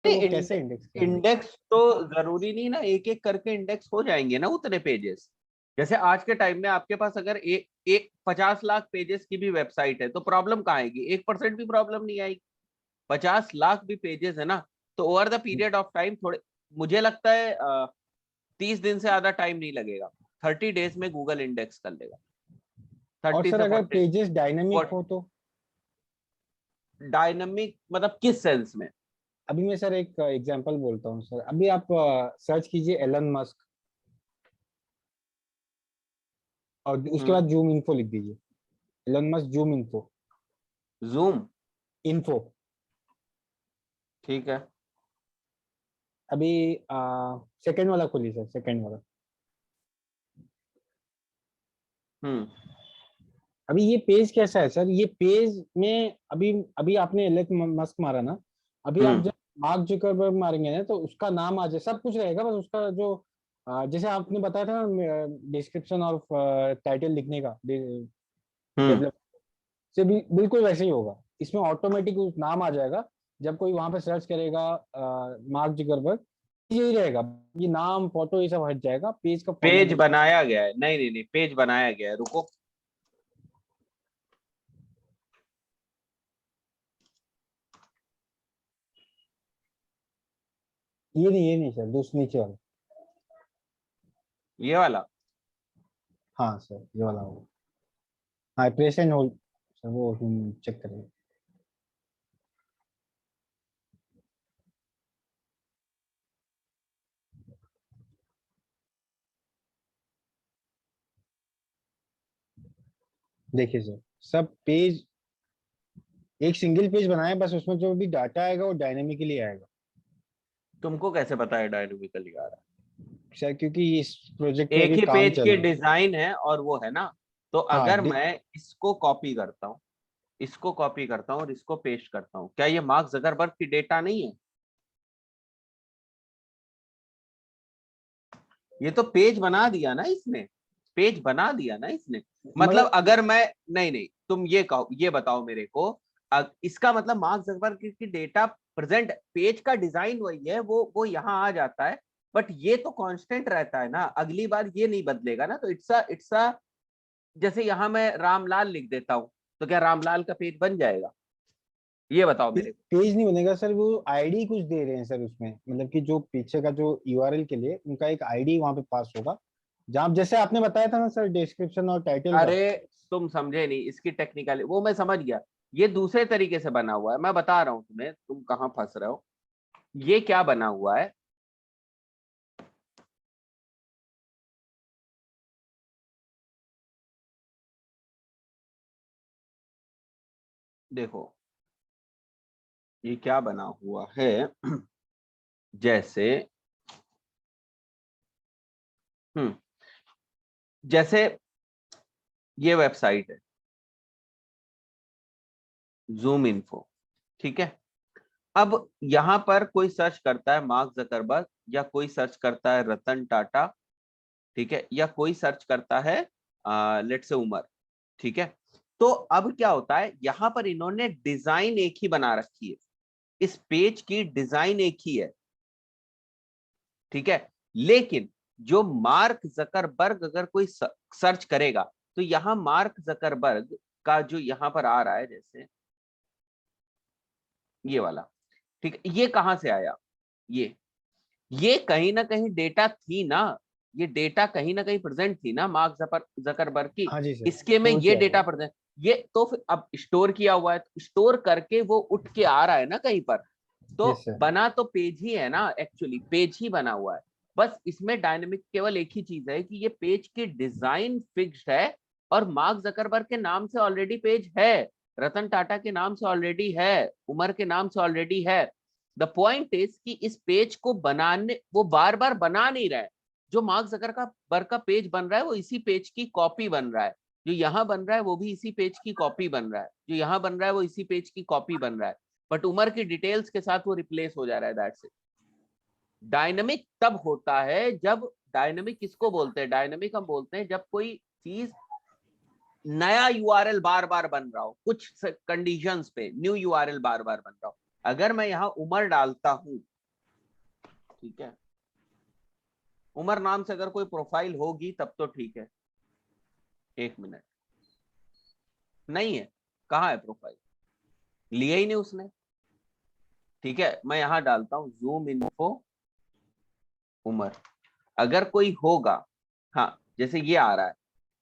वो कैसे इंडेक्स करेंगे? इंडेक्स तो जरूरी नहीं ना, एक एक करके इंडेक्स हो जाएंगे ना उतने पेजेस। जैसे आज के टाइम में आपके पास अगर एक 50 लाख पेजेस की भी वेबसाइट है तो प्रॉब्लम कहाँ आएगी? 1% भी प्रॉब्लम नहीं आएगी। 50 लाख भी पेजेस है ना, तो over the period of time थोड़े, मुझे लगता है 30 दिन से ज्यादा टाइम नहीं लगेगा। 30 डेज में गूगल इंडेक्स कर लेगा। और 30 सर से अगर 40। पेजेस डायनेमिक हो तो? डायनामिक मतलब किस सेंस में? अभी मैं सर एक एग्जांपल बोलता हूँ सर। अभी आप सर्च कीजिए एलन मस्क, और उसके बाद जूम इन्फो लिख दीजिए। Elon Musk ZoomInfo. ZoomInfo. ठीक है। अभी सेकंड वाला खोलिए सर, सेकंड वाला। हम्म। अभी ये पेज कैसा है सर? ये पेज में अभी अभी आपने एलन मस्क मारा ना, अभी आप हम्म। जब मार्क जुकरबर्ग मारेंगे ना तो उसका नाम आ जाए, सब कुछ रहेगा, बस उसका जो जैसे आपने बताया था ना डिस्क्रिप्शन और टाइटल लिखने का हम्म। डेवलप से भी बिल्कुल वैसे ही होगा। इसमें ऑटोमेटिक नाम आ जाएगा। जब कोई वहां पे सर्च करेगा मार्क जुकरबर्ग, यही रहेगा। ये नाम फोटो ये सब हट जाएगा, पेज का पेज फॉर्मेट। बनाया गया है, नहीं नहीं नहीं, पेज बनाया गया है, रुको। ये नहीं सर, दूसरे नीचे वाला। ये वाला। हाँ सर, ये वाला होगा। हाँ, प्रेस एंड होल्ड सर, वो चेक करेंगे। देखिए सर, सब पेज एक सिंगल पेज बनाए, बस उसमें जो भी डाटा आएगा वो डायनेमिकली आएगा तुमको कैसे पता है डायनामिकली आ रहा सर, क्योंकि इस प्रोजेक्ट है? पे एक अभी ही काम पेज चल की रहा है। डिजाइन है और वो है ना, तो हाँ अगर मैं इसको कॉपी करता हूँ, इसको कॉपी करता हूँ और इसको पेस्ट करता हूँ, क्या ये मार्क जकरबर्ग की डेटा नहीं है? ये तो पेज बना दिया ना इसने, पेज बना दिया ना इसने। मतलब मगर अगर मैं, नहीं नहीं, तुम ये कहो, ये बताओ मेरे को, इसका मतलब मार्क जकरबर्ग की डेटा प्रेजेंट, पेज का डिजाइन वही है, वो यहाँ आ जाता है, बट ये तो कांस्टेंट रहता है ना, अगली बार ये नहीं बदलेगा ना। तो इट्स अ जैसे यहाँ मैं रामलाल लिख देता हूँ, तो क्या रामलाल का पेज बन जाएगा? ये बताओ मेरे को। पेज नहीं बनेगा सर, वो आईडी कुछ दे रहे हैं सर उसमें, मतलब कि जो पीछे का जो यूआरएल के लिए उनका एक आईडी वहां पे पास होगा, जहां जैसे आपने बताया था ना सर डिस्क्रिप्शन और टाइटल का। अरे तुम समझे नहीं इसकी टेक्निकल, वो मैं समझ गया। ये दूसरे तरीके से बना हुआ है, मैं बता रहा हूँ तुम्हें, तुम कहाँ फंस रहे हो। ये क्या बना हुआ है, देखो, ये क्या बना हुआ है जैसे, हम्म, जैसे ये वेबसाइट है जूम इन्फो, ठीक है। अब यहां पर कोई सर्च करता है मार्क जकरबर्ग, या कोई सर्च करता है रतन टाटा, ठीक है, या कोई सर्च करता है लेट्स से उमर, ठीक है। तो अब क्या होता है, यहां पर इन्होंने डिजाइन एक ही बना रखी है, इस पेज की डिजाइन एक ही है, ठीक है। लेकिन जो मार्क जकरबर्ग अगर कोई सर्च करेगा, तो यहां मार्क जकरबर्ग का जो यहां पर आ रहा है, जैसे ये वाला, ठीक है, ये कहां से आया? ये कहीं ना कहीं डेटा थी ना, ये डेटा कहीं ना कहीं प्रेजेंट थी ना मार्क जकरबर्ग की, हाँ जी सर, इसके में स्टोर ये किया डेटा हुआ प्रेजेंट, ये तो फिर अब स्टोर किया हुआ है, तो स्टोर करके वो उठ के आ रहा है ना कहीं पर। है। तो यस सर। बना तो पेज ही है ना, एक्चुअली पेज ही बना हुआ है। बस इसमें डायनेमिक केवल एक ही चीज है कि ये पेज की डिजाइन फिक्स्ड है, और मार्क जकरबर्ग के नाम से ऑलरेडी पेज है, रतन टाटा के नाम से ऑलरेडी है, उमर के नाम से ऑलरेडी है। द पॉइंट इज कि इस पेज को बनाने वो बार बार बना नहीं रहा है, जो मार्क जकरबर्ग का पेज बन रहा है वो इसी पेज की कॉपी बन रहा है, जो यहाँ बन रहा है वो भी इसी पेज की कॉपी बन रहा है, जो यहाँ बन रहा है वो इसी पेज की कॉपी बन रहा है, बट उमर की डिटेल्स के साथ वो रिप्लेस हो जा रहा है, दैट्स इट। डायनेमिक तब होता है जब, डायनेमिक किसको बोलते हैं, डायनेमिक हम बोलते हैं जब कोई चीज नया यूआरएल बार बार बन रहा हो, कुछ कंडीशंस पे न्यू यूआरएल बार बार बन रहा हो। अगर मैं यहाँ उमर डालता हूं, ठीक है, उमर नाम से अगर कोई प्रोफाइल होगी तब तो ठीक है। एक मिनट, नहीं है, कहाँ है प्रोफाइल, लिया ही नहीं उसने। ठीक है, मैं यहां डालता हूं जूम इन्फो उमर, अगर कोई होगा, हाँ जैसे ये आ रहा है,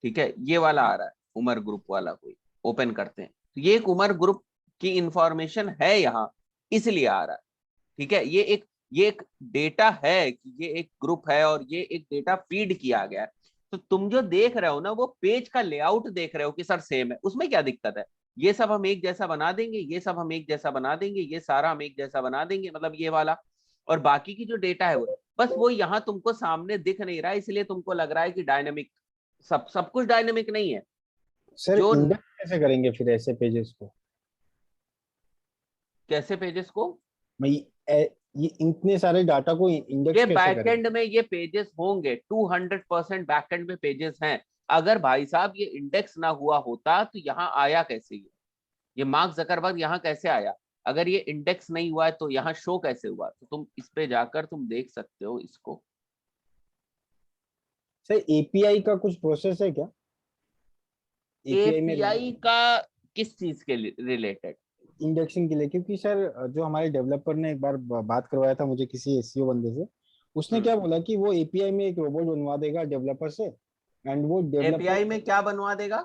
ठीक है, ये वाला आ रहा है उमर ग्रुप वाला, कोई ओपन करते हैं तो ये एक उमर ग्रुप की इंफॉर्मेशन है यहाँ, इसलिए आ रहा है। ठीक है, ये एक डेटा है कि ये एक ग्रुप है और ये एक डेटा फीड किया गया है। तो तुम जो देख रहे हो ना, वो पेज का लेआउट देख रहे हो कि सर सेम है, उसमें क्या दिक्कत है? ये सब हम एक जैसा बना देंगे, ये सब हम एक जैसा बना देंगे, ये सारा हम एक जैसा बना देंगे, मतलब ये वाला। और बाकी की जो डेटा है वो बस वो यहाँ तुमको सामने दिख नहीं रहा है, इसलिए तुमको लग रहा है कि डायनेमिक, सब सब कुछ डायनेमिक नहीं है। सर जो इंडेक्स कैसे करेंगे फिर ऐसे पेजेस को? कैसे पेजेस को, मैं ये इतने सारे डाटा को इंडेक्स ये कैसे करेंगे? बैकएंड में ये पेजेस होंगे, 200% बैकएंड में पेजेस हैं। अगर भाई साहब ये इंडेक्स ना हुआ होता तो यहाँ आया कैसे ये मार्क जकरबर्ग यहाँ कैसे आया? अगर ये इंडेक्स नहीं हुआ है तो यहाँ शो कैसे हुआ? तो तुम इस पे जाकर तुम देख सकते हो इसको। सर एपीआई का कुछ प्रोसेस है क्या एपीआई में एपीआई का किस चीज के रिलेटेड? इंडेक्सिंग के लिए? क्योंकि सर जो हमारे डेवलपर ने एक बार बात करवाया था मुझे किसी एसईओ बंदे से, उसने क्या बोला कि वो एपीआई में एक रोबोट बनवा देगा डेवलपर से, एंड वो डेवलपर एपीआई में क्या बनवा देगा?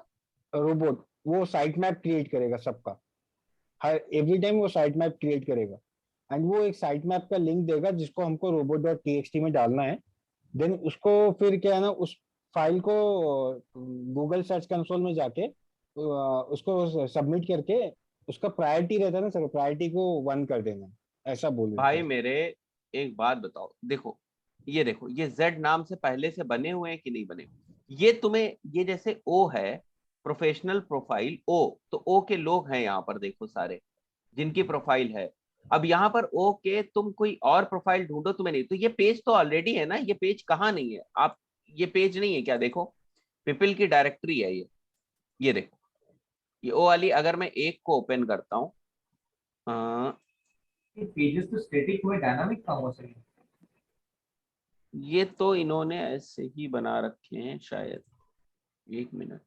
रोबोट वो साइट मैप क्रिएट करेगा सबका, हर एवरी टाइम वो साइट मैप क्रिएट करेगा, एंड वो एक साइट मैप का लिंक देगा जिसको हमको रोबोट डॉट टीएक्सटी में डालना है। देन उसको फिर क्या है ना, उस फाइल को गूगल सर्च कंसोल में जाके उसको सबमिट करके, उसका प्रायोरिटी रहता है ना सर, प्रायोरिटी को 1 कर देना, ऐसा बोल रहे भाई थे। मेरे, एक बात बताओ, देखो ये जेड नाम से पहले से बने हुए हैं कि नहीं बने हुए? ये तुम्हें, ये जैसे ओ है, प्रोफेशनल प्रोफाइल ओ, तो ओ के लोग हैं यहाँ पर देखो सारे, जिनकी प्रोफाइल है। अब यहाँ पर ओ के तुम कोई और प्रोफाइल ढूंढो, तुम्हें नहीं, तो ये पेज तो ऑलरेडी है ना, ये पेज कहाँ नहीं है आप, ये पेज नहीं है क्या? देखो पीपल की डायरेक्टरी है ये देखो, ये ओ वाली, अगर मैं एक को ओपन करता हूँ, ये पेजेस तो स्टैटिक हुए, डायनामिक कहाँ हो सके? ये तो इन्होंने ऐसे ही बना रखे हैं शायद। एक मिनट,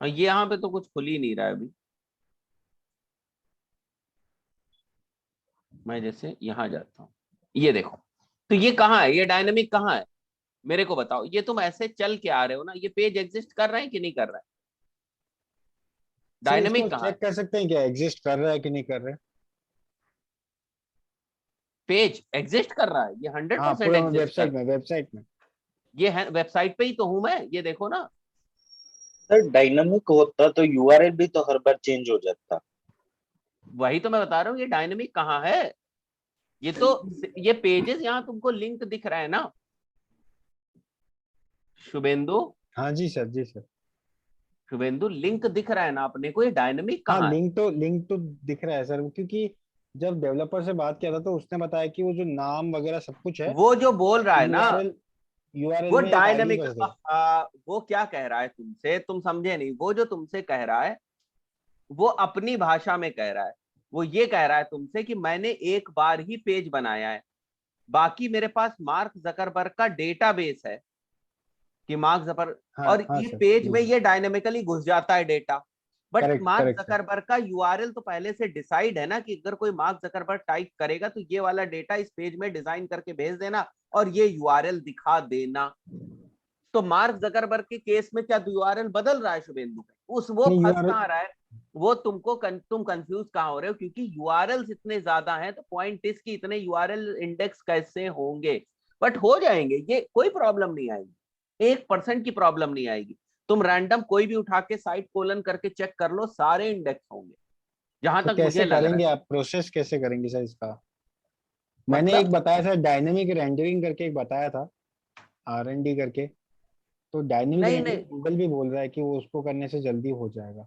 ये यहाँ पे तो कुछ खुल ही नहीं रहा है अभी। मैं जैसे यहाँ जाता हूँ, ये देखो, तो ये कहाँ है, ये डायनेमिक कहाँ है? मेरे को बताओ, ये तुम ऐसे चल के आ रहे हो ना, ये पेज एग्जिस्ट कर रहा है कि नहीं कर रहा है? सर इसको डायनेमिक कहाँ है? चेक कर सकते हैं क्या एग्जिस्ट कर रहा है कि नहीं कर रहा है? पेज एग्जिस्ट कर रहा है, ये हंड्रेड हाँ परसेंट पूरा एग्जिस्ट कर वेबसाइट रहा में, वेबसाइट में। है। ये है वेबसाइट पे ही तो हूं मैं, ये देखो ना। सर डायनामिक होता तो यूआरएल भी तो हर बार चेंज हो जाता। वही तो मैं बता रहा हूँ, ये डायनेमिक कहाँ है? ये तो, ये पेजेस यहाँ तुमको लिंक दिख रहा है ना शुभेंदु, हाँ जी सर, जी सर। शुभेंदु लिंक दिख रहा है ना अपने को, ये डायनेमिक हाँ कहाँ है? लिंक तो दिख रहा है सर, क्योंकि जब डेवलपर से बात किया था तो उसने बताया कि वो जो नाम वगैरह सब कुछ है, वो जो बोल रहा है ना, यूआरएल यूआरएल वो में एक आईडी डायनेमिक, बस दे। वो क्या कह रहा है तुमसे, तुम समझे नहीं, वो जो तुमसे कह रहा है वो अपनी भाषा में कह रहा है। वो ये कह रहा है तुमसे कि मैंने एक बार ही पेज बनाया है, बाकी मेरे पास मार्क जकरबर्ग का डेटाबेस है कि मार्क जकर, हाँ और हाँ ये सर, पेज जी में जी। ये डायनेमिकली घुस जाता है data. But correct mark correct sir. Zuckerberg का यूआरएल तो पहले से डिसाइड है ना, कि अगर कोई मार्क जकरबर्ग टाइप करेगा तो ये वाला डेटा इस पेज में डिजाइन करके भेज देना और ये यूआरएल दिखा देना। तो मार्क जकरबर्ग के केस में क्या यूआरएल बदल रहा है शुभेंदु? उस वो नहीं फंस यूआरएल, कहाँ रहा है? वो तुमको तुम कंफ्यूज कहाँ हो रहे हो? क्योंकि यूआरएल इतने ज्यादा हैं, तो पॉइंट इस की इतने यूआरएल इंडेक्स कैसे होंगे? बट हो जाएंगे, ये कोई प्रॉब्लम नहीं आएगी, 1% की प्रॉब्लम नहीं आएगी। तुम रैंडम कोई भी उठा के साइट कोलन करके चेक कर लो, सारे इंडेक्स होंगे, जहां तो तक मुझे कैसे लग रहा करेंगे है। आप, प्रोसेस कैसे करेंगे सर इसका? मैंने एक मतलब बताया था डायनेमिक रेंडरिंग करके, एक बताया था आरएनडी करके, तो डायनेमिक नहीं नहीं रेंडरिंग गूगल भी बोल रहा है कि वो उसको करने से जल्दी हो जाएगा।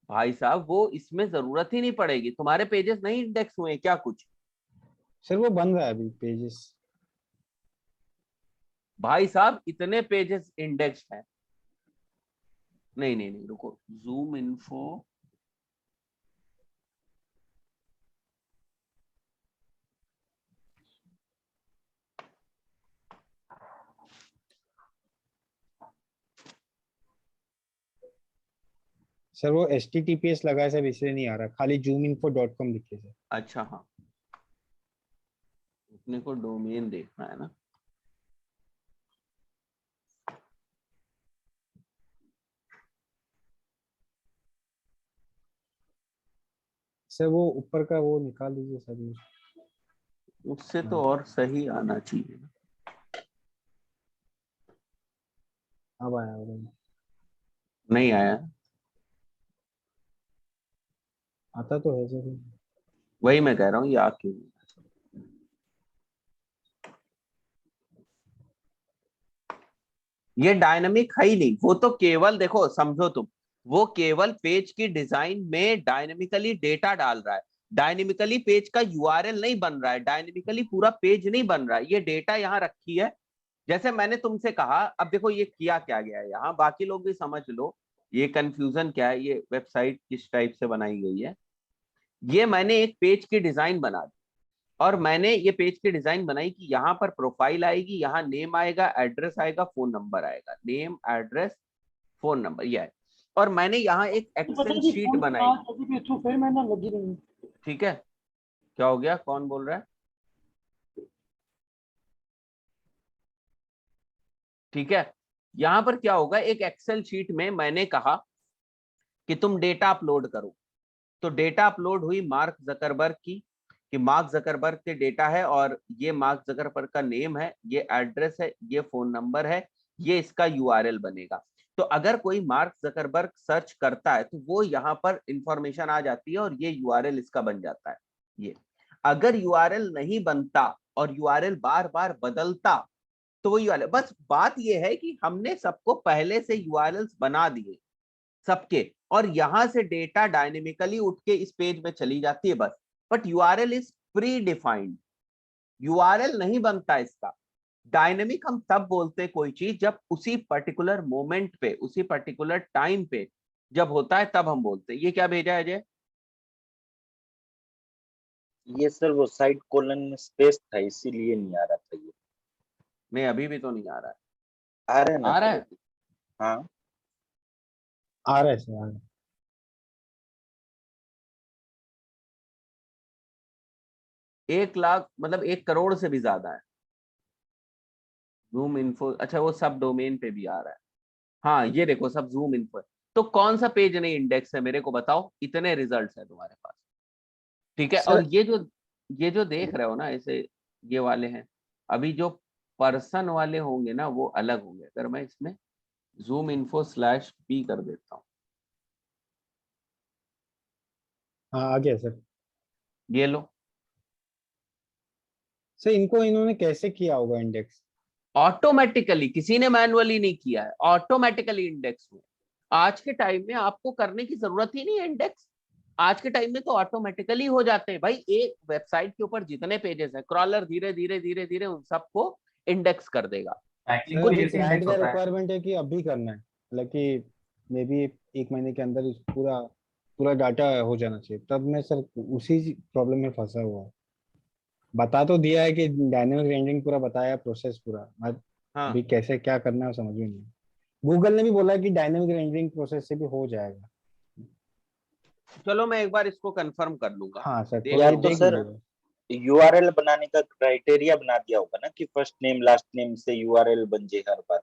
भाई साहब, वो इसमें जरूरत ही नहीं पड़ेगी, तुम्हारे पेजेस नहीं इंडेक्स हुए क्या कुछ? सर वो बन रहा है अभी पेजेस। भाई साहब इतने पेजेस इंडेक्स हैं। नहीं नहीं नहीं, रुको, जूम इन्फो, सर वो https लगा है सर, इसलिए नहीं आ रहा, खाली zoominfo.com लिखिए सर। अच्छा हाँ, अपने को डोमेन देखना है ना। सर वो ऊपर का वो निकाल दीजिए सर। उससे तो और सही आना चाहिए। अब आया होगा। नहीं आया, आता तो है सर। वही मैं कह रहा हूँ, ये आ क्यों नहीं? ये डायनामिक है ही नहीं, वो तो केवल देखो समझो तुम, वो केवल पेज की डिजाइन में डायनेमिकली डेटा डाल रहा है। डायनेमिकली पेज का यूआरएल नहीं बन रहा है, डायनेमिकली पूरा पेज नहीं बन रहा है, ये डेटा यहाँ रखी है। जैसे मैंने तुमसे कहा, अब देखो ये किया क्या गया है यहाँ, बाकी लोग भी समझ लो ये कंफ्यूजन क्या है, ये वेबसाइट किस टाइप से बनाई गई है। ये मैंने एक पेज की डिजाइन बना दी, और मैंने ये पेज की डिजाइन बनाई कि यहाँ पर प्रोफाइल आएगी, यहाँ नेम आएगा, एड्रेस आएगा, फोन नंबर आएगा, नेम एड्रेस फोन नंबर, ये है। और मैंने यहाँ एक एक्सेल शीट बनाई। फिर मैं ना लगी नहीं। ठीक है, क्या हो गया, कौन बोल रहा है? ठीक है, यहाँ पर क्या होगा, एक एक्सेल शीट में मैंने कहा कि तुम डेटा अपलोड करो। तो डेटा अपलोड हुई मार्क जकरबर्ग की, कि मार्क जकरबर्ग के डेटा है, और ये मार्क जकरबर्ग का नेम है, ये एड्रेस है, ये फोन नंबर है, ये इसका यूआरएल बनेगा। तो अगर कोई मार्क जकरबर्ग सर्च करता है तो वो यहाँ पर इंफॉर्मेशन आ जाती है, और ये यूआरएल इसका बन जाता है। ये अगर यूआरएल नहीं बनता और यूआरएल बार बार बदलता तो वो यूआरएल, बस बात ये है कि हमने सबको पहले से यूआरएल बना दिए सबके, और यहां से डेटा डायनेमिकली उठ के इस पेज में चली जाती है बस। But URL is pre defined, URL नहीं बनता इसका। डायनेमिक हम तब बोलते हैं कोई चीज जब उसी पर्टिकुलर मोमेंट पे, उसी पर्टिकुलर टाइम पे जब होता है तब हम बोलते हैं। ये क्या भेजा है अजय? ये सर वो साइड कोलन में स्पेस था इसीलिए नहीं आ रहा था ये। नहीं अभी भी तो नहीं आ रहा है। आ रहा है ना आ रहा सर है? अभी? हाँ आ रहा है सर, आ रहा है। 1 लाख मतलब 1 करोड़ से भी ज्यादा है। जूम इन्फो, अच्छा वो सब डोमेन पे भी आ रहा है। हाँ ये देखो सब जूम इन्फो है। तो कौन सा पेज नहीं इंडेक्स है मेरे को बताओ, इतने रिजल्ट्स है तुम्हारे पास। ठीक है, और सर ये जो देख रहे हो ना ऐसे, ये वाले हैं। अभी जो पर्सन वाले होंगे ना वो अलग होंगे। अगर मैं इसमें जूम इन्फो स्लैश पी कर देता हूँ, हाँ आ गया सर। ये लो। सर इनको इन्होंने कैसे किया होगा इंडेक्स? ऑटोमेटिकली, किसी ने मैनुअली नहीं किया है, ऑटोमेटिकली इंडेक्स हुए। आज के टाइम में आपको करने की जरूरत ही नहीं है इंडेक्स। आज के टाइम में तो ऑटोमेटिकली हो जाते हैं भाई। एक वेबसाइट के ऊपर जितने पेजेस हैं, क्रॉलर धीरे धीरे धीरे धीरे उन सबको इंडेक्स कर देगा। बैकलिंक सर भी कुछ जैसे क्लाइंट इंडेक्स का होता है। रिक्वायरमेंट है कि अभी करना है, मतलब कि मे बी 1 महीने के अंदर पूरा पूरा डाटा हो जाना चाहिए, तब मैं सर उसी प्रॉब्लम में फंसा हुआ हूँ। बता तो दिया है कि डायनेमिक रेंडरिंग पूरा बताया, प्रोसेस पूरा, अब हाँ, अभी कैसे क्या करना है समझ में नहीं। गूगल ने भी बोला कि डायनेमिक रेंडरिंग प्रोसेस से भी हो जाएगा। चलो मैं एक बार इसको कंफर्म कर लूंगा, हाँ सर, देख थोड़ा यार ये तो लूंगा। देख सर लीजिएगा। यूआरएल बनाने का क्राइटेरिया बना दिया होगा ना कि फर्स्ट नेम लास्ट नेम से यूआरएल बन जाए हर बार।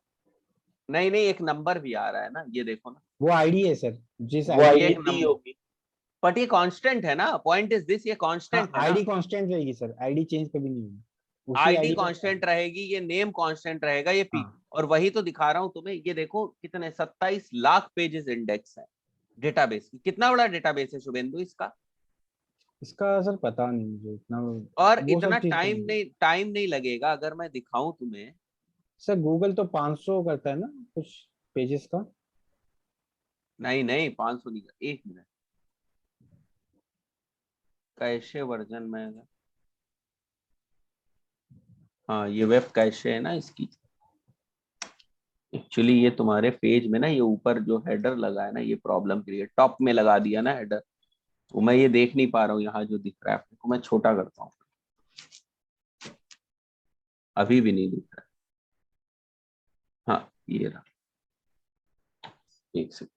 नहीं नहीं, एक नंबर भी आ रहा है ना, ये देखो ना। वो आईडी है सर, जिस वो आईडी ये पे। एक आईडी दी नंबर, होगी। बट ये कांस्टेंट है ना, पॉइंट इज दिस, ये हाँ कांस्टेंट है ना। आईडी कांस्टेंट रहेगी सर, आईडी चेंज कभी नहीं होगी, उसी आईडी आईडी पे कांस्टेंट रहेगी, ये नेम कांस्टेंट रहेगा, ये पी। हाँ। और वही तो दिखा रहा हूं तुम्हें, ये देखो कितने 27 लाख पेजेस इंडेक्स है डेटाबेस की। कितना बड़ा डेटाबेस है शुभेंदु इसका? इसका सर पता नहीं मुझे इतना, और वो इतना सब चीज तो नहीं। टाइम नहीं लगेगा अगर मैं दिखाऊं तुम्हें। सर गूगल तो 500 करता है ना कुछ पेजेस का। नहीं नहीं, 500 नहीं, 1 मिनट, कैशे वर्जन में अगर, हाँ ये वेब कैशे है ना इसकी। एक्चुअली ये तुम्हारे पेज में ना, ये ऊपर जो हेडर लगा है ना, ये प्रॉब्लम क्रिएट, टॉप में लगा दिया ना हेडर, तो मैं ये देख नहीं पा रहा हूँ यहाँ जो दिख रहा है अपने को। मैं छोटा करता हूँ, अभी भी नहीं दिख रहा। हाँ ये रहा, एक सेकंड।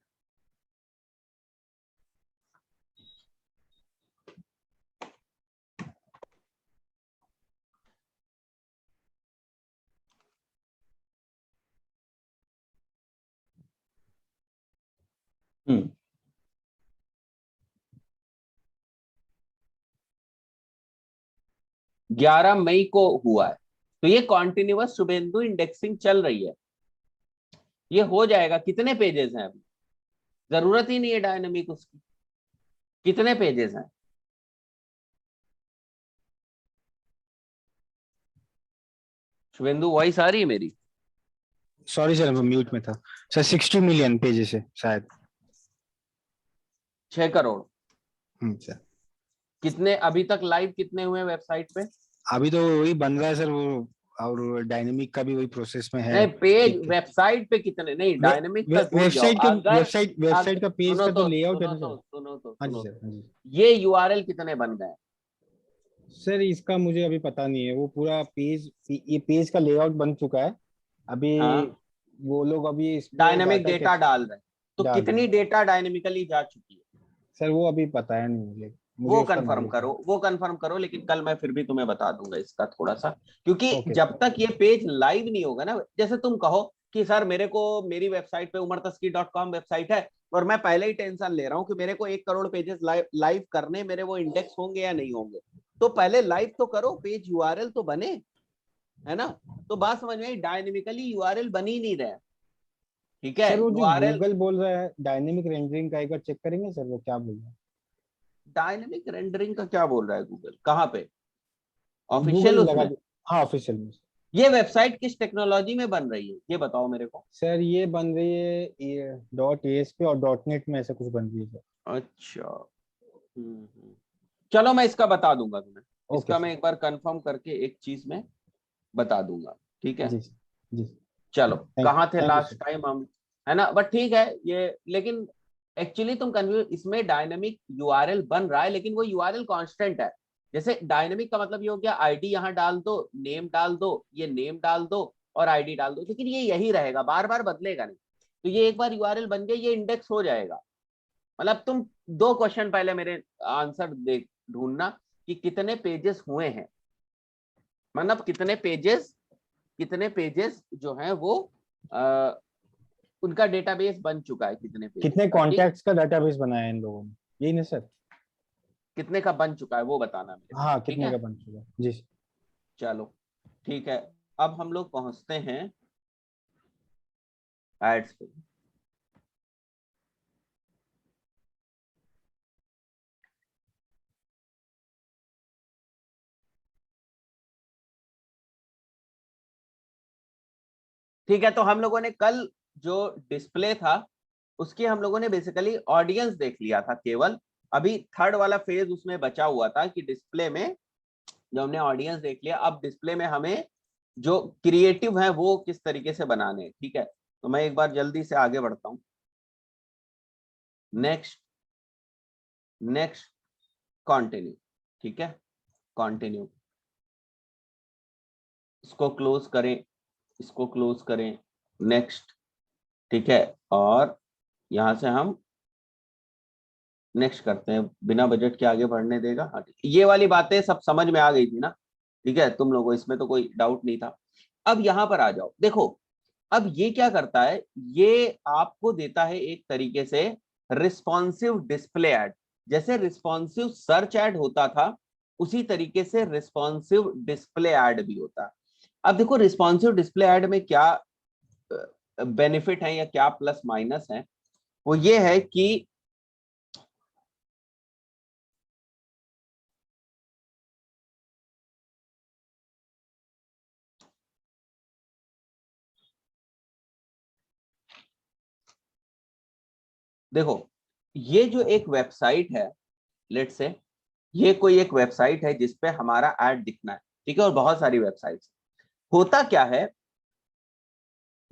हम्म 11 मई को हुआ है, तो ये कॉन्टिन्यूअस शुभेंदु इंडेक्सिंग चल रही है, ये हो जाएगा। कितने पेजेस हैं अभी, जरूरत ही नहीं है डायनेमिक उसकी, कितने पेजेस हैं? शुभेंदु वॉइस आ रही है मेरी? सॉरी सर, मैं म्यूट में था सर। 60 मिलियन पेजेस है शायद। 6 करोड़। सर कितने अभी तक लाइव कितने हुए वेबसाइट पे? अभी तो वही बन रहा है सर वो, और डायनेमिक का भी वही प्रोसेस में है। नहीं, पेज ठीक है। वेबसाइट पे कितने, नहीं डायनेमिक का भूल जाओ। वेबसाइट के अगर वेबसाइट का पेज सुनो का तो तो लेआउट है सुनो ना सर। तो सुनो तो हाँ जी सुनो सर, तो हाँ जी ये यूआरएल कितने बन गए? सर। इसका मुझे अभी पता नहीं है, वो पूरा पेज, ये पेज का लेआउट बन चुका है अभी। हाँ, वो लोग अभी इस पे डायनेमिक डाटा डेटा कैप्चर डाल रहे हैं, तो डाल रहे कितनी हैं। डेटा डायनेमिकली जा चुकी है सर वो अभी पता है नहीं मुझे, वो उसका कंफर्म नॉलेज करो, नहीं। वो कंफर्म करो। लेकिन कल मैं फिर भी तुम्हें बता दूंगा इसका थोड़ा सा, क्योंकि ओके जब तक ये पेज लाइव नहीं होगा ना, जैसे तुम कहो कि सर मेरे को मेरी वेबसाइट पे umartasky.com वेबसाइट है और मैं पहले ही टेंशन ले रहा हूँ कि मेरे को 1 करोड़ पेजेस लाइव करने, मेरे वो इंडेक्स होंगे या नहीं होंगे, तो पहले लाइव तो करो, पेज यूआरएल तो बने, है ना? तो बात समझ में आई, डायनेमिकली यूआरएल बन ही नहीं रहे, ठीक है? सर वो जो यूआरएल गूगल बोल रहा है डायनेमिक रेंडरिंग का, एक बार चेक करेंगे सर वो क्या बोल रहा है। डायनेमिक रेंडरिंग का क्या बोल रहा है गूगल, कहाँ पे? गूगल ऑफिशियल लगा उसमें? दो। हाँ ऑफिशियल में। ये वेबसाइट किस टेक्नोलॉजी में बन रही है, ये बताओ मेरे को। सर ये बन रही है ये .ASP और .NET में ऐसा कुछ बन रही है सर। अच्छा। चलो मैं इसका बता दूंगा तुम्हें, ओके इसका सर। मैं एक बार कंफर्म करके एक चीज में बता दूंगा, ठीक है? जी जी। चलो, कहाँ थे thank you last sir. Time हम, है ना? बट ठीक है ये, लेकिन एक्चुअली तुम कंफ्यूज, इसमें डायनेमिक यूआरएल बन रहा है लेकिन वो यूआरएल कांस्टेंट है। जैसे डायनेमिक का मतलब ये हो गया आईडी यहाँ डाल दो, नेम डाल दो, ये नेम डाल दो और आईडी डाल दो, लेकिन ये यही रहेगा, बार बार बदलेगा नहीं। तो ये एक बार यूआरएल बन गया, ये इंडेक्स हो जाएगा। मतलब तुम 2 क्वेश्चन पहले मेरे आंसर देख ढूंढना कि कितने पेजेस हुए हैं, मतलब कितने पेजेस जो हैं वो आ, उनका डेटाबेस बन चुका है, कितने पेजेस कितने का, ठीक? कॉन्टैक्ट्स का डाटाबेस बनाया है इन लोगों ने, यही ना सर। कितने का बन चुका है वो बताना मेरे को, हाँ ठीक कितने है? का बन चुका है जी सर। चलो ठीक है, अब हम लोग पहुंचते हैं एड्स पे। ठीक है, तो हम लोगों ने कल जो डिस्प्ले था उसकी हम लोगों ने बेसिकली ऑडियंस देख लिया था केवल। अभी थर्ड वाला फेज उसमें बचा हुआ था कि डिस्प्ले में जो हमने ऑडियंस देख लिया, अब डिस्प्ले में हमें जो क्रिएटिव है वो किस तरीके से बनाने हैं, ठीक है? तो मैं एक बार जल्दी से आगे बढ़ता हूं। नेक्स्ट, नेक्स्ट, कंटिन्यू, ठीक है? कंटिन्यू, इसको क्लोज करें, इसको क्लोज करें, नेक्स्ट, ठीक है? और यहां से हम नेक्स्ट करते हैं, बिना बजट के आगे बढ़ने देगा। हाँ ठीक है, ये वाली बातें सब समझ में आ गई थी ना, ठीक है तुम लोगों, इसमें तो कोई डाउट नहीं था। अब यहां पर आ जाओ, देखो अब ये क्या करता है, ये आपको देता है एक तरीके से रिस्पॉन्सिव डिस्प्ले ऐड। जैसे रिस्पॉन्सिव सर्च ऐड होता था उसी तरीके से रिस्पॉन्सिव डिस्प्ले ऐड भी होता है। अब देखो रिस्पॉन्सिव डिस्प्ले ऐड में क्या बेनिफिट है या क्या प्लस माइनस है, वो ये है कि देखो ये जो एक वेबसाइट है, लेट से ये कोई एक वेबसाइट है जिसपे हमारा ऐड दिखना है, ठीक है? और बहुत सारी वेबसाइट्स, होता क्या है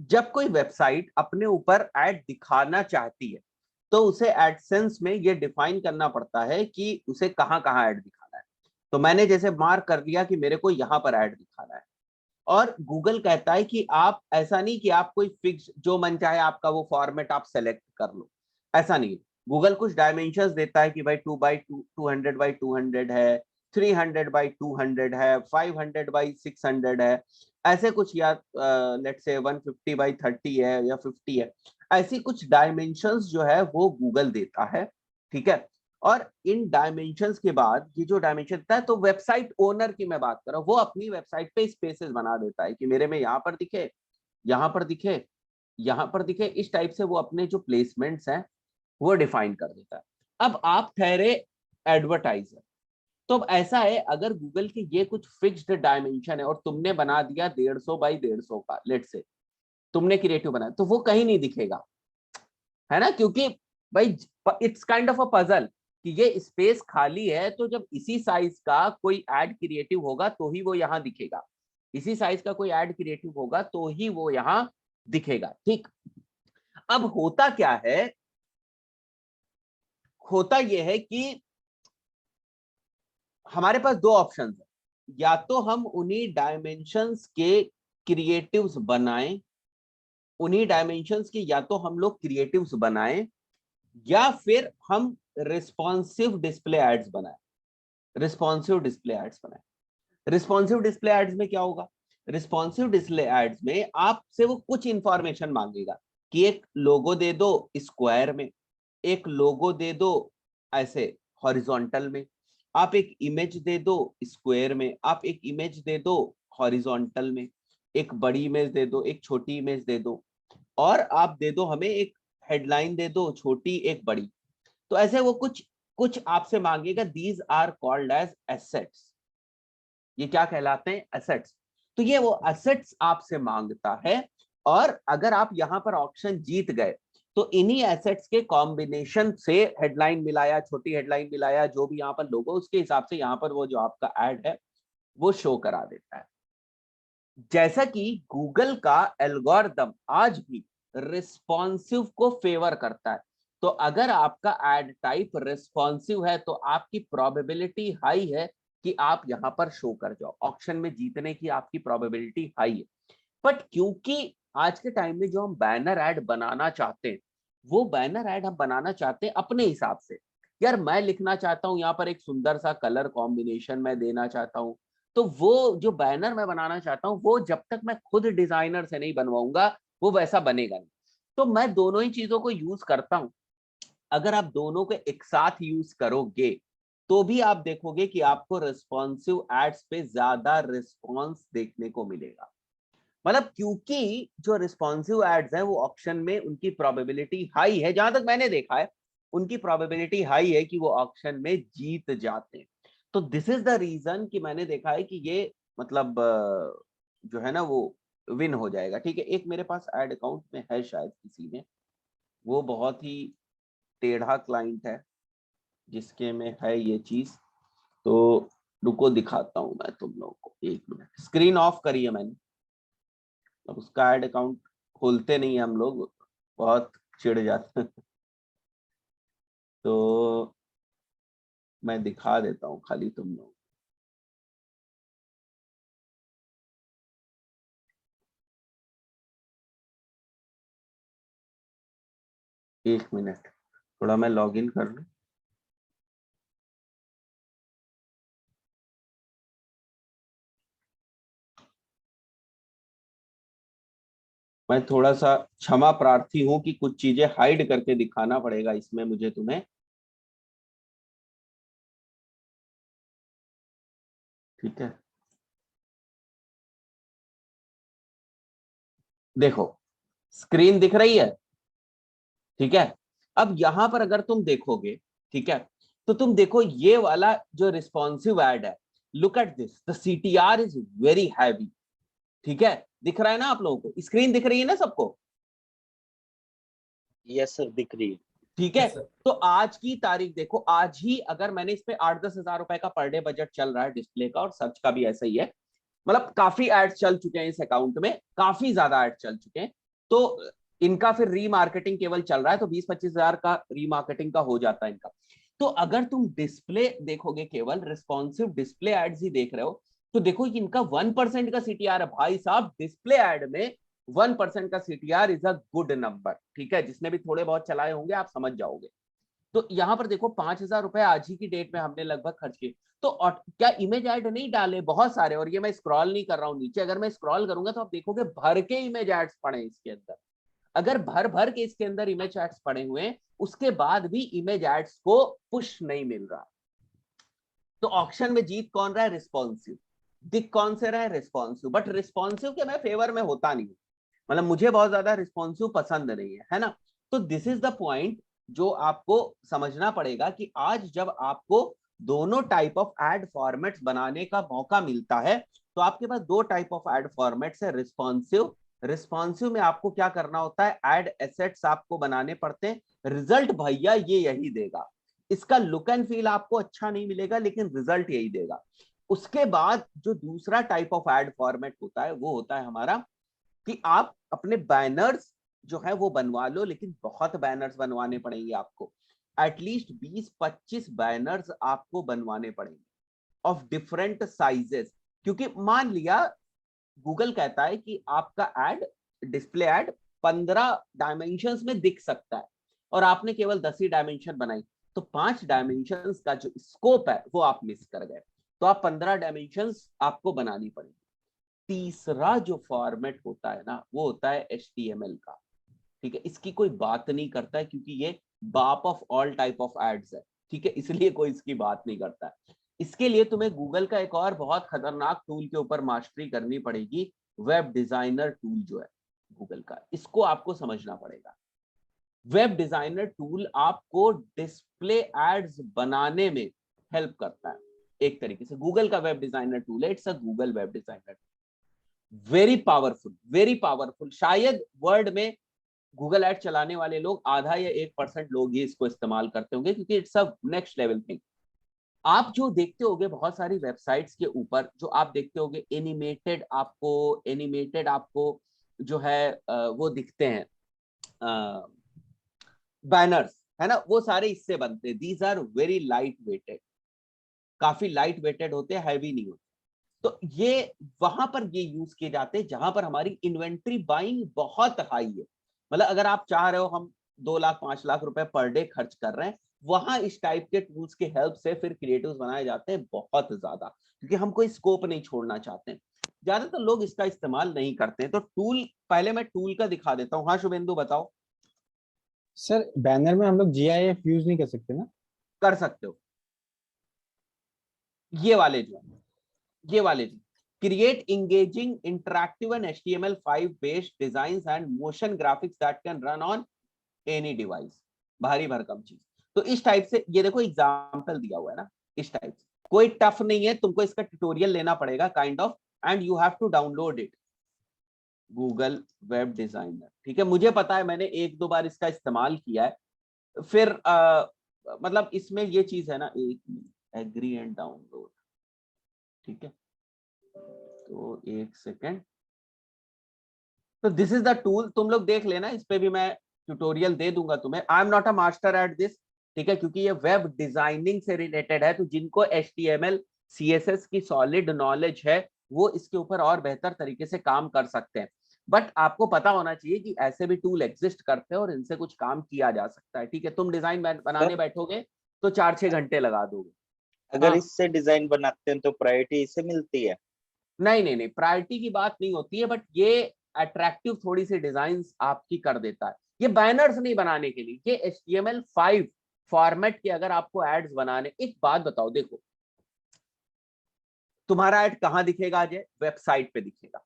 जब कोई वेबसाइट अपने ऊपर ऐड दिखाना चाहती है तो उसे एडसेंस में ये डिफाइन करना पड़ता है कि उसे कहां कहां ऐड दिखाना है। तो मैंने जैसे मार्क कर लिया कि मेरे को यहां पर ऐड दिखाना है, और गूगल कहता है कि आप ऐसा नहीं कि आप कोई फिक्स जो मन चाहे आपका वो फॉर्मेट आप सेलेक्ट कर लो, ऐसा नहीं। गूगल कुछ डायमेंशंस देता है कि भाई 2x200 है, 300x200 है, 500x600 है, ऐसे कुछ, या लेट्स से 150x30 है या 50 है, ऐसी कुछ डायमेंशंस जो है वो गूगल देता है, ठीक है। और इन डायमेंशंस के बाद ये जो डायमेंशन देता है, तो वेबसाइट ओनर की मैं बात कर रहा हूँ, वो अपनी वेबसाइट पे स्पेसेस बना देता है कि मेरे में यहाँ पर दिखे, यहाँ पर दिखे, यहाँ पर दिखे, इस टाइप से वो अपने जो प्लेसमेंट्स हैं वो डिफाइन कर देता है। अब आप ठहरे एडवर्टाइजर, तो अब ऐसा है, अगर गूगल के ये कुछ फिक्स्ड डायमेंशन है और तुमने बना दिया 150 बाई 150 का, लेट से तुमने क्रिएटिव बनाया, तो वो कहीं नहीं दिखेगा, है ना, क्योंकि भाई it's kind of a puzzle कि ये स्पेस खाली है, तो जब इसी साइज का कोई ऐड क्रिएटिव होगा तो ही वो यहाँ दिखेगा, इसी साइज का कोई ऐड क्रिएटिव होगा तो ही वो यहाँ दिखेगा, ठीक। अब होता क्या है, होता यह है कि हमारे पास दो ऑप्शंस है, या तो हम उन्हीं डायमेंशंस के क्रिएटिव्स बनाएं, उन्हीं डायमेंशंस के या तो हम लोग क्रिएटिव्स बनाएं, या फिर हम रिस्पॉन्सिव डिस्प्ले एड्स बनाएं, रिस्पॉन्सिव डिस्प्ले एड्स बनाएं। रिस्पॉन्सिव डिस्प्ले एड्स में क्या होगा, रिस्पॉन्सिव डिस्प्ले एड्स में आपसे वो कुछ इंफॉर्मेशन मांगेगा कि एक लोगो दे दो स्क्वायर में, एक लोगो दे दो ऐसे हॉरिजॉन्टल में, आप एक इमेज दे दो स्क्वायर में, आप एक इमेज दे दो हॉरिजॉन्टल में, एक बड़ी इमेज दे दो, एक छोटी इमेज दे दो, और आप दे दो हमें एक हेडलाइन दे दो, छोटी एक बड़ी। तो ऐसे वो कुछ कुछ आपसे मांगेगा, these are called as assets. ये क्या कहलाते हैं, एसेट्स। तो ये वो एसेट्स आपसे मांगता है, और अगर आप यहाँ पर ऑक्शन जीत गए तो इन्हीं एसेट्स के कॉम्बिनेशन से हेडलाइन मिलाया, छोटी हेडलाइन मिलाया, जो भी यहाँ पर लोगो, उसके हिसाब से यहाँ पर वो जो आपका ऐड है वो शो करा देता है। जैसा कि गूगल का एल्गोरिदम आज भी रिस्पॉन्सिव को फेवर करता है, तो अगर आपका एड टाइप रिस्पॉन्सिव है तो आपकी प्रोबेबिलिटी हाई है कि आप यहां पर शो कर जाओ, ऑक्शन में जीतने की आपकी प्रोबेबिलिटी हाई है। बट क्योंकि आज के टाइम में जो हम बैनर ऐड बनाना चाहते हैं, वो बैनर ऐड हम बनाना चाहते हैं अपने हिसाब से। यार मैं लिखना चाहता हूं, यहाँ पर एक सुंदर सा कलर कॉम्बिनेशन मैं देना चाहता हूँ, तो वो जो बैनर मैं बनाना चाहता हूँ वो जब तक मैं खुद डिजाइनर से नहीं बनवाऊंगा वो वैसा बनेगा नहीं। तो मैं दोनों ही चीजों को यूज करता हूँ। अगर आप दोनों को एक साथ यूज करोगे तो भी आप देखोगे कि आपको रिस्पॉन्सिव एड्स पे ज्यादा रिस्पॉन्स देखने को मिलेगा। मतलब क्योंकि जो रिस्पॉन्सिव एड्स हैं वो ऑक्शन में उनकी प्रोबेबिलिटी हाई है, जहां तक मैंने देखा है उनकी प्रोबेबिलिटी हाई है कि वो ऑक्शन में जीत जाते हैं। तो दिस इज द रीजन कि मैंने देखा है कि ये मतलब जो है ना वो विन हो जाएगा। ठीक है, एक मेरे पास एड अकाउंट में है शायद किसी में, वो बहुत ही टेढ़ा क्लाइंट है जिसके में है ये चीज, तो रुको दिखाता हूं मैं तुम लोगों को, एक मिनट। स्क्रीन ऑफ करी है मैंने, अब उसका एड अकाउंट खोलते नहीं हम लोग, बहुत चिढ़ जाते हैं। तो मैं दिखा देता हूँ खाली तुम लोग, एक मिनट, थोड़ा मैं लॉगिन कर लूं। मैं थोड़ा सा क्षमा प्रार्थी हूं कि कुछ चीजें हाइड करके दिखाना पड़ेगा इसमें मुझे तुम्हें, ठीक है। देखो स्क्रीन दिख रही है, ठीक है। अब यहां पर अगर तुम देखोगे, ठीक है, तो तुम देखो ये वाला जो रिस्पॉन्सिव एड है, look at this, the CTR is very heavy, ठीक है। दिख रहा है ना आप लोगों को, स्क्रीन दिख रही है ना सबको? यस सर, दिख रही है। ठीक है, Yes, sir. तो आज की तारीख देखो, आज ही अगर मैंने इस पे 8-10 हजार रुपए का पर डे बजट चल रहा है डिस्प्ले का, और सर्च का भी ऐसा ही है, मतलब काफी एड्स चल चुके हैं इस अकाउंट में, काफी ज्यादा एड्स चल चुके हैं। तो इनका फिर रीमार्केटिंग केवल चल रहा है, तो 20-25 हजार का रीमार्केटिंग का हो जाता है इनका। तो अगर तुम डिस्प्ले देखोगे, केवल रिस्पॉन्सिव डिस्प्ले एड्स ही देख रहे हो, तो देखो इनका 1% का सीटीआर है भाई साहब। डिस्प्ले एड में 1% का CTR is a good number, ठीक है। जिसने भी थोड़े बहुत चलाए होंगे आप समझ जाओगे। तो यहाँ पर देखो 5,000 रुपए आज ही की डेट में हमने लगभग खर्च किए। तो क्या इमेज ऐड नहीं डाले बहुत सारे, और ये मैं स्क्रॉल नहीं कर रहा हूँ नीचे, अगर मैं स्क्रॉल करूंगा तो आप देखोगे भर के इमेज एड्स पड़े इसके अंदर। अगर भर भर के इसके अंदर इमेज एड्स पड़े हुए हैं, उसके बाद भी इमेज एड्स को पुश नहीं मिल रहा, तो ऑक्शन में जीत कौन रहा है? रिस्पॉन्सिव। दिख कौन से रहा है? रिस्पॉन्सिव। बट रिस्पॉन्सिव के मैं फेवर में होता नहीं, मतलब मुझे बहुत ज्यादा रिस्पॉन्सिव पसंद नहीं है ना। तो दिस इज द पॉइंट जो आपको समझना पड़ेगा कि आज जब आपको दोनों टाइप ऑफ एड फॉर्मेट्स बनाने का मौका मिलता है, तो आपके पास दो टाइप ऑफ एड फॉर्मेट्स है। रिस्पॉन्सिव में आपको क्या करना होता है? एड एसेट्स आपको बनाने पड़ते हैं, रिजल्ट भैया ये यही देगा। इसका लुक एंड फील आपको अच्छा नहीं मिलेगा, लेकिन रिजल्ट यही देगा। उसके बाद जो दूसरा टाइप ऑफ एड फॉर्मेट होता है वो होता है हमारा कि आप अपने बैनर्स जो है वो बनवा लो, लेकिन बहुत बैनर्स बनवाने पड़ेंगे आपको, एटलीस्ट 20-25 बैनर्स आपको बनवाने पड़ेंगे ऑफ डिफरेंट साइजेस। क्योंकि मान लिया गूगल कहता है कि आपका एड, डिस्प्ले एड 15 डायमेंशंस में दिख सकता है और आपने केवल 10 ही डायमेंशन बनाई, तो 5 डायमेंशंस का जो स्कोप है वो आप मिस कर गए, तो आप 15 डायमेंशंस आपको बनानी पड़ेगी। तीसरा जो फॉर्मेट होता है ना वो होता है HTML का, ठीक है। इसकी कोई बात नहीं करता है क्योंकि ये बाप of all type of ads है, ठीक है, इसलिए कोई इसकी बात नहीं करता है। इसके लिए तुम्हें गूगल का एक और बहुत खतरनाक टूल के ऊपर मास्टरी करनी पड़ेगी, वेब डिजाइनर टूल जो है गूगल का, इसको आपको समझना पड़ेगा। वेब डिजाइनर टूल आपको डिस्प्ले एड्स बनाने में हेल्प करता है एक तरीके से। गूगल का वेब डिजाइनर टूल है, it's a Google web designer, very powerful, very powerful. शायद वर्ल्ड में गूगल एड चलाने वाले लोग आधा या 1% लोग ही इसको इस्तेमाल करते होंगे, क्योंकि it's a next level thing. आप जो देखते होंगे बहुत सारी वेबसाइट्स के ऊपर, जो आप देखते होंगे एनिमेटेड आपको जो है वो दिखते हैं बैनर्स, है ना, वो सारे इससे बनते हैं। These are very light weighted, काफी लाइट वेटेड होते हैं, हैवी नहीं होते। तो ये वहां पर ये यूज किए जाते हैं जहां पर हमारी इन्वेंट्री बाइंग बहुत हाई है। मतलब अगर आप चाह रहे हो हम 2 लाख 5 लाख रुपए पर डे खर्च कर रहे हैं, वहां इस टाइप के टूल्स के हेल्प से फिर क्रिएटिव्स बनाए जाते हैं बहुत ज्यादा, क्योंकि हम कोई स्कोप नहीं छोड़ना चाहते हैं। ज्यादातर लोग इसका इस्तेमाल नहीं करते हैं। तो टूल, पहले मैं टूल का दिखा देता हूँ। हाँ शुभेंदु बताओ। सर बैनर में हम लोग GIF यूज नहीं कर सकते ना? कर सकते हो, ये वाले जो create engaging interactive and HTML5 based designs and motion graphics that can run on any device, भारी भरकम चीज। तो इस टाइप से ये देखो एग्जांपल दिया हुआ है ना, इस टाइप से। कोई टफ नहीं है, तुमको इसका ट्यूटोरियल लेना पड़ेगा kind of, and you have to download it, Google web designer, ठीक है। मुझे पता है, मैंने 1-2 बार इसका इस्तेमाल किया है। फिर मतलब इसमें ये चीज है ना, एक एग्री एंड डाउनलोड, ठीक है, तो 1 सेकेंड। तो दिस इज द टूल, तुम लोग देख लेना, इस पे भी मैं ट्यूटोरियल दे दूंगा तुम्हें। I am not a master at this, ठीक है, क्योंकि ये वेब डिजाइनिंग से रिलेटेड है। तो जिनको HTML CSS की सॉलिड नॉलेज है वो इसके ऊपर और बेहतर तरीके से काम कर सकते हैं। बट आपको पता होना चाहिए कि ऐसे भी टूल एग्जिस्ट करते हैं और इनसे कुछ काम किया जा सकता है, ठीक है। तुम डिजाइन बनाने बैठोगे तो 4-6 घंटे लगा दोगे। अगर हाँ। इससे डिजाइन बनाते हैं तो प्रायोरिटी इससे मिलती है? नहीं, प्रायोरिटी की बात नहीं होती है, बट ये अट्रैक्टिव थोड़ी सी डिजाइन आपकी कर देता है। ये बैनर्स नहीं बनाने के लिए, ये HTML5 फॉर्मेट के अगर आपको एड्स बनाने। एक बात बताओ, देखो तुम्हारा एड कहां दिखेगा अजय? वेबसाइट पे दिखेगा।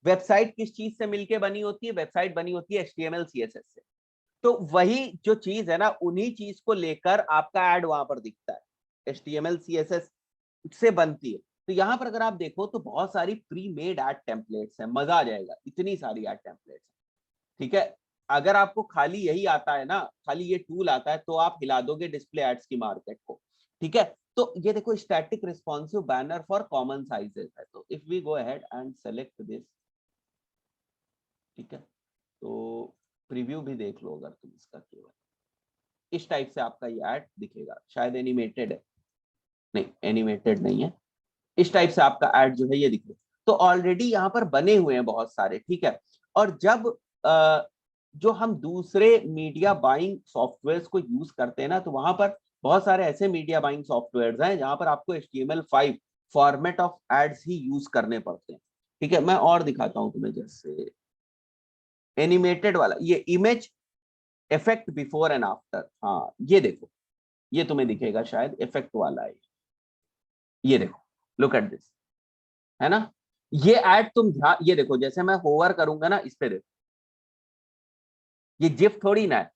वेबसाइट किस चीज से मिलके बनी होती है? वेबसाइट बनी होती है HTML CSS से। तो वही जो चीज है ना, उन्हीं चीज को लेकर आपका एड वहां पर दिखता है, HTML CSS से बनती है। तो यहाँ पर अगर आप देखो तो बहुत सारी प्री मेड एड टेम्पलेट्स हैं, मजा आ जाएगा, इतनी सारी एड टेम्पलेट्स, ठीक है। अगर आपको खाली यही आता है ना, खाली ये टूल आता है, तो आप हिला दोगे डिस्प्ले एड्स की मार्केट को, ठीक है। तो ये देखो static responsive banner for common sizes है। तो if we go ahead and select this, ठीक है, तो प्रीव्यू भी देख लो अगर तुम इसका, केवल इस टाइप से आपका ये एड दिखेगा। शायद एनिमेटेड है, नहीं एनिमेटेड नहीं है, इस टाइप से आपका एड जो है ये दिखे। तो ऑलरेडी यहाँ पर बने हुए हैं बहुत सारे, ठीक है। और जब जो हम दूसरे मीडिया बाइंग सॉफ्टवेयर्स को यूज करते हैं ना, तो वहां पर बहुत सारे ऐसे मीडिया बाइंग सॉफ्टवेयर्स हैं जहां पर आपको HTML5 फॉर्मेट ऑफ एड्स ही यूज करने पड़ते हैं, ठीक है। मैं और दिखाता हूं तुम्हें, जैसे एनिमेटेड वाला, ये image effect before and after, हाँ ये देखो, ये तुम्हें दिखेगा शायद, इफेक्ट वाला है ये देखो, लुक एट दिस, है ना। ये ऐड तुम ध्यान, ये देखो जैसे मैं होवर करूंगा ना इस पे, देखो ये जिफ थोड़ी ना है,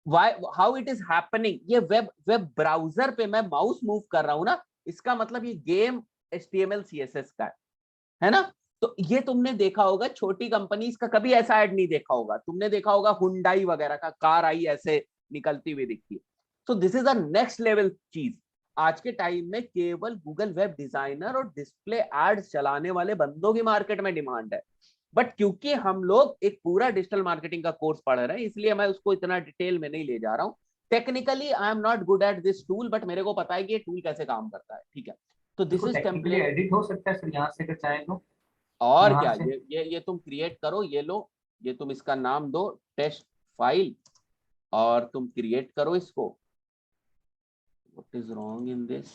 why how it is happening, ये वेब ब्राउजर पे मैं माउस मूव कर रहा हूं ना, इसका मतलब ये गेम HTML CSS का है ना। तो ये तुमने देखा होगा छोटी कंपनीज का कभी ऐसा ऐड नहीं देखा होगा, तुमने देखा होगा हुंडई वगैरह का कार आई ऐसे निकलती हुई दिखती है। So this is a next level चीज। आज के टाइम में केवल गूगल वेब डिजाइनर और डिस्प्ले एड्स चलाने वाले बंदों की मार्केट में डिमांड है। बट क्योंकि हम लोग एक पूरा डिजिटल मार्केटिंग का कोर्स पढ़ रहे हैं, इसलिए मैं उसको इतना डिटेल में नहीं ले जा रहा हूँ। Technically I am not good at this tool, but मेरे को पता है कि ये टूल कैसे काम करता है, ठीक है। तो this is technically template, edit हो सकता है सर यहाँ से अगर चाहे तो। और यहाँ क्या, से ये तुम क्रिएट करो, ये लो, ये तुम इसका नाम दो टेस्ट फाइल, और तुम क्रिएट करो इसको। What is wrong in this,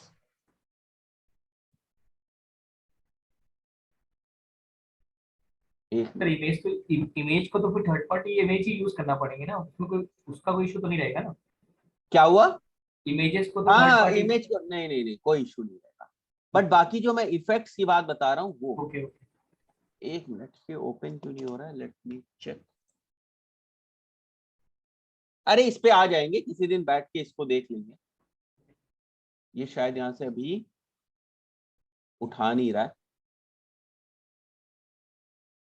sir image तो, इमेज को तो फिर थर्ड पार्टी इमेज ही यूज करना पड़ेंगे ना, उसमें कोई उसका कोई इशू तो नहीं रहेगा ना। क्या हुआ, इमेजेस को तो थर्ड हाँ पार्टी। इमेज को नहीं नहीं नहीं कोई इशू नहीं रहेगा, बट बाकी जो मैं इफेक्ट्स की बात बता रहा हूँ वो, ओके ओके। एक मिनट, ये ओपन क्यों नहीं हो रहा है, लेट मी चेक। अरे इस पे आ जाएंगे किसी दिन, बैठ के इसको देख लेंगे। ये शायद यहाँ से अभी उठा नहीं रहा है।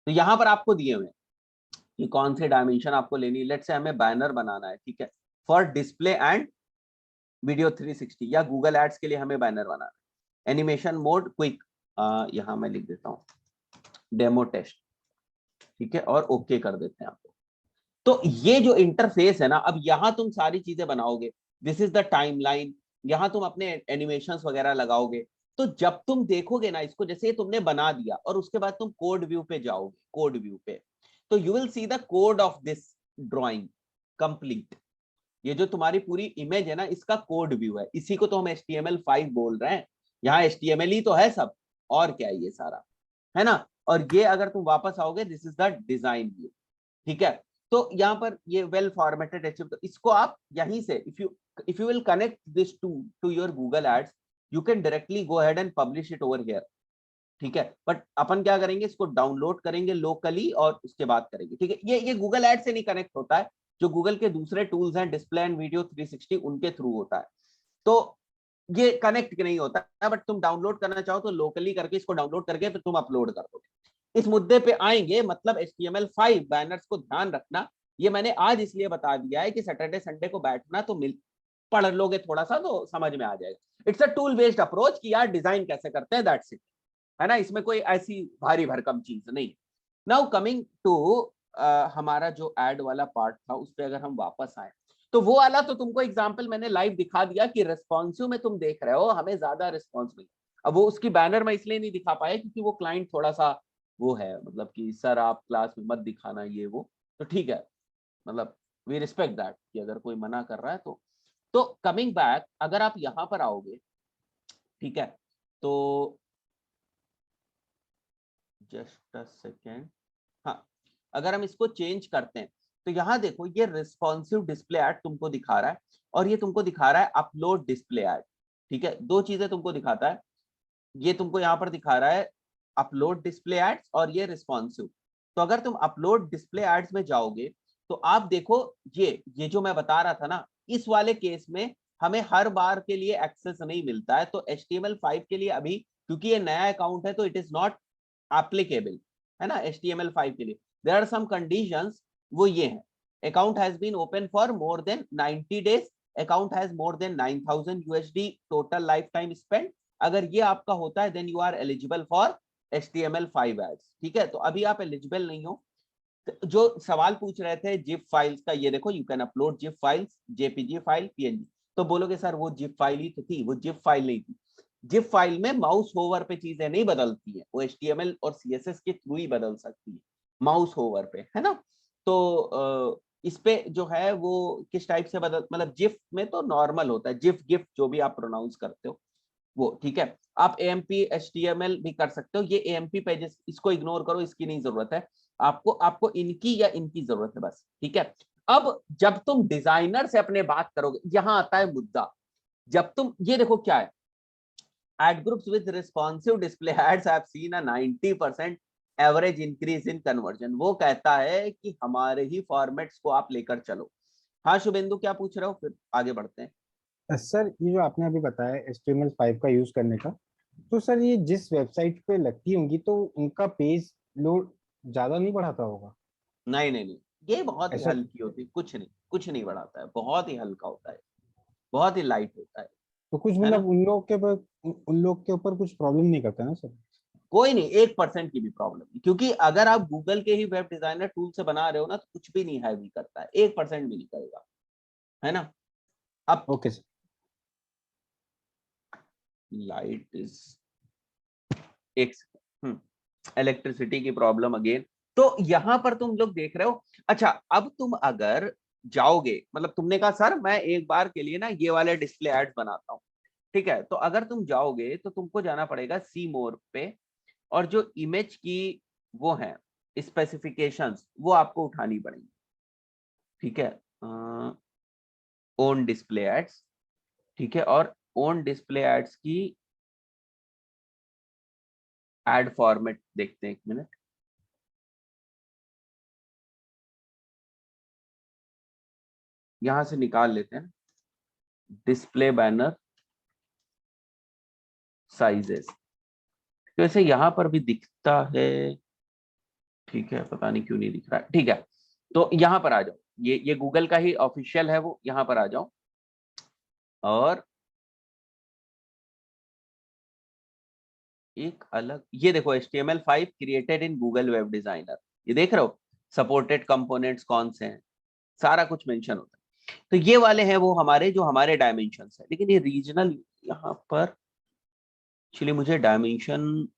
तो यहाँ पर आपको दिए हुए कि कौन से डायमेंशन आपको लेनी है। लेट से हमें बैनर बनाना है, ठीक है, फॉर डिस्प्ले एंड वीडियो 360, या गूगल एड्स के लिए हमें बैनर बनाना है। एनिमेशन मोड क्विक, यहाँ मैं लिख देता हूँ डेमो टेस्ट, ठीक है, और ओके कर देते हैं आपको। तो ये जो इंटरफेस है ना, अब यहाँ तुम सारी चीजें बनाओगे, दिस इज द टाइमलाइन, यहाँ तुम अपने एनिमेशंस वगैरह लगाओगे। तो जब तुम देखोगे ना इसको, जैसे तुमने बना दिया और उसके बाद तुम कोड व्यू पे जाओगे, कोड व्यू पे तो you will see the code of this drawing complete. ये जो तुम्हारी पूरी इमेज है ना, इसका कोड व्यू है, इसी को तो हम HTML5 बोल रहे हैं। यहाँ HTML ही तो है सब, और क्या है ये सारा, है ना। और ये अगर तुम वापस आओगे, this is the design view, ठीक है। तो यहाँ पर ये वेल फॉर्मेटेड HTML, तो इसको आप यहीं से if you will connect this to your Google ads, you can directly go ahead and publish it over here, ठीक है। बट अपन क्या करेंगे, इसको डाउनलोड करेंगे लोकली और उसके बाद करेंगे, ठीक है। ये गूगल एड से नहीं कनेक्ट होता है, जो गूगल के दूसरे टूल्स हैं डिस्प्ले एंड वीडियो 360 उनके थ्रू होता है। तो ये कनेक्ट नहीं होता है, बट तुम डाउनलोड करना चाहो तो लोकली करके इसको डाउनलोड करके फिर तुम अपलोड कर दोगे। इस मुद्दे पे आएंगे, मतलब HTML5 बैनर्स को ध्यान रखना। ये मैंने आज इसलिए बता दिया है कि सैटरडे संडे को बैठना तो पढ़ लोगे थोड़ा सा तो समझ में आ जाएगा। It's a tool based approach कि यार डिजाइन कैसे करते हैं, दैट्स इट, है ना। इसमें कोई ऐसी भारी भरकम चीज नहीं। नाउ कमिंग टू हमारा जो एड वाला पार्ट था, उस पर अगर हम वापस आए, तो वो वाला तो तुमको एग्जांपल मैंने लाइव दिखा दिया कि रेस्पॉन्सिव में तुम देख रहे हो हमें ज्यादा रिस्पॉन्स मिला। अब वो उसकी बैनर में इसलिए नहीं दिखा पाया क्योंकि वो क्लाइंट थोड़ा सा वो है, मतलब कि सर आप क्लास में मत दिखाना ये वो, तो ठीक है, मतलब वी रिस्पेक्ट दैट कि अगर कोई मना कर रहा है तो कमिंग बैक, अगर आप यहाँ पर आओगे, ठीक है, तो जस्ट अ सेकेंड, हाँ, अगर हम इसको चेंज करते हैं तो यहाँ देखो ये रिस्पॉन्सिव डिस्प्ले ऐड तुमको दिखा रहा है, और ये तुमको दिखा रहा है अपलोड डिस्प्ले ऐड, ठीक है। दो चीजें तुमको दिखाता है, ये तुमको यहाँ पर दिखा रहा है अपलोड डिस्प्ले एड्स और ये रिस्पॉन्सिव। तो अगर तुम अपलोड डिस्प्ले एड्स में जाओगे तो आप देखो ये जो मैं बता रहा था ना, इस वाले केस में हमें हर बार के लिए एक्सेस नहीं मिलता है। तो HTML5 के लिए अभी, क्योंकि ये नया अकाउंट है, तो इट इज नॉट एप्लीकेबल, है ना। HTML5 के लिए देयर आर सम कंडीशंस, वो ये है, account has been open for more than 90 days, account has more than 9000 USD total life time spend. अगर ये आपका होता है then you are eligible for HTML5 ads, ठीक है। तो अभी आप एलिजिबल नहीं हो। जो सवाल पूछ रहे थे जिप फाइल्स का, ये देखो you can upload zip files, JPG file, PNG। तो बोलोगे सर वो जिप फाइल ही तो थी, वो जिप फाइल नहीं थी। जिप फाइल में माउस होवर पे चीजें नहीं बदलती है, वो HTML और CSS के थ्रू ही बदल सकती है, माउस होवर पे, है ना। तो इस पे जो है वो किस टाइप से बदल, मतलब जिफ में तो नॉर्मल होता है, जिफ गिफ जो भी आप प्रोनाउंस करते हो वो, ठीक है। आप AMP HTML भी कर सकते हो, ये AMP पेजेस इसको इग्नोर करो, इसकी नहीं जरूरत है। आपको आपको इनकी या इनकी जरूरत है बस, ठीक है। अब जब तुम डिजाइनर से अपने बात करोगे, यहां आता है मुद्दा। जब तुम ये देखो क्या है, ad groups with responsive display ads have seen a 90% average increase in conversion. वो कहता है कि हमारे ही फॉर्मेट्स को आप लेकर चलो। हाँ शुभेंदु, क्या पूछ रहे हो, फिर आगे बढ़ते हैं। सर ये जो आपने अभी बताया HTML5 का यूज करने का, तो सर ये जिस वेबसाइट पे लगती होंगी तो उनका पेज लोड ज्यादा नहीं बढ़ाता होगा? नहीं नहीं नहीं, ये बहुत ही ऐसा हल्की होती है, कुछ नहीं बढ़ाता है, बहुत ही हल्का होता है, बहुत ही लाइट होता तो कुछ है ना। मतलब उन लोग के ऊपर कुछ प्रॉब्लम नहीं करता ना सर? कोई नहीं, 1% की भी प्रॉब्लम नहीं, क्योंकि अगर आप गूगल के ही वेब डिजाइनर टूल से बना रहे हो ना, तो कुछ भी नहीं हैवी करता है, 1% भी नहीं करेगा, है ना। अब ओके सर। लाइट इज एक इलेक्ट्रिसिटी की प्रॉब्लम अगेन। तो यहां पर तुम लोग देख रहे हो। अच्छा, अब तुम अगर जाओगे, मतलब तुमने कहा सर मैं एक बार के लिए ना ये वाले डिस्प्ले एड्स बनाता हूँ, ठीक है, तो अगर तुम जाओगे तो तुमको जाना पड़ेगा सी मोर पे, और जो इमेज की वो है स्पेसिफिकेशंस, वो आपको उठानी पड़ेगी, ठीक है। ओन डिस्प्ले एड्स, ठीक है, और ओन डिस्प्ले एड्स की एड फॉर्मेट देखते हैं, एक मिनट। यहां से निकाल लेते हैं डिस्प्ले बैनर साइजेस। तो ऐसे यहां पर भी दिखता है, ठीक है, पता नहीं क्यों नहीं दिख रहा है, ठीक है। तो यहां पर आ जाओ, ये गूगल का ही ऑफिशियल है वो, यहां पर आ जाओ और एक अलग, ये देखो HTML5 created in Google web designer, ये देख रहे हो, सपोर्टेड कंपोनेंट्स कौन से हैं, सारा कुछ मेंशन होता है। तो ये वाले हैं वो हमारे, जो हमारे डायमेंशंस है, लेकिन ये रीजनल यहाँ पर एक्चुअली मुझे डायमेंशन,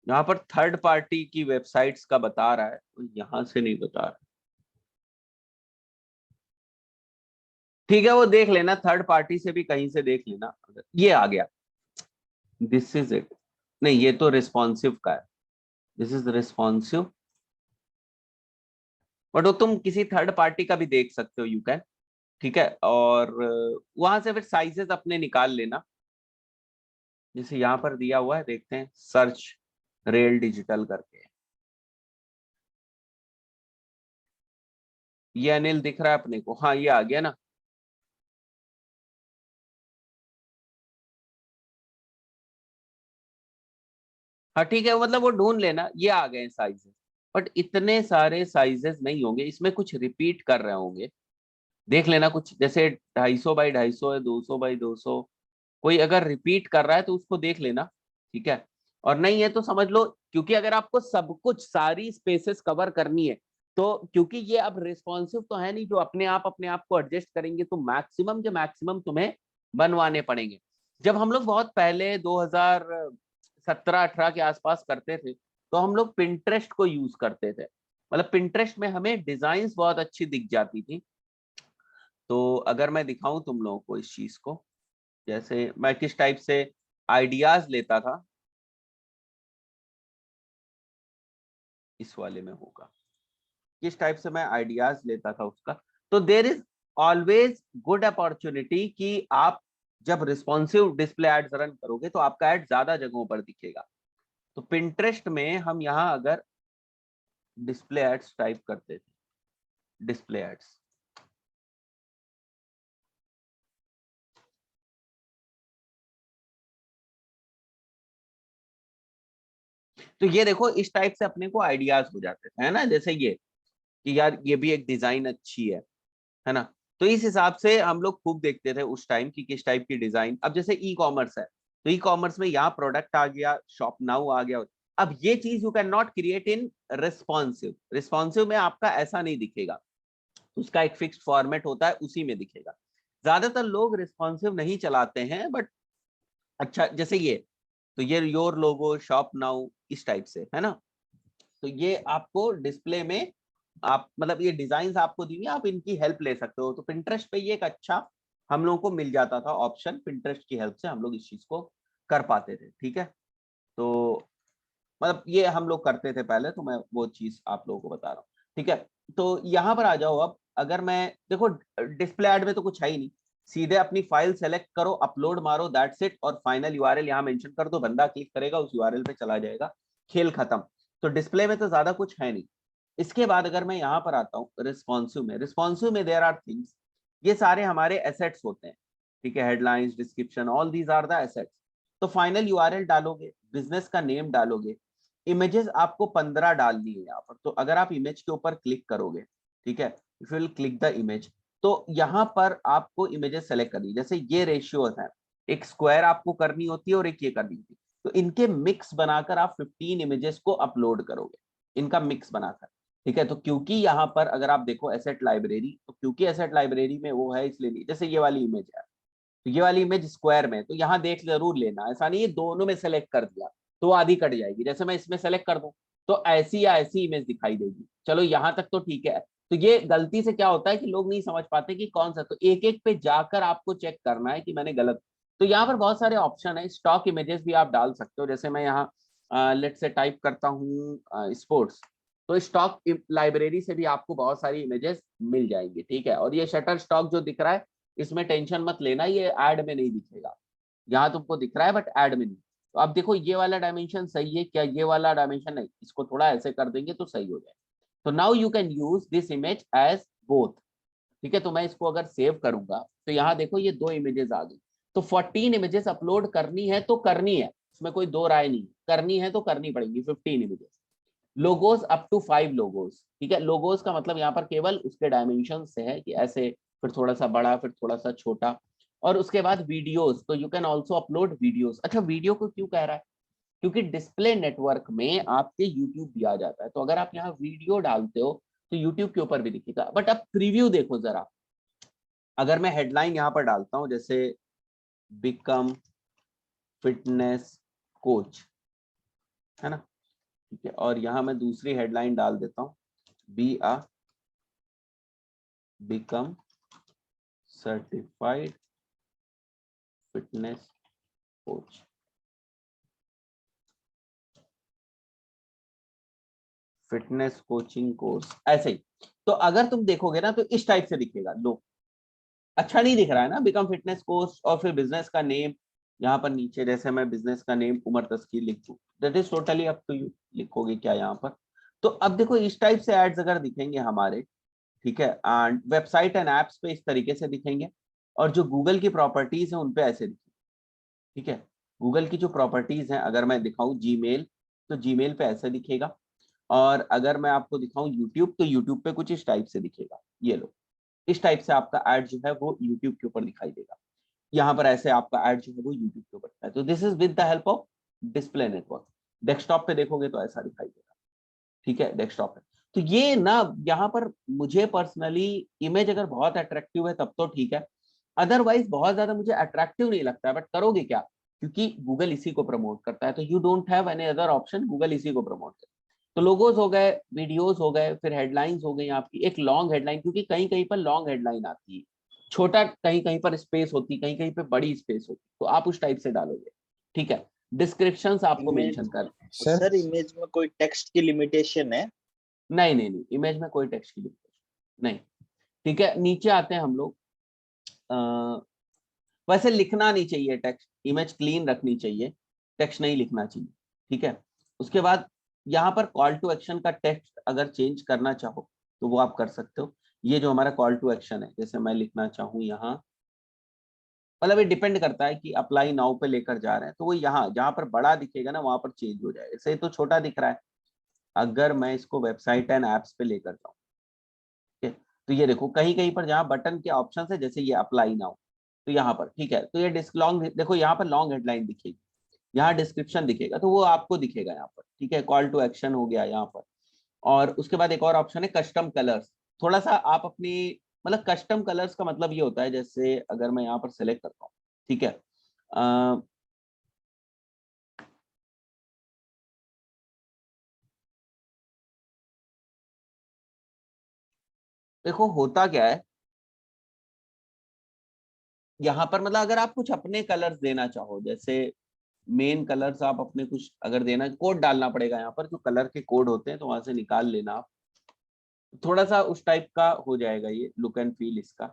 यहाँ पर थर्ड पार्टी की वेबसाइट्स का बता रहा है, तो यहां से नहीं बता रहा, ठीक है, वो देख लेना, थर्ड पार्टी से भी कहीं से देख लेना। ये आ गया, दिस इज इट। नहीं, ये तो रिस्पॉन्सिव का है, दिस इज रिस्पॉन्सिव, बट वो तुम किसी थर्ड पार्टी का भी देख सकते हो, यू कैन, ठीक है। और वहां से फिर साइजेस अपने निकाल लेना, जैसे यहाँ पर दिया हुआ है, देखते हैं, सर्च रेल डिजिटल करके, ये अनिल दिख रहा है अपने को, हाँ ये आ गया ना। हाँ ठीक है, मतलब वो ढूंढ लेना, ये आ गए साइजेस, बट इतने सारे साइजेस नहीं होंगे इसमें, कुछ रिपीट कर रहे होंगे, देख लेना, कुछ जैसे 250 बाई 250 है, 200 बाई 200, कोई अगर रिपीट कर रहा है तो उसको देख लेना, ठीक है। और नहीं है तो समझ लो, क्योंकि अगर आपको सब कुछ सारी स्पेसेस कवर करनी है, तो क्योंकि ये अब रिस्पॉन्सिव तो है नहीं जो अपने आप को एडजस्ट करेंगे, तो मैक्सिमम के मैक्सिमम तुम्हें बनवाने पड़ेंगे। जब हम लोग बहुत पहले 2017-18 के आसपास करते थे, तो हम लोग पिंटरेस्ट को यूज करते थे, मतलब पिंटरेस्ट में हमें डिजाइन्स बहुत अच्छी दिख जाती थी। तो अगर मैं दिखाऊं तुम लोगों को इस चीज को, जैसे मैं किस टाइप से आइडियाज लेता था, इस वाले में होगा, किस टाइप से मैं आइडियाज लेता था उसका। तो there is always good opportunity कि आप जब रिस्पॉन्सिव डिस्प्ले एड्स रन करोगे तो आपका एड ज्यादा जगहों पर दिखेगा। तो पिंटरेस्ट में हम यहाँ अगर डिस्प्ले एड्स टाइप करते थे, डिस्प्ले एड्स, तो ये देखो इस टाइप से अपने को आइडियाज हो जाते थे, है ना, जैसे ये कि यार ये भी एक डिजाइन अच्छी है ना। तो इस हिसाब से हम लोग खूब देखते थे उस टाइम की किस टाइप की डिजाइन। अब जैसे ई कॉमर्स है, तो ई कॉमर्स में यहाँ प्रोडक्ट आ गया, शॉप नाउ आ गया, अब ये चीज you can not create in responsive. Responsive में आपका ऐसा नहीं दिखेगा, उसका एक फिक्स्ड फॉर्मेट होता है, उसी में दिखेगा। ज्यादातर लोग रिस्पॉन्सिव नहीं चलाते हैं, बट अच्छा जैसे ये, तो ये योर लोगो शॉप नाउ इस टाइप से है ना, तो ये आपको डिस्प्ले में आप मतलब ये डिजाइन आपको दी हुई, आप इनकी हेल्प ले सकते हो। तो पिंटरेस्ट पे ये एक अच्छा हम लोगों को मिल जाता था ऑप्शन, पिंटरेस्ट की हेल्प से हम लोग इस चीज को कर पाते थे। ठीक है, तो मतलब ये हम लोग करते थे पहले, तो मैं वो चीज आप लोगों को बता रहा हूँ। ठीक है, तो यहाँ पर आ जाओ। अब अगर मैं देखो डिस्प्ले ऐड में तो कुछ है ही नहीं, सीधे अपनी फाइल सेलेक्ट करो, अपलोड मारो, दैट्स इट, और फाइनल यूआरएल यहाँ मेंशन कर दो, बंदा क्लिक करेगा उस यूआरएल पे चला जाएगा, खेल खत्म। तो डिस्प्ले में तो ज्यादा कुछ है नहीं। इसके बाद अगर मैं यहाँ पर आता हूँ रिस्पॉन्सिव में, रिस्पॉन्सिव में देयर आर थिंग्स, ये सारे हमारे एसेट्स होते हैं। ठीक है, headlines, description, all these are the assets. तो फाइनल यूआरएल डालोगे, बिजनेस का नेम डालोगे, इमेजेस आपको 15 डालनी है यहाँ पर। तो अगर आप इमेज के ऊपर क्लिक करोगे, ठीक है, if you will click the image, तो यहाँ पर आपको इमेजेस सेलेक्ट करनी, जैसे ये रेशियोज है, एक स्क्वायर आपको करनी होती है और एक ये करनी होती है, तो इनके मिक्स बनाकर आप 15 इमेजेस को अपलोड करोगे, इनका मिक्स बनाकर। ठीक है, तो क्योंकि यहाँ पर अगर आप देखो एसेट लाइब्रेरी, तो क्योंकि एसेट लाइब्रेरी में वो है इसलिए नहीं, जैसे ये वाली इमेज है, तो ये वाली इमेज स्क्वायर में, तो यहाँ देख जरूर लेना, ऐसा नहीं है दोनों में सेलेक्ट कर दिया तो आधी कट जाएगी। जैसे मैं इसमें सेलेक्ट कर दूं तो ऐसी या ऐसी इमेज दिखाई देगी। चलो यहाँ तक तो ठीक है। तो ये गलती से क्या होता है कि लोग नहीं समझ पाते कि कौन सा, तो एक एक पे जाकर आपको चेक करना है कि मैंने गलत। तो यहाँ पर बहुत सारे ऑप्शन है, स्टॉक इमेजेस भी आप डाल सकते हो। जैसे मैं यहाँ लेट से टाइप करता हूँ स्पोर्ट्स, तो स्टॉक लाइब्रेरी से भी आपको बहुत सारी इमेजेस मिल जाएंगी। ठीक है, और ये शटर स्टॉक जो दिख रहा है, इसमें टेंशन मत लेना, ये ऐड में नहीं दिखेगा, यहाँ तुमको दिख रहा है बट ऐड में नहीं। तो अब देखो ये वाला डायमेंशन सही है क्या, ये वाला डायमेंशन नहीं, इसको थोड़ा ऐसे कर देंगे तो सही हो जाए। तो now you can use this image as both. ठीक है, तो मैं इसको अगर सेव करूंगा तो यहाँ देखो ये 2 इमेजेस आ गई। तो 14 इमेजेस अपलोड करनी है तो करनी है, इसमें कोई दो राय नहीं, करनी है तो करनी पड़ेगी 15 images. Logos up to 5 logos. ठीक है, लोगोस का मतलब यहाँ पर केवल उसके डायमेंशन से है कि ऐसे, फिर थोड़ा सा बड़ा, फिर थोड़ा सा छोटा। और उसके बाद वीडियोस, तो you can also upload videos. अच्छा, वीडियो को क्यों कह रहा है, क्योंकि डिस्प्ले नेटवर्क में आपके यूट्यूब भी आ जाता है, तो अगर आप यहाँ वीडियो डालते हो तो यूट्यूब के ऊपर भी दिखेगा। बट अब प्रीव्यू देखो जरा, अगर मैं हेडलाइन यहाँ पर डालता हूँ जैसे बिकम फिटनेस कोच, है ना, ठीक है, और यहाँ मैं दूसरी हेडलाइन डाल देता हूँ be a become certified fitness coach. Fitness coaching course, ऐसे ही। तो अगर तुम देखोगे ना तो इस टाइप से दिखेगा। लो, अच्छा नहीं दिख रहा है ना, बिकम फिटनेस कोच, और फिर बिजनेस का नेम यहाँ पर नीचे, जैसे मैं बिजनेस का नेम उमर तस्कीर लिख दूं, that is totally up to you, लिखोगे क्या यहाँ पर। तो अब देखो इस टाइप से एड्स अगर दिखेंगे हमारे, ठीक है, एंड वेबसाइट एंड एप्स पे इस तरीके से दिखेंगे, और जो गूगल की प्रॉपर्टीज है उन पे ऐसे दिखेंगे। ठीक है, गूगल की जो प्रॉपर्टीज हैं, अगर मैं दिखाऊं जीमेल, तो जीमेल पे ऐसे दिखेगा, और अगर मैं आपको दिखाऊं यूट्यूब, तो यूट्यूब पे कुछ इस टाइप से दिखेगा। ये लो, इस टाइप से आपका ऐड जो है वो यूट्यूब के ऊपर दिखाई देगा। यहाँ पर ऐसे आपका ऐड जो है वो यूट्यूब के ऊपर दिखाई। तो this is with the help of display network. Desktop पे देखोगे तो ऐसा दिखाई देगा। ठीक है, डेस्कटॉप पे। तो ये ना यहाँ पर मुझे पर्सनली इमेज अगर बहुत अट्रैक्टिव है तब तो ठीक है, अदरवाइज बहुत ज्यादा मुझे अट्रैक्टिव नहीं लगता है। बट करोगे क्या, क्योंकि गूगल इसी को प्रमोट करता है, तो you don't have any other option, Google इसी को प्रमोट करता है। तो लोगोस हो गए, वीडियोस हो गए, फिर हेडलाइंस हो गई आपकी, एक लॉन्ग हेडलाइन, क्योंकि कहीं कहीं पर लॉन्ग हेडलाइन आती है, छोटा कहीं कहीं पर स्पेस होती, कहीं कहीं पे बड़ी स्पेस होती, तो आप उस टाइप से डालोगे। ठीक है, डिस्क्रिप्शंस आपको मेंशन कर, सर इमेज में कोई टेक्स्ट की लिमिटेशन है? नहीं नहीं नहीं, इमेज में कोई टेक्स्ट की लिमिटेशन नहीं। ठीक है, नीचे आते हैं हम लोग। वैसे लिखना नहीं चाहिए टेक्स्ट, इमेज क्लीन रखनी चाहिए, टेक्स्ट नहीं लिखना चाहिए। ठीक है, उसके बाद यहाँ पर कॉल टू एक्शन का टेक्स्ट अगर चेंज करना चाहो तो वो आप कर सकते हो। ये जो हमारा कॉल टू एक्शन है, जैसे मैं लिखना चाहूँ यहाँ, मतलब ये डिपेंड करता है कि अप्लाई नाउ पे लेकर जा रहे हैं, तो वो यहाँ जहाँ पर बड़ा दिखेगा ना वहां पर चेंज हो जाएगा। ऐसे तो छोटा दिख रहा है, अगर मैं इसको वेबसाइट एंड एप्स पे लेकर जाऊँ, ठीक है, तो ये देखो कहीं कहीं पर जहाँ बटन के ऑप्शन है, जैसे ये अप्लाई नाउ, तो यहाँ पर ठीक है, तो ये लॉन्ग देखो यहाँ पर लॉन्ग हेडलाइन दिखेगी। यहाँ डिस्क्रिप्शन दिखेगा, तो वो आपको दिखेगा यहाँ पर, ठीक है। कॉल टू एक्शन हो गया यहाँ पर, और उसके बाद एक और ऑप्शन है कस्टम कलर्स। थोड़ा सा आप अपनी, मतलब कस्टम कलर्स का मतलब ये होता है, जैसे अगर मैं यहाँ पर सेलेक्ट करता हूँ, ठीक है, देखो होता क्या है यहाँ पर, मतलब अगर आप कुछ अपने कलर्स देना चाहो, जैसे मेन कलर्स आप अपने कुछ अगर देना, कोड डालना पड़ेगा यहाँ पर, जो कलर के कोड होते हैं तो वहां से निकाल लेना आप, थोड़ा सा उस टाइप का हो जाएगा ये लुक एंड फील इसका।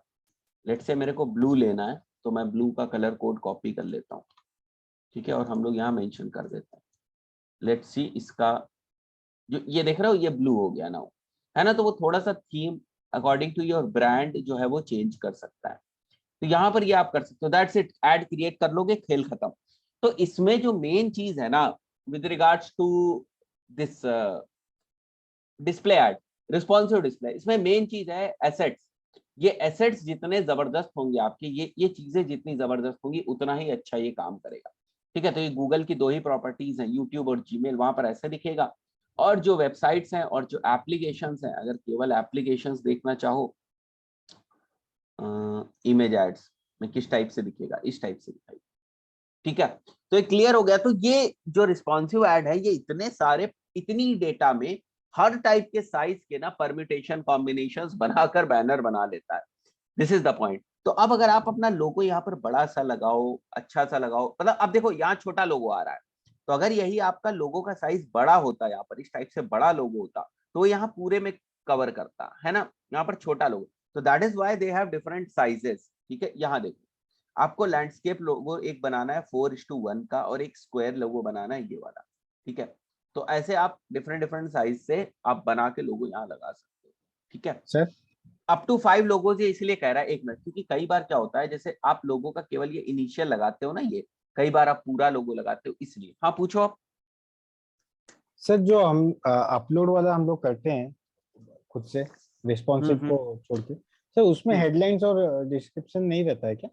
लेट्स से मेरे को ब्लू लेना है, तो मैं ब्लू का कलर कोड कॉपी कर लेता हूँ, ठीक है, और हम लोग यहाँ मेंशन कर देते हैं। लेट्स सी इसका जो ये देख रहे हो ये ब्लू हो गया ना, है ना, तो वो थोड़ा सा theme according to your brand जो है वो चेंज कर सकता है। तो यहाँ पर ये आप कर सकते हो, दैट्स इट, ऐड क्रिएट कर लोगे, खेल खत्म। तो इसमें जो मेन चीज है ना with regards to this display ad, responsive display, इसमें मेन चीज है एसेट्स। ये एसेट्स जितने जबरदस्त होंगे आपके, ये चीजें जितनी जबरदस्त होंगी उतना ही अच्छा ये काम करेगा, ठीक है। तो ये गूगल की दो ही प्रॉपर्टीज हैं, यूट्यूब और जीमेल, वहां पर ऐसे दिखेगा। और जो वेबसाइट्स हैं और जो एप्लीकेशंस हैं, अगर केवल एप्लीकेशंस देखना चाहो, इमेज एड्स में किस टाइप से दिखेगा, इस टाइप से दिखाई, ठीक है। तो ये क्लियर हो गया। तो ये जो रिस्पॉन्सिव ऐड है, ये इतने सारे, इतनी डेटा में हर टाइप के साइज के ना परम्यूटेशन कॉम्बिनेशंस बनाकर बैनर बना लेता है। This is the point. तो अब अगर आप अपना लोगो यहाँ पर बड़ा सा लगाओ, अच्छा सा लगाओ, मतलब अब देखो यहाँ छोटा लोगो आ रहा है, तो अगर यही आपका लोगो का साइज बड़ा होता, यहाँ पर इस टाइप से बड़ा लोगो होता, तो यहाँ पूरे में कवर करता है ना, यहाँ पर छोटा लोगो। तो that is why they have different sizes, ठीक है। यहाँ देखो आपको लैंडस्केप लोगो एक बनाना है 4:1 का, और एक स्क्वायर लोगो बनाना है ये वाला, ठीक है। तो ऐसे आप डिफरेंट डिफरेंट साइज से आप बना के लोगो यहाँ लगा सकते हो, ठीक है सर। अप टू 5 लोगोज, ये इसलिए कह रहा है 1 मिनट, क्योंकि कई बार क्या होता है, जैसे आप लोगों का केवल ये इनिशियल लगाते हो ना, ये कई बार आप पूरा लोगो लगाते हो, इसलिए। हाँ पूछो आप। सर जो हम अपलोड वाला हम लोग करते हैं खुद से, रिस्पॉन्सिव को छोड़ के, सर उसमें हेडलाइंस और डिस्क्रिप्शन नहीं रहता है क्या?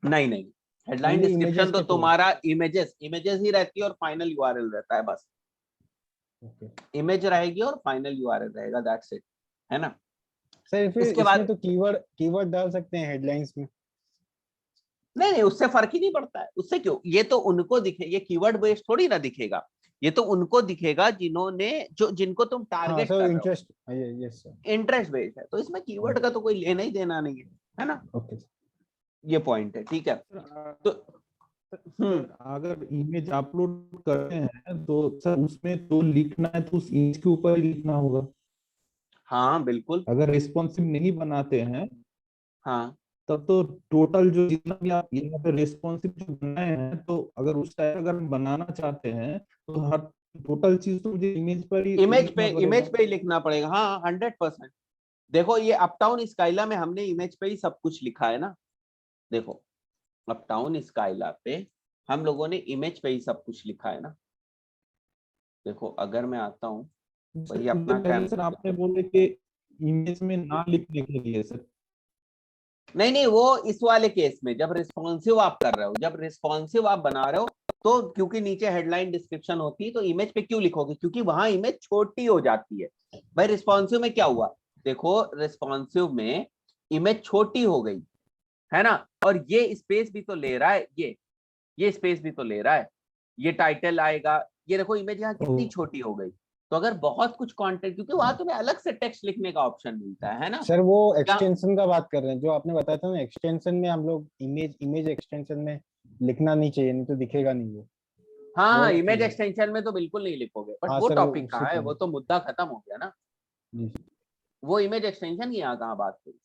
नहीं नहीं, हेडलाइन Only डिस्क्रिप्शन images तो के थ्रू? तुम्हारा इमेजेस इमेजेस ही रहती है और फाइनल यूआरएल रहता है, बस इमेज रहेगी और फाइनल यूआरएल रहेगा, दैट्स इट, है ना। सर फिर इसके इसमें बाद तो कीवर्ड डाल सकते हैं हेडलाइंस में? नहीं नहीं, उससे फर्क ही नहीं पड़ता है, उससे क्यों, ये तो उनको दिखे, ये कीवर्ड बेस्ड थोड़ी ना दिखेगा, ये तो उनको दिखेगा जिन्होंने, जो जिनको तुम हाँ टारगेट सर, कर रहे इंटरेस्ट, यस सर। हो, इंटरेस्ट बेस्ड है, तो इसमें कीवर्ड का तो कोई लेना ही देना नहीं है ना। ओके। ये पॉइंट है, ठीक है। तो सर अगर इमेज अपलोड करते हैं तो सर उसमें तो लिखना है तो उस इमेज के ऊपर ही लिखना होगा। हाँ बिल्कुल। अगर रिस्पॉन्सिव नहीं बनाते हैं हाँ तब तो टोटल जो जितना भी आप यहाँ पे रिस्पॉन्सिव जो बनाए हैं, तो अगर उस टाइप अगर हम बनाना चाहते हैं तो हर टोटल चीज तो मुझे इमेज पर ही लिखना पड़ेगा। इमेज पे ही लिखना पड़ेगा, हाँ 100%। देखो ये अपटाउन स्काइला में हमने इमेज पे ही सब कुछ लिखा है ना, देखो अपटाउन स्काइला पे हम लोगों ने इमेज पे ही सब कुछ लिखा है ना। देखो अगर मैं आता हूँ वही अपना पहले सर आपने बोले कि इमेज में ना लिखने के लिए सर। नहीं, वो इस वाले केस में जब रिस्पॉन्सिव आप कर रहे हो, जब रिस्पॉन्सिव आप बना रहे हो, तो क्योंकि नीचे हेडलाइन डिस्क्रिप्शन होती है, तो इमेज पे क्यों लिखोगे, क्योंकि वहां इमेज छोटी हो जाती है। भाई रिस्पॉन्सिव में क्या हुआ, देखो रिस्पॉन्सिव में इमेज छोटी हो गई है ना, और ये स्पेस भी तो ले रहा है, ये स्पेस भी तो ले रहा है, ये टाइटल आएगा, ये देखो इमेज यहाँ कितनी छोटी हो गई। तो अगर बहुत कुछ कंटेंट, क्योंकि वहां तुम्हें अलग से टेक्स्ट लिखने का ऑप्शन मिलता है ना। सर वो एक्सटेंशन का बात कर रहे हैं जो आपने बताया था ना, एक्सटेंशन में हम लोग इमेज एक्सटेंशन में लिखना नहीं चाहिए, नहीं तो दिखेगा नहीं वो। हाँ वो इमेज चीज़ है। एक्सटेंशन में तो बिल्कुल नहीं लिखोगे, बट हाँ वो सर, टॉपिक उसी कहाँ है, पे। वो तो मुद्दा खत्म हो गया ना। जी। वो इमेज एक्सटेंशन की यहाँ कहाँ बात हुई।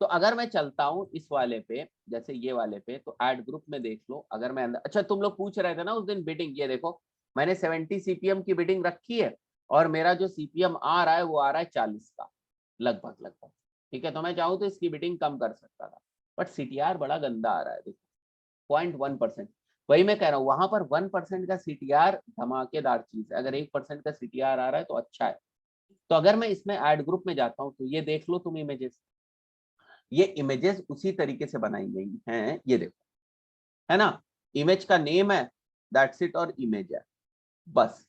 तो अगर मैं चलता हूँ इस वाले पे, जैसे ये वाले पे, तो ऐड ग्रुप में देख लो, अगर मैं अंदर, अच्छा तुम लोग पूछ रहे थे ना उस दिन बिडिंग, ये देखो मैंने 70 सीपीएम की बिडिंग रखी है, और मेरा जो सीपीएम आ रहा है वो आ रहा है 40 का लगभग, ठीक है। तो मैं चाहूँ तो इसकी बिडिंग कम कर सकता था, बट सीटीआर बड़ा गंदा आ रहा है, देखो 0.1%। वही मैं कह रहा हूँ, वहां पर 1% का सीटीआर धमाकेदार चीज है, अगर 1% का सीटीआर आ रहा है तो अच्छा है। तो अगर मैं इसमें ऐड ग्रुप में जाता हूँ, तो ये देख लो तुम इमेजेस, ये इमेजेस उसी तरीके से बनाई गई हैं, ये देखो, है ना। इमेज का नेम है, दैट्स इट, और इमेज है बस।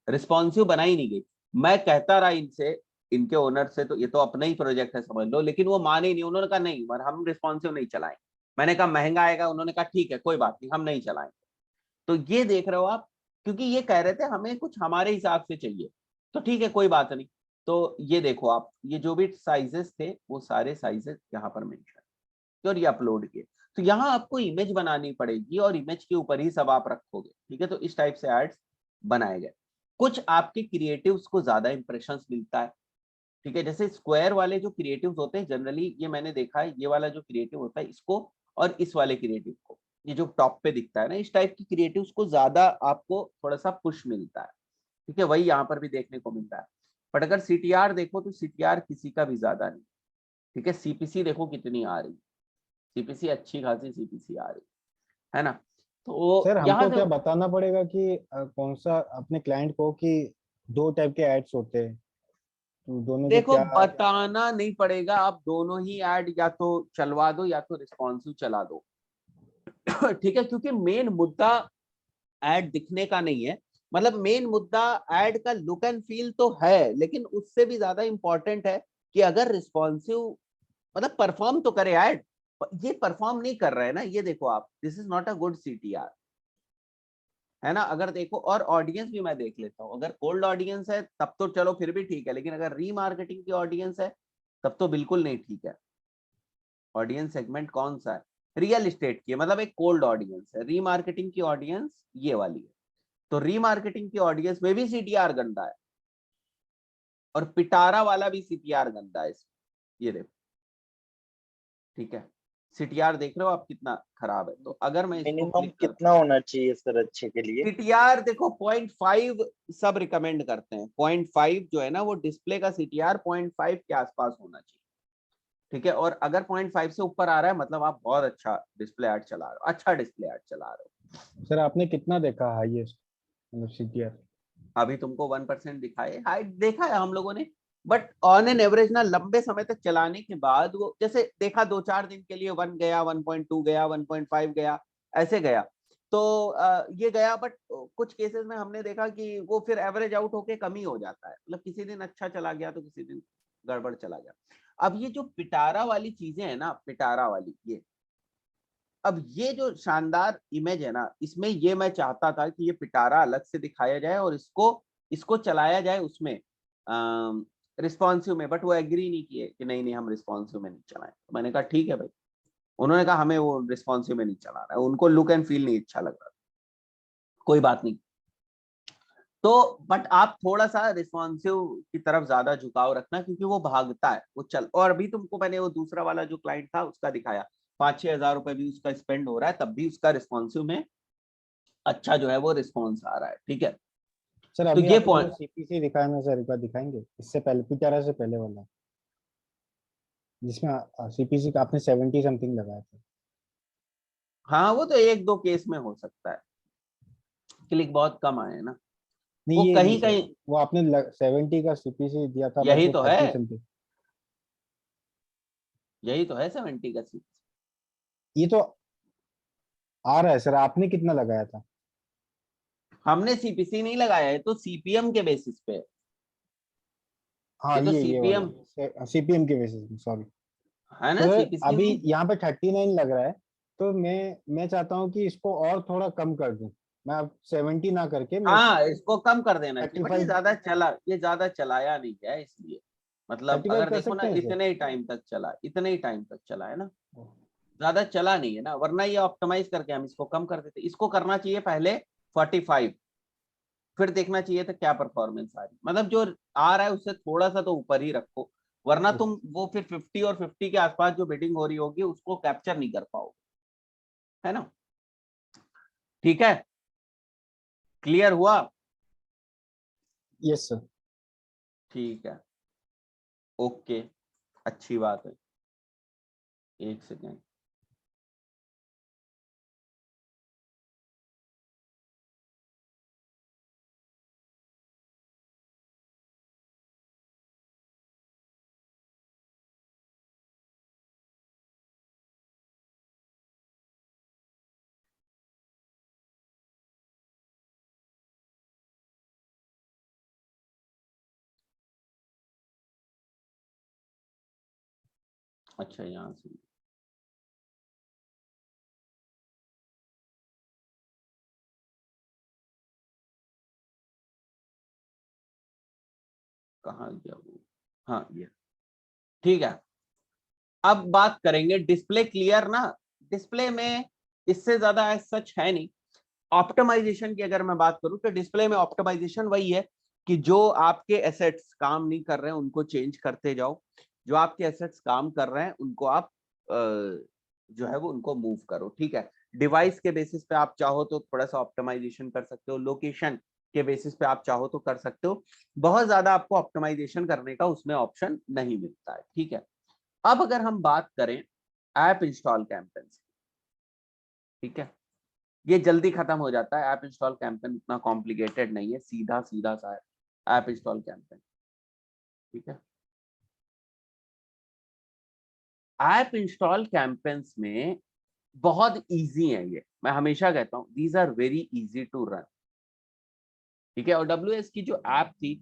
रिस्पॉन्सिव बनाई नहीं गई। मैं कहता रहा इनसे, इनके ओनर से, तो ये तो अपना ही प्रोजेक्ट है समझ लो, लेकिन वो माने ही नहीं। उन्होंने कहा नहीं पर हम रिस्पॉन्सिव नहीं चलाएं। मैंने कहा महंगा आएगा, उन्होंने कहा ठीक है कोई बात नहीं हम नहीं चलाएंगे। तो ये देख रहे हो आप, क्योंकि ये कह रहे थे हमें कुछ हमारे हिसाब से चाहिए, तो ठीक है कोई बात नहीं। तो ये देखो आप, ये जो भी साइजेस थे वो सारे साइजेस यहाँ पर मेंशन और ये अपलोड किए। तो यहाँ आपको इमेज बनानी पड़ेगी और इमेज के ऊपर ही सब आप रखोगे, ठीक है। तो इस टाइप से एड्स बनाए गए। कुछ आपके क्रिएटिव्स को ज्यादा इंप्रेशंस मिलता है, ठीक है। जैसे स्क्वायर वाले जो क्रिएटिव्स होते हैं जनरली, ये मैंने देखा है, ये वाला जो क्रिएटिव होता है इसको और इस वाले क्रिएटिव को, ये जो टॉप पे दिखता है ना, इस टाइप की क्रिएटिव्स को ज्यादा आपको थोड़ा सा पुश मिलता है, ठीक है। वही यहाँ पर भी देखने को मिलता है। बट अगर सीटीआर देखो तो सीटीआर किसी का भी ज्यादा नहीं, ठीक है। सीपीसी देखो कितनी आ रही, सीपीसी अच्छी खासी सीपीसी आ रही है ना। तो सर यहाँ हमको से क्या बताना पड़ेगा कि कौन सा अपने क्लाइंट को कि दो टाइप के एड्स होते हैं, तो दोनों के देखो क्या? बताना नहीं पड़ेगा, आप दोनों ही ऐड या तो चलवा दो या तो रिस्पॉन्सिव चला दो ठीक है। क्योंकि मेन मुद्दा ऐड दिखने का नहीं है, मतलब मेन मुद्दा ऐड का लुक एंड फील तो है, लेकिन उससे भी ज्यादा इंपॉर्टेंट है कि अगर रिस्पॉन्सिव मतलब परफॉर्म तो करे ऐड। ये परफॉर्म नहीं कर रहा है ना, ये देखो आप, this is not a good CTR, है ना। अगर देखो, और ऑडियंस भी मैं देख लेता हूँ, अगर कोल्ड ऑडियंस है तब तो चलो फिर भी ठीक है, लेकिन अगर रीमार्केटिंग की ऑडियंस है तब तो बिल्कुल नहीं ठीक है। ऑडियंस सेगमेंट कौन सा है? रियल एस्टेट की, मतलब एक कोल्ड ऑडियंस है। रीमार्केटिंग की ऑडियंस ये वाली है, तो रीमार्केटिंग की ऑडियंस में भी सीटीआर गंदा है और पिटारा वाला भी सीटीआर गंदा है इसमें। ये देखो, ठीक है। सीटीआर देख रहे हो आप कितना खराब है। तो अगर मैं इसको मिनिमम क्लिक करता कितना होना चाहिए सर अच्छे के लिए? सीटीआर देखो 0.5 सब रिकमेंड करते हैं। 0.5 जो है ना वो डिस्प्ले का सीटीआर 0.5 के आसपास होना चाहिए, ठीक है। और अगर 0.5 से ऊपर आ रहा है मतलब आप बहुत अच्छा डिस्प्ले ऐड चला रहे हो, अच्छा डिस्प्ले ऐड चला रहे हो। सर आपने कितना देखा हाईएस्ट मतलब सीटीआर? अभी तुमको 1% दिखाए, हाइट देखा है हम लोगों ने, बट ऑन एन एवरेज ना लंबे समय तक चलाने के बाद वो जैसे देखा 2-4 दिन के लिए 1 गया, 1.2 गया, 1.5 गया, ऐसे गया। तो ये गया, बट कुछ केसेस में हमने देखा कि वो फिर एवरेज आउट होके कम ही हो जाता है, मतलब किसी दिन अच्छा चला गया तो किसी दिन गड़बड़ चला गया। अब ये जो पिटारा वाली चीजें है ना, पिटारा वाली ये, अब ये जो शानदार इमेज है ना, इसमें ये मैं चाहता था कि ये पिटारा अलग से दिखाया जाए और इसको इसको चलाया जाए उसमें रिस्पॉन्सिव में, बट वो एग्री नहीं किए कि नहीं नहीं हम रिस्पॉन्सिव में नहीं चलाएं। तो मैंने कहा ठीक है भाई, उन्होंने कहा हमें वो रिस्पॉन्सिव में नहीं चलाना है, उनको लुक एंड फील नहीं अच्छा लग रहा, कोई बात नहीं। तो बट आप थोड़ा सा रिस्पॉन्सिव की तरफ ज्यादा झुकाव रखना, क्योंकि वो भागता है वो चल। और अभी तुमको मैंने वो दूसरा वाला जो क्लाइंट था उसका दिखाया, 5-6 हजार रुपए भी उसका स्पेंड हो रहा है, तब भी उसका रिस्पॉन्सिव में अच्छा जो है वो रिस्पॉन्स आ रहा है, ठीक है। सर तो अभी ये आपने जो पॉइंट, सीपीसी दिखाया ना सर, एक बार दिखाएंगे इससे पहले, पिटारा से पहले वाला, जिसमें सीपीसी का आपने 70 समथिंग लगाया था। हाँ वो तो 1-2 केस में हो सकता है, क्लिक बहुत कम आए हैं ना, वो नहीं ये नहीं कहीं सर, कहीं। वो आपने 70 का सीपीसी दिया था बट यही वो तो है, 30 समथिंग। यही तो है 70 का सीट। ये तो आ रहा है सर, आपने कितना लगाया था? हमने सीपीसी नहीं लगाया है, तो सीपीएम के बेसिस पे है। हाँ ये तो ये सीपीएम वाला सीपीएम के बेसिस में, सॉरी। है ना, तो सीपीसी अभी में। यहाँ पे 39 लग रहा है, तो मैं चाहता हूँ कि इसको और थोड़ा कम कर दूं। मैं अब 70 ना करके मैं हाँ इसको कम कर देना चाहिए, बट 35, ये ज्यादा चलाया नहीं गया है इसलिए। मतलब 35 अगर कर देखो ना सकते हैं सर? इतने ही टाइम तक चला, इतने ही टाइम तक चला है ना, ज्यादा चला नहीं है ना, वरना ये ऑप्टिमाइज करके हम इसको कम कर देते। इसको करना चाहिए पहले 45, फिर देखना चाहिए था क्या परफॉर्मेंस आ रही, मतलब जो आ रहा है उससे थोड़ा सा तो ऊपर ही रखो, वरना तुम वो फिर 50 और 50 के आसपास जो बिडिंग हो रही होगी उसको कैप्चर नहीं कर पाओगे, है ना। ठीक है, क्लियर हुआ? Yes sir. ठीक है, ओके, अच्छी बात है। एक सेकेंड। अच्छा यहाँ से कहाँ गया वो, हाँ ये ठीक है। अब बात करेंगे डिस्प्ले क्लियर ना, डिस्प्ले में इससे ज्यादा एज सच है नहीं। ऑप्टिमाइजेशन की अगर मैं बात करूं तो डिस्प्ले में ऑप्टिमाइजेशन वही है कि जो आपके एसेट्स काम नहीं कर रहे हैं उनको चेंज करते जाओ, जो आपके एसेट्स काम कर रहे हैं उनको आप जो है वो उनको मूव करो, ठीक है। डिवाइस के बेसिस पे आप चाहो तो थोड़ा सा ऑप्टिमाइजेशन कर सकते हो, लोकेशन के बेसिस पे आप चाहो तो कर सकते हो, बहुत ज्यादा आपको ऑप्टिमाइजेशन करने का उसमें ऑप्शन नहीं मिलता है, ठीक है। अब अगर हम बात करें ऐप इंस्टॉल कैंपेन, ठीक है, ये जल्दी खत्म हो जाता है। ऐप इंस्टॉल कैंपेन उतना कॉम्प्लिकेटेड नहीं है, सीधा सीधा सा है ऐप इंस्टॉल कैंपेन, ठीक है। ऐप इंस्टॉल कैंपेन्स में बहुत इजी है ये, मैं हमेशा कहता हूं these are very easy to run, ठीक है। और WS की जो ऐप थी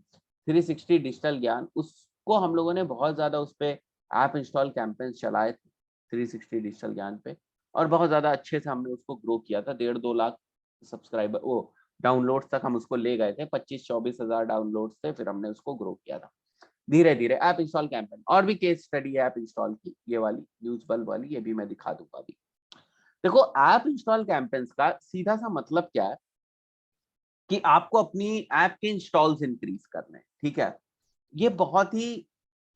360 डिजिटल ज्ञान, उसको हम लोगों ने बहुत ज्यादा उस पे ऐप इंस्टॉल कैंपेन्स चलाए थे 360 डिजिटल ज्ञान पे, और बहुत ज्यादा अच्छे से हमने उसको ग्रो किया था। 1.5-2 लाख सब्सक्राइबर वो डाउनलोड तक हम उसको ले गए थे, 25-24 हजार डाउनलोड थे, फिर हमने उसको ग्रो किया था धीरे धीरे। ऐप इंस्टॉल कैंपेन और भी केस स्टडी है ऐप इंस्टॉल की, ये वाली न्यूज बल्ब वाली, ये भी मैं दिखा दूंगा अभी। देखो ऐप इंस्टॉल कैंपेन्स का सीधा सा मतलब क्या है कि आपको अपनी ऐप के इंस्टॉल्स इंक्रीज करने हैं, ठीक है। ये बहुत ही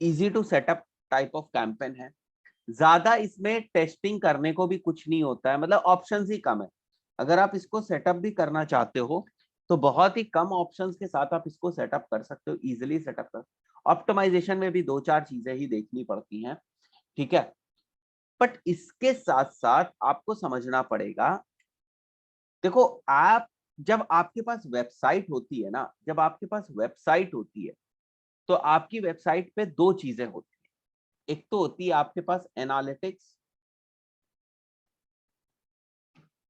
easy to setup type of campaign है, ज्यादा इसमें टेस्टिंग करने को भी कुछ नहीं होता है, मतलब ऑप्शंस ही कम है। अगर आप इसको सेटअप भी करना चाहते हो तो बहुत ही कम ऑप्शंस के साथ आप इसको सेटअप कर सकते हो, इजीली सेटअप कर। ऑप्टिमाइजेशन में भी 2-4 चीजें ही देखनी पड़ती हैं, ठीक है। बट इसके साथ साथ आपको समझना पड़ेगा, देखो आप जब आपके पास वेबसाइट होती है ना, जब आपके पास वेबसाइट होती है तो आपकी वेबसाइट पे 2 चीजें होती है। एक तो होती है आपके पास एनालिटिक्स,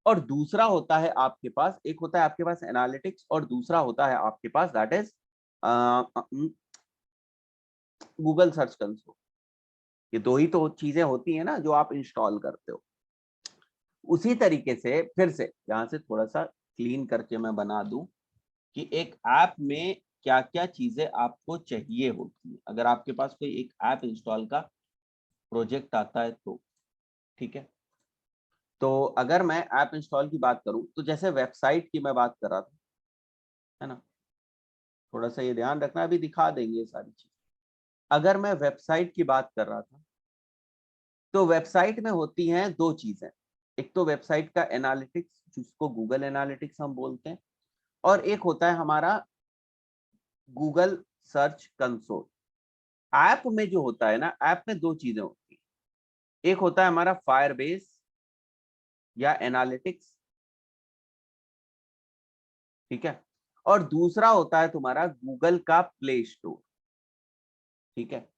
और दूसरा होता है आपके पास, एक होता है आपके पास एनालिटिक्स और दूसरा होता है आपके पास that is Google Search Console. ये 2 ही तो चीजें होती है ना जो आप इंस्टॉल करते हो। उसी तरीके से फिर से यहां से थोड़ा सा क्लीन करके मैं बना दूं कि एक ऐप में क्या क्या चीजें आपको चाहिए होती है अगर आपके पास कोई एक ऐप इंस्टॉल का प्रोजेक्ट आता है तो, ठीक है। तो अगर मैं ऐप इंस्टॉल की बात करूं तो जैसे वेबसाइट की मैं बात कर रहा था, है ना, थोड़ा सा ये ध्यान रखना, अभी दिखा देंगे ये सारी चीज। अगर मैं वेबसाइट की बात कर रहा था तो वेबसाइट में होती हैं 2 चीजें, एक तो वेबसाइट का एनालिटिक्स जिसको गूगल एनालिटिक्स हम बोलते हैं, और एक होता है हमारा गूगल सर्च कंसोल। ऐप में जो होता है ना, ऐप में 2 चीजें होती हैं, एक होता है हमारा फायरबेस या एनालिटिक्स, ठीक है, और दूसरा होता है तुम्हारा गूगल का प्ले स्टोर, ठीक है।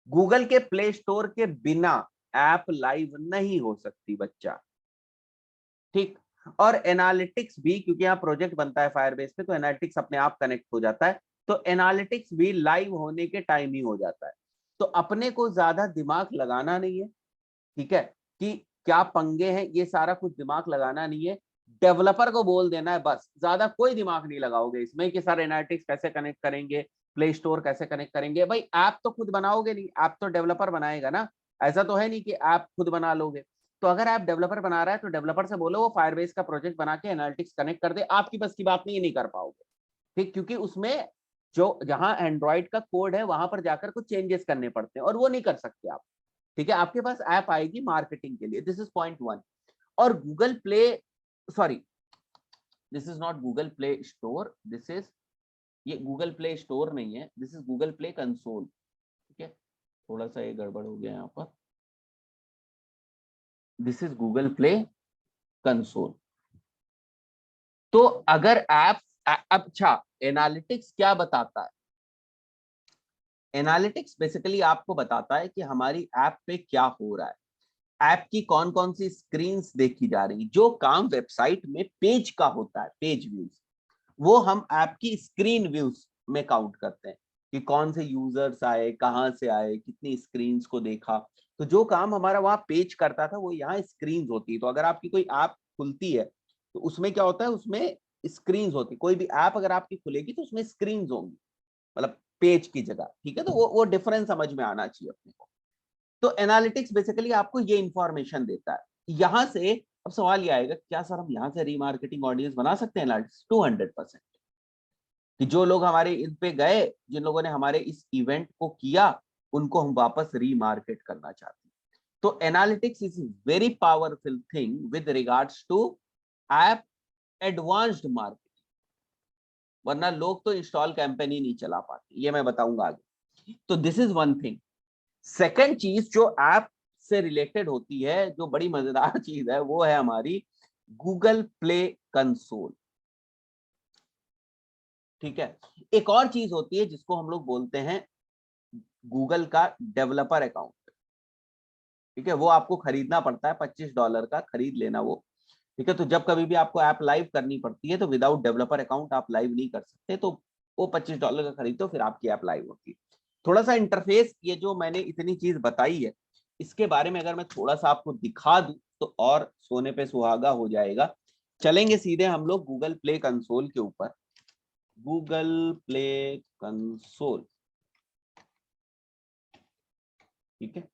गूगल के प्ले स्टोर के बिना ऐप लाइव नहीं हो सकती बच्चा, ठीक। और एनालिटिक्स भी, क्योंकि यहाँ प्रोजेक्ट बनता है फायरबेस पे तो एनालिटिक्स अपने आप कनेक्ट हो जाता है, तो एनालिटिक्स भी लाइव होने के टाइम ही हो जाता है। तो अपने को ज्यादा दिमाग लगाना नहीं है, ठीक है, कि क्या पंगे हैं, ये सारा कुछ दिमाग लगाना नहीं है। डेवलपर को बोल देना है बस, ज्यादा कोई दिमाग नहीं लगाओगे इसमें कि सर एनालिटिक्स कैसे कनेक्ट करेंगे, प्ले स्टोर कैसे कनेक्ट करेंगे। भाई ऐप तो खुद बनाओगे नहीं, ऐप तो डेवलपर बनाएगा ना, ऐसा तो है नहीं कि ऐप खुद बना लोगे। तो अगर ऐप डेवलपर बना रहा है तो डेवलपर से बोलो वो फायरबेस का प्रोजेक्ट बना के एनालिटिक्स कनेक्ट कर दे, आपकी बस की बात नहीं, ये नहीं कर पाओगे, ठीक, क्योंकि उसमें जो जहां एंड्रॉइड का कोड है वहां पर जाकर कुछ चेंजेस करने पड़ते हैं और वो नहीं कर सकते आप, ठीक है। आपके पास ऐप आएगी मार्केटिंग के लिए, दिस इज पॉइंट 1। और Google play, sorry this is not Google play store, this is, ये गूगल प्ले स्टोर नहीं है, this is Google play console, ठीक है। थोड़ा सा ये गड़बड़ हो गया यहाँ पर, this is Google play console. तो अगर ऐप, अच्छा एनालिटिक्स क्या बताता है, एनालिटिक्स बेसिकली आपको बताता है कि हमारी ऐप पे क्या हो रहा है, ऐप की कौन कौन सी स्क्रीन्स देखी जा रही, जो काम वेबसाइट में पेज का होता है, पेज व्यूज, वो हम ऐप की स्क्रीन व्यूज में काउंट करते हैं कि कौन से यूजर्स आए, कहां से आए, कितनी स्क्रीन्स को देखा। तो जो काम हमारा वहां पेज करता था वो यहाँ स्क्रीन होती है। तो अगर आपकी कोई ऐप खुलती है तो उसमें क्या होता है, उसमें स्क्रीन होती है। कोई भी ऐप अगर आपकी खुलेगी तो उसमें स्क्रीन होंगी, मतलब पेज की जगह, ठीक है। तो वो डिफरेंस समझ में आना चाहिए अपने को। तो एनालिटिक्स बेसिकली आपको ये इंफॉर्मेशन देता है। यहां से अब सवाल ये आएगा, क्या सर हम यहाँ से रीमार्केटिंग ऑडियंस बना सकते हैं एनालिटिक्स? 200% कि जो लोग हमारे इन पे गए, जिन लोगों ने हमारे इस इवेंट को किया, उनको हम वापस रीमार्केट करना चाहते हैं। तो analytics is very powerful thing with regards to app advanced marketing, वरना लोग तो इंस्टॉल कैंपेन ही नहीं चला पाते, ये मैं बताऊंगा आगे। तो this is one thing. Second चीज जो ऐप से रिलेटेड होती है, जो बड़ी मजेदार चीज है, वो है हमारी गूगल प्ले कंसोल, ठीक है। एक और चीज होती है जिसको हम लोग बोलते हैं गूगल का डेवलपर अकाउंट, ठीक है। वो आपको खरीदना पड़ता है, $25 का खरीद लेना वो, ठीक है। तो जब कभी भी आपको ऐप लाइव करनी पड़ती है तो विदाउट डेवलपर अकाउंट आप लाइव नहीं कर सकते, तो वो $25 का खरीदो, फिर आपकी ऐप लाइव होती है। थोड़ा सा इंटरफेस, ये जो मैंने इतनी चीज बताई है, इसके बारे में अगर मैं थोड़ा सा आपको दिखा दूं तो और सोने पे सुहागा हो जाएगा। चलेंगे सीधे हम लोग गूगल प्ले कंसोल के ऊपर। गूगल प्ले कंसोल, ठीक है।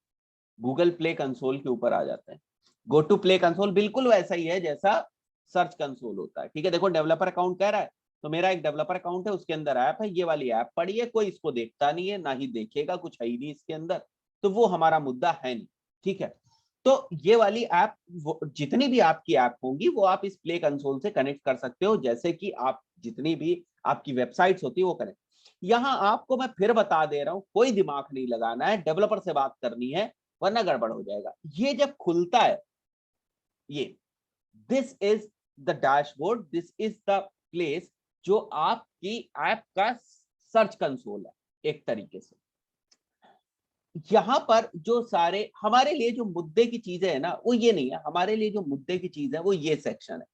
गूगल प्ले कंसोल के ऊपर आ जाते हैं। गो टू प्ले कंसोल बिल्कुल वैसा ही है जैसा सर्च कंसोल होता है, ठीक है। देखो डेवलपर अकाउंट कह रहा है, तो मेरा एक डेवलपर अकाउंट है, उसके अंदर ऐप है, ये वाली ऐप पड़ी है, कोई इसको देखता नहीं है, ना ही देखेगा, कुछ है ही नहीं इसके अंदर, तो वो हमारा मुद्दा है नहीं, ठीक है। तो ये वाली ऐप, जितनी भी आपकी ऐप होंगी वो आप इस प्ले कंसोल से कनेक्ट कर सकते हो, जैसे कि आप जितनी भी आपकी वेबसाइट्स होती है वो कनेक्ट। यहाँ आपको मैं फिर बता दे रहा हूं, कोई दिमाग नहीं लगाना है, डेवलपर से बात करनी है, वरना गड़बड़ हो जाएगा। ये जब खुलता है, ये this is the dashboard, this is the place जो आपकी ऐप का सर्च कंसोल है एक तरीके से। यहां पर जो सारे हमारे लिए जो मुद्दे की चीजें है ना, वो ये नहीं है। हमारे लिए जो मुद्दे की चीज है वो ये सेक्शन है,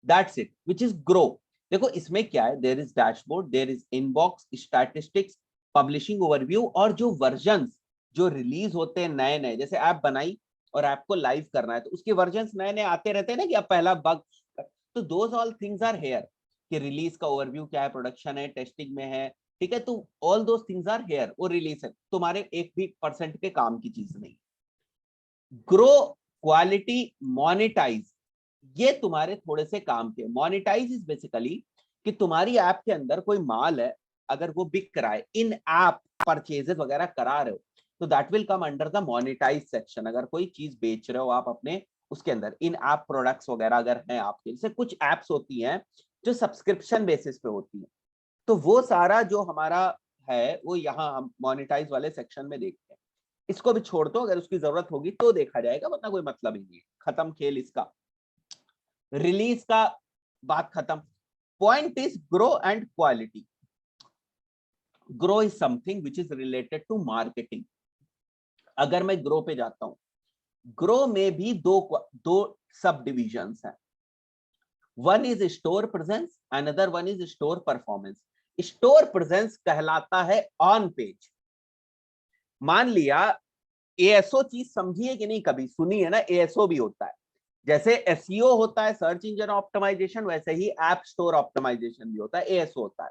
that's it, which is grow. देखो इसमें क्या है, there is dashboard, there is inbox, statistics, publishing overview, और जो वर्जन्स जो रिलीज होते हैं नए नए, जैसे ऐप बनाई और ऐप को लाइव करना है तो उसके वर्जन्स नए नए आते रहते हैं ना, कि अब पहला बग, तो those all things are here, कि रिलीज का ओवरव्यू क्या है, प्रोडक्शन है, टेस्टिंग में है, ठीक है। तो all those things are here, वो रिलीज है, तुम्हारे 1% के काम की चीज नहीं। ग्रो, क्वालिटी, मोनेटाइज, ये तुम्हारे थोड़े से काम के। मोनेटाइज इज बेसिकली कि तुम्हारी ऐप के अंदर कोई माल है, अगर वो बिक रहा है, इन ऐप परचेजेस वगैरह करा रहे हो, तो that will come under the monetise section. अगर कोई चीज बेच रहे हो आप अपने उसके अंदर, इन ऐप प्रोडक्ट्स वगैरह अगर हैं आपके, जैसे कुछ ऐप्स होती हैं जो सब्सक्रिप्शन बेसिस पे होती है, तो वो सारा जो हमारा है वो यहाँ हम मोनेटाइज वाले सेक्शन में देखते हैं। इसको भी छोड़ दो, अगर उसकी जरूरत होगी तो देखा जाएगा, वरना कोई मतलब ही नहीं है, खत्म खेल इसका। रिलीज का बात खत्म। Point is grow and quality. Grow is something which is related to marketing. अगर मैं ग्रो पे जाता हूं, ग्रो में भी दो सब डिविजन्स हैं। One is store presence, another one is store performance. Store presence कहलाता है ऑन पेज। मान लिया एएसओ चीज समझिए कि नहीं, कभी सुनी है ना, एएसओ भी होता है। जैसे एसईओ होता है, सर्च इंजन ऑप्टिमाइजेशन, वैसे ही ऐप स्टोर ऑप्टिमाइजेशन भी होता है, एएसओ होता है।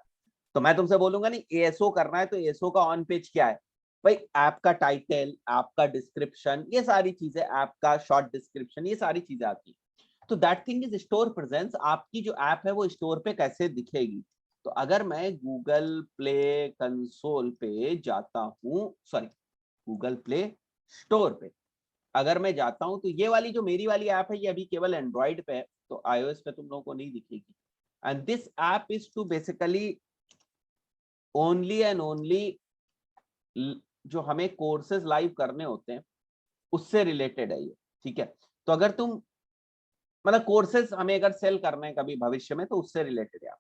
तो मैं तुमसे बोलूंगा नहीं एएसओ करना है, तो एएसओ का ऑन पेज क्या है भाई? ऐप का टाइटल, ऐप का डिस्क्रिप्शन, ये सारी चीजें, ऐप का शॉर्ट डिस्क्रिप्शन, ये सारी चीजें आती है। तो that thing is store presence. आपकी जो ऐप है वो स्टोर पे कैसे दिखेगी। तो अगर मैं गूगल प्ले कंसोल पे जाता हूँ, सॉरी गूगल प्ले स्टोर पे अगर मैं जाता हूं, तो ये वाली जो मेरी वाली ऐप है ये अभी केवल एंड्रॉइड पे है, तो आईओएस पे तुम लोगों को नहीं दिखेगी। And this app is to basically only and only जो हमें कोर्सेज लाइव करने होते हैं उससे रिलेटेड है ये, ठीक है। तो अगर तुम मतलब कोर्सेज हमें अगर सेल करना है कभी भविष्य में, तो उससे रिलेटेड है।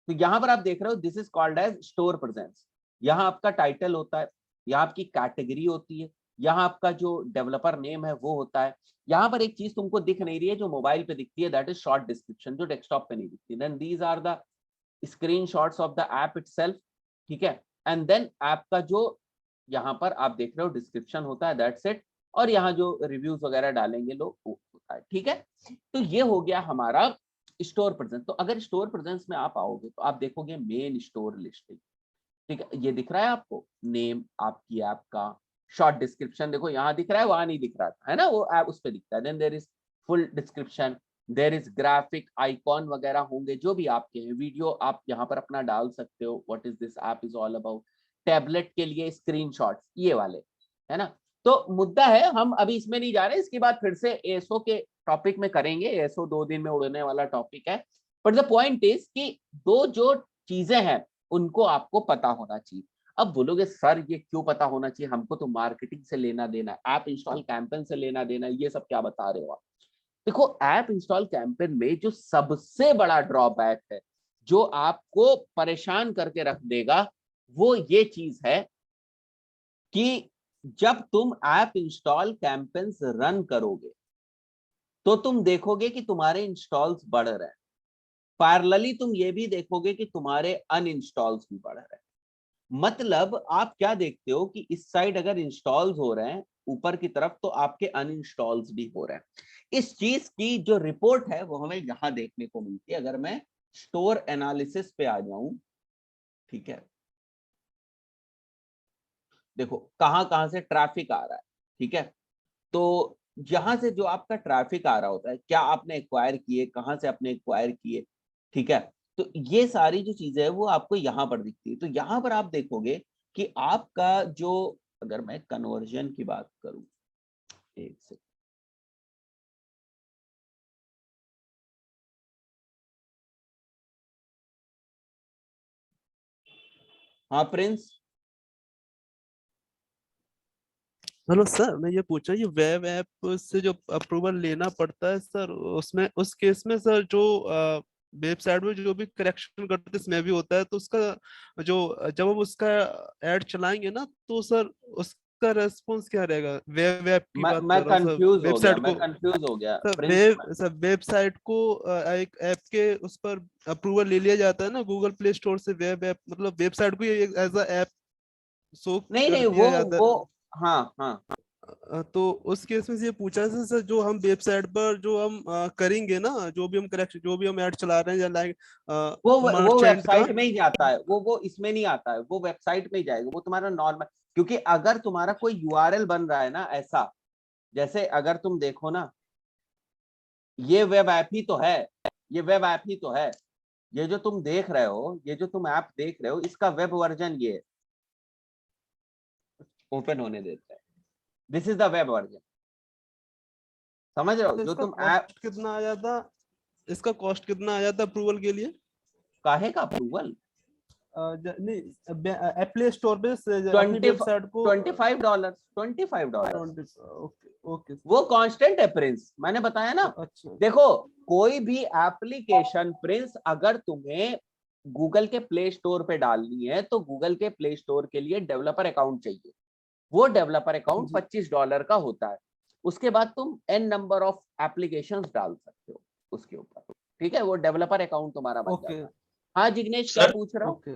तो यहाँ पर आप देख रहे हो, this is called as store presence. यहाँ आपका टाइटल होता है, यहाँ आपकी कैटेगरी होती है, यहाँ आपका जो डेवलपर नेम है वो होता है। यहाँ पर एक चीज तुमको दिख नहीं रही है जो मोबाइल पे दिखती है, दैट इज शॉर्ट डिस्क्रिप्शन, जो डेस्कटॉप पे नहीं दिखती। Then these are the screenshots of the app itself, ठीक है। एंड देन ऐप का जो यहाँ पर आप देख रहे हो डिस्क्रिप्शन होता है, दैट्स इट। और यहाँ जो रिव्यूज वगैरह डालेंगे लोग वो होता है। ठीक है, तो ये हो गया हमारा स्टोर प्रेजेंस। तो अगर स्टोर प्रेजेंस में आप आओगे तो आप देखोगे मेन स्टोर लिस्टिंग। ठीक है, ये दिख रहा है आपको, नेम आपकी ऐप का, शॉर्ट डिस्क्रिप्शन देखो यहाँ दिख रहा है, वहां नहीं दिख रहा था, है ना, वो ऐप उस पे दिखता है। Then there is full description, there is graphic, icon वगैरह होंगे जो भी आपके हैं, वीडियो आप यहाँ पर अपना डाल सकते हो, what is this app is all about, tablet के लिए स्क्रीनशॉट्स ये वाले, है ना। तो मुद्दा है, हम अभी इसमें नहीं जा रहे, इसके बाद फिर से एसओ के टॉपिक में करेंगे, एसओ 2 दिन में उड़ने वाला टॉपिक है। बट द पॉइंट इज कि दो जो चीजें हैं उनको आपको पता होना चाहिए। अब बोलोगे सर ये क्यों पता होना चाहिए, हमको तो मार्केटिंग से लेना देना, ऐप इंस्टॉल कैंपेन से लेना देना, ये सब क्या बता रहे हो आप। देखो ऐप इंस्टॉल कैंपेन में जो सबसे बड़ा ड्रॉबैक है, जो आपको परेशान करके रख देगा, वो ये चीज है कि जब तुम ऐप इंस्टॉल कैंपेन्स रन करोगे तो तुम देखोगे कि तुम्हारे इंस्टॉल्स बढ़ रहे हैं, पैरेलली तुम ये भी देखोगे कि तुम्हारे अनइंस्टॉल्स भी बढ़ रहे हैं। मतलब आप क्या देखते हो कि इस साइड अगर इंस्टॉल्स हो रहे हैं ऊपर की तरफ, तो आपके अनइंस्टॉल्स भी हो रहे हैं। इस चीज की जो रिपोर्ट है वो हमें यहां देखने को मिलती है। अगर मैं स्टोर एनालिसिस पे आ जाऊं, ठीक है, देखो कहां से ट्रैफिक आ रहा है। ठीक है, तो जहां से जो आपका ट्रैफिक आ रहा होता है, क्या आपने एक्वायर किए, कहां से आपने एक्वायर किए, ठीक है, तो ये सारी जो चीजें है वो आपको यहाँ पर दिखती है। तो यहाँ पर आप देखोगे कि आपका जो, अगर मैं कन्वर्जन की बात करूं, एक सेकंड, हाँ प्रिंस। हेलो सर, मैं ये पूछा, ये वेब ऐप से जो अप्रूवल लेना पड़ता है सर, उसमें उस केस में सर जो वेबसाइट में जो भी करेक्शन करते हैं इसमें भी होता है, तो उसका जो जब हम उसका ऐड चलाएंगे ना तो सर उसका रेस्पॉन्स क्या रहेगा? वेब ऐप की बात मैं कर रहा हूँ सर, कंफ्यूज हो गया, वेबसाइट मैं को कंफ्यूज हो गया प्रिंस। सर वेबसाइट को एक ऐप के उस पर अप्रूवल ले लिया जाता है ना गूगल प्ले स्टोर से, वेब ऐप मतलब वेबसाइट को एज अ ऐप शो नहीं कर नहीं, दिया जाता वो है। हाँ हाँ, तो उस केस में से ये पूछा था सर, जो हम वेबसाइट पर जो हम करेंगे ना, जो भी हम करेक्शन, जो भी हम ऐड चला रहे हैं या लाइक वो मर्चेंट का। वेबसाइट में ही जाता है, वो इसमें नहीं आता है, वो वेबसाइट में ही जाएगा, वो तुम्हारा नॉर्मल। क्योंकि अगर तुम्हारा कोई यूआरएल बन रहा है ना ऐसा, जैसे अगर तुम देखो ना, ये वेब ऐप ही तो है, ये वेब ऐप ही तो है, ये जो तुम देख रहे हो, ये जो तुम ऐप देख रहे हो, इसका वेब वर्जन ये है। ओपन होने देते हैं, this is the web version, समझ रहे हो, तो जो इसका तुम ऐप, कॉस्ट कितना आ जाता, इसका कॉस्ट कितना आ जाता अप्रूवल के लिए? काहे का अप्रूवल, नहीं प्ले स्टोर पे अपनी 20 वेबसाइट को $25, $25। 20। Okay okay. वो कांस्टेंट है प्रिंस, मैंने बताया ना। अच्छा देखो कोई भी एप्लीकेशन प्रिंस अगर तुम्हें गूगल के प्ले स्टोर पे डालनी है तो गूगल के प्ले स्टोर के लिए डेवलपर अकाउंट चाहिए। वो डेवलपर अकाउंट जी। $25 का होता है। उसके बाद तुम n नंबर ऑफ एप्लीकेशंस डाल सकते हो उसके ऊपर, ठीक है, वो डेवलपर अकाउंट तुम्हारा बन ओके जाता है। हाँ जिग्नेश, क्या पूछ रहा हो? ओके।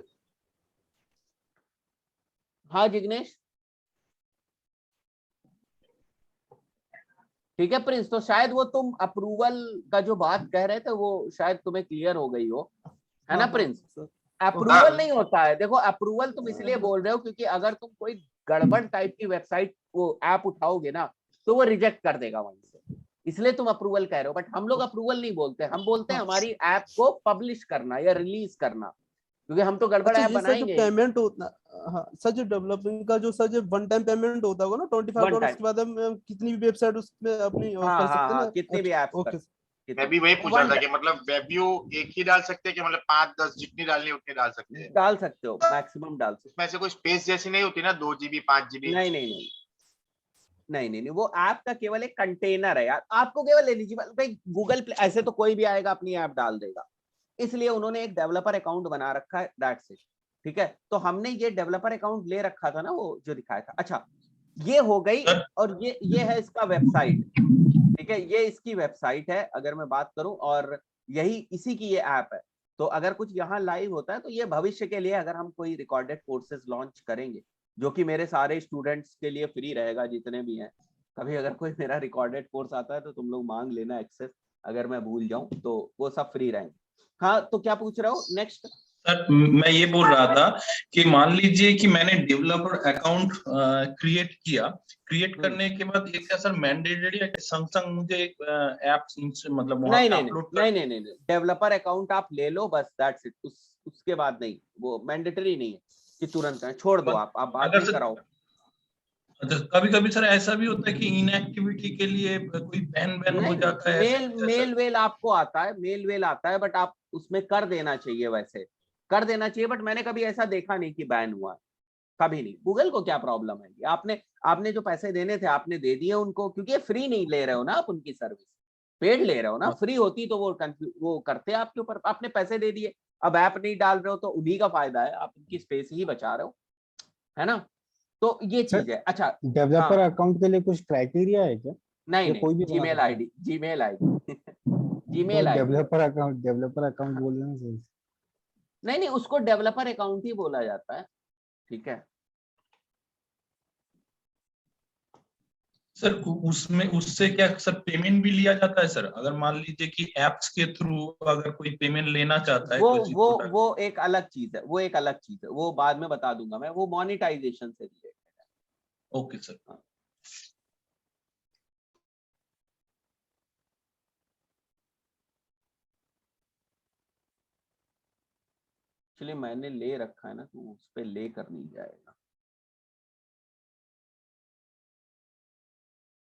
हाँ जिग्नेश, ठीक है प्रिंस, तो शायद वो तुम अप्रूवल का जो बात कह रहे थे वो शायद तुम्हें क्लियर हो गई हो, है ना हाँ हाँ प्रिंस। सर। अप्रूवल नहीं होता है, देखो अप्रूवल तुम इसलिए बोल रहे हो क्योंकि अगर तुम कोई गड़बड़ टाइप की वेबसाइट वो ऐप उठाओगे ना तो वो रिजेक्ट कर देगा वहीं से, इसलिए तुम अप्रूवल कह रहे हो। बट हम लोग अप्रूवल नहीं बोलते, हम बोलते हैं हमारी ऐप को पब्लिश करना या रिलीज करना, क्योंकि हम तो गड़बड़ अच्छा ऐप ये सर जो बनाएंगे। पेमेंट होता, हाँ सर जो डेवलपिंग का जो सर जो वन टाइम पेमेंट होता होगा ना $25, वन टाइम, उसके बाद हम कितनी भी वेबसाइट उसमें अपनी हाँ कर हाँ सकते हैं हाँ, ना? कितने भी अच्छा ऐप्स कर, ओके। मैं भी वही पूछ रहा वन था कि मतलब वेब व्यू एक ही डाल सकते हैं कि मतलब 5-10 जितनी डालनी है उतनी डाल सकते हैं? डाल सकते हो, मैक्सिमम डाल सकते उसमें से कोई स्पेस जैसी नहीं होती ना, 2 GB 5 GB? हो। नहीं नहीं नहीं नहीं नहीं नहीं, वो ऐप का केवल एक कंटेनर है यार, आपको केवल एलिजिबल, भाई गूगल प्ले ऐसे तो कोई भी आएगा अपनी ऐप डाल देगा, इसलिए उन्होंने एक डेवलपर अकाउंट बना रखा है, दैट्स इट। ठीक है, तो हमने ये डेवलपर अकाउंट ले रखा था ना, वो जो दिखाया था। अच्छा ये हो गई, और ये है इसका वेबसाइट, ठीक है, ये इसकी वेबसाइट है अगर मैं बात करूं, और यही इसी की ये ऐप है। तो अगर कुछ यहाँ लाइव होता है तो ये भविष्य के लिए अगर हम कोई रिकॉर्डेड कोर्सेज लॉन्च करेंगे जो कि मेरे सारे स्टूडेंट्स के लिए फ्री रहेगा जितने भी हैं, कभी अगर कोई मेरा रिकॉर्डेड कोर्स आता है तो तुम लोग मांग लेना एक्सेस, अगर मैं भूल जाऊं तो वो सब फ्री रहेंगे। हाँ तो क्या पूछ रहे हो नेक्स्ट? सर मैं ये बोल रहा था कि मान लीजिए कि मैंने डेवलपर अकाउंट क्रिएट किया, क्रिएट करने के बाद ये क्या सर मैंडेटरी है कि संग संग मुझे एप्स मतलब वहां नहीं पे नहीं अपलोड नहीं नहीं नहीं नहीं, डेवलपर अकाउंट आप ले लो बस, दैट्स इट। उसके बाद नहीं, वो मैंडेटरी नहीं है कि तुरंत है, छोड़ दो आप बाद अगर में सर कराओ। कभी कभी सर ऐसा भी होता है कि इनएक्टिविटी के लिए कोई बैन बैन हो नहीं जाता है, ऐसा मेल कुछ है मेल सर? वेल आपको आता है, मेल वेल आता है, बट आप उसमें कर देना चाहिए, वैसे कर देना चाहिए, बट मैंने कभी ऐसा देखा नहीं कि बैन हुआ है, कभी नहीं। गूगल को क्या प्रॉब्लम है? आपने आपने जो पैसे देने थे आपने दे दिए उनको, क्योंकि ये फ्री नहीं ले रहे हो ना आप उनकी सर्विस, पेड ले रहे हो ना। फ्री होती तो वो करते आपके ऊपर, आपने पैसे दे दिए, अब ऐप नहीं डाल रहे हो तो उन्हीं का फायदा है, आप उनकी स्पेस ही बचा रहे हो, है ना। तो ये चीज है। अच्छा डेवलपर हाँ, अकाउंट के लिए कुछ क्राइटेरिया है क्या? नहीं ये नहीं, कोई भी बना जीमेल सकता है? आईडी, जीमेल आईडी तो जीमेल आईडी। डेवलपर अकाउंट बोल रहे हैं सही। नहीं नहीं, उसको डेवलपर अकाउंट ही बोला जाता है, ठीक है। सर उसमें उससे क्या सर पेमेंट भी लिया जाता है सर? अगर मान लीजिए कि एप्स के थ्रू अगर कोई पेमेंट लेना चाहता है वो किसी वो प्रोडक्ट। वो एक अलग चीज है, वो एक अलग चीज है, वो बाद में बता दूंगा मैं, वो मोनेटाइजेशन से रिलेटेड है। Okay sir. एक्चुअली मैंने ले रखा है ना, तो उस पर ले कर नहीं जाएगा।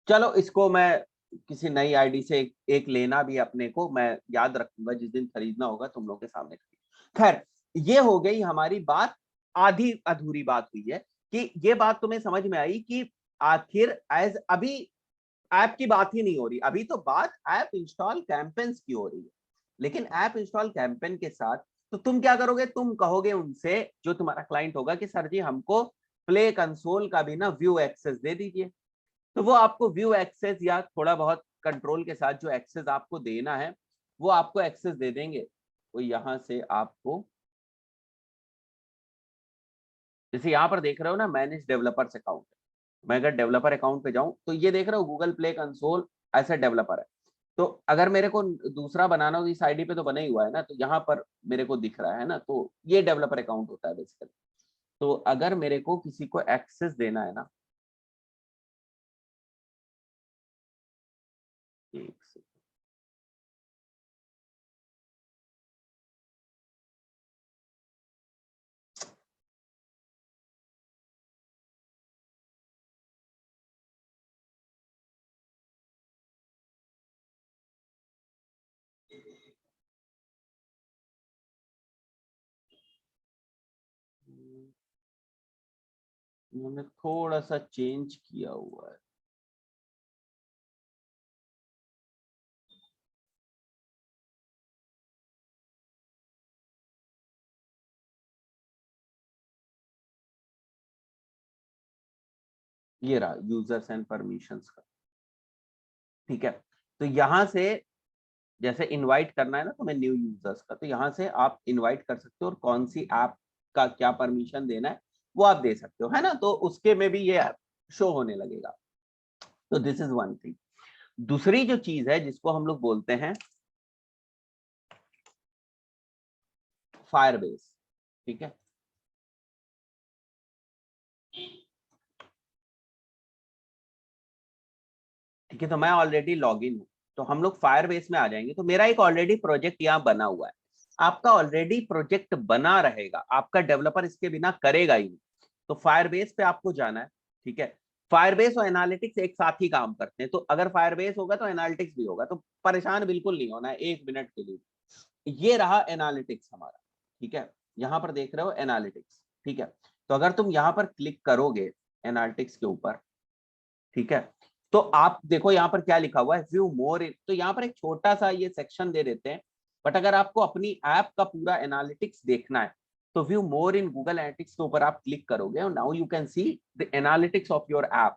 चलो इसको मैं किसी नई आईडी से एक लेना भी अपने को, मैं याद रखूंगा, जिस दिन खरीदना होगा तुम लोग के सामने खरीद। खैर ये हो गई हमारी बात, आधी अधूरी बात हुई है कि ये बात तुम्हें समझ में आई कि आखिर एज अभी ऐप की बात ही नहीं हो रही, अभी तो बात ऐप इंस्टॉल कैंपेन्स की हो रही है। लेकिन ऐप इंस्टॉल कैंपेन के साथ तो तुम क्या करोगे, तुम कहोगे उनसे, जो तुम्हारा क्लाइंट होगा, कि सर जी हमको प्ले कंसोल का भी ना व्यू एक्सेस दे दीजिए। तो वो आपको व्यू एक्सेस या थोड़ा बहुत कंट्रोल के साथ जो एक्सेस आपको देना है वो आपको एक्सेस दे देंगे। तो यहां से आपको, जैसे यहां पर देख रहे हो ना मैनेज डेवलपर्स अकाउंट, मैं अगर डेवलपर अकाउंट पे जाऊं तो ये देख रहे हो गूगल प्ले कंसोल ऐसा डेवलपर है। तो अगर मेरे को दूसरा बनाना हो, इस आईडी पे तो बना ही हुआ है ना, तो यहाँ पर मेरे को दिख रहा है ना, तो ये डेवलपर अकाउंट होता है बेसिकली। तो अगर मेरे को किसी को एक्सेस देना है ना, एक सेकंड, मैंने थोड़ा सा चेंज किया हुआ है। ये रहा यूजर्स एंड परमिशंस का, ठीक है। तो यहां से जैसे इनवाइट करना है ना तुम्हें न्यू यूजर्स का, तो यहाँ से आप इनवाइट कर सकते हो, और कौन सी ऐप का क्या परमिशन देना है वो आप दे सकते हो, है ना। तो उसके में भी ये शो होने लगेगा। तो दिस इज वन थिंग। दूसरी जो चीज है जिसको हम लोग बोलते हैं फायरबेस, ठीक है। ठीक है, तो मैं ऑलरेडी लॉग इन हूं, तो हम लोग फायरबेस में आ जाएंगे। तो मेरा एक ऑलरेडी प्रोजेक्ट यहाँ बना हुआ है, आपका ऑलरेडी प्रोजेक्ट बना रहेगा, आपका डेवलपर इसके बिना करेगा ही नहीं। तो फायरबेस पे आपको जाना है, ठीक है। फायरबेस और एनालिटिक्स एक साथ ही काम करते हैं, तो अगर फायरबेस होगा तो एनालिटिक्स भी होगा, तो परेशान बिल्कुल नहीं होना है एक मिनट के लिए। ये रहा एनालिटिक्स हमारा, ठीक है। यहाँ पर देख रहे हो एनालिटिक्स, ठीक है। तो अगर तुम यहाँ पर क्लिक करोगे एनालिटिक्स के ऊपर, ठीक है, तो आप देखो यहाँ पर क्या लिखा हुआ है, व्यू मोर इन। तो यहाँ पर एक छोटा सा ये सेक्शन दे देते हैं, बट अगर आपको अपनी ऐप का पूरा एनालिटिक्स देखना है तो view more in Google analytics के ऊपर आप क्लिक करोगे, और now you can see the analytics of your app.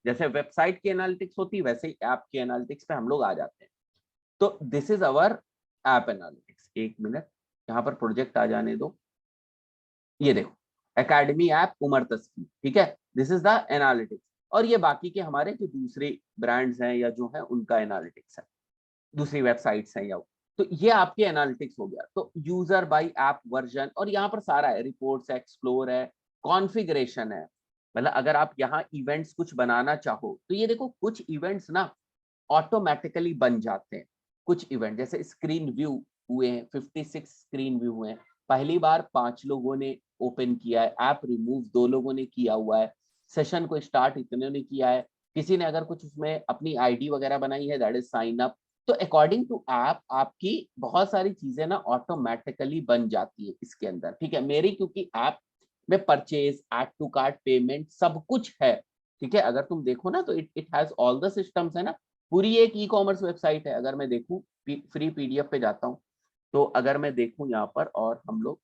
जैसे वेबसाइट की एनालिटिक्स होती है वैसे ही ऐप की एनालिटिक्स पे हम लोग आ जाते हैं। तो this is our app analytics. एक मिनट, यहाँ पर प्रोजेक्ट आ जाने दो। ये देखो एकेडमी ऐप उमर तस्वीर, ठीक है, दिस इज द एनालिटिक्स। और ये बाकी के हमारे जो दूसरे ब्रांड्स हैं या जो है उनका एनालिटिक्स है, दूसरी वेबसाइट्स हैं या तो ये आपके एनालिटिक्स हो गया। तो यूजर बाय ऐप वर्जन, और यहाँ पर सारा है, रिपोर्ट्स, एक्सप्लोर है, कॉन्फ़िगरेशन है। मतलब अगर आप यहाँ इवेंट्स कुछ बनाना चाहो तो ये देखो कुछ इवेंट्स ना ऑटोमेटिकली बन जाते हैं। कुछ इवेंट जैसे स्क्रीन व्यू हुए हैं, 56 स्क्रीन व्यू हुए हैं, पहली बार 5 लोगों ने ओपन किया है, ऐप रिमूव 2 लोगों ने किया हुआ है, सेशन को स्टार्ट इतने ने किया है, किसी ने अगर कुछ उसमें अपनी आईडी वगैरह बनाई है, दैट इज साइन अप। तो अकॉर्डिंग टू ऐप आपकी बहुत सारी चीजें ना ऑटोमेटिकली बन जाती है इसके अंदर, ठीक है। मेरी क्योंकि ऐप में purchase, add to cart, payment सब कुछ है, ठीक है। अगर तुम देखो ना तो it has all the systems, है ना। पूरी एक ई कॉमर्स वेबसाइट है। अगर मैं देखूं, फ्री पीडीएफ पे जाता हूं, तो अगर मैं देखूं यहाँ पर, और हम लोग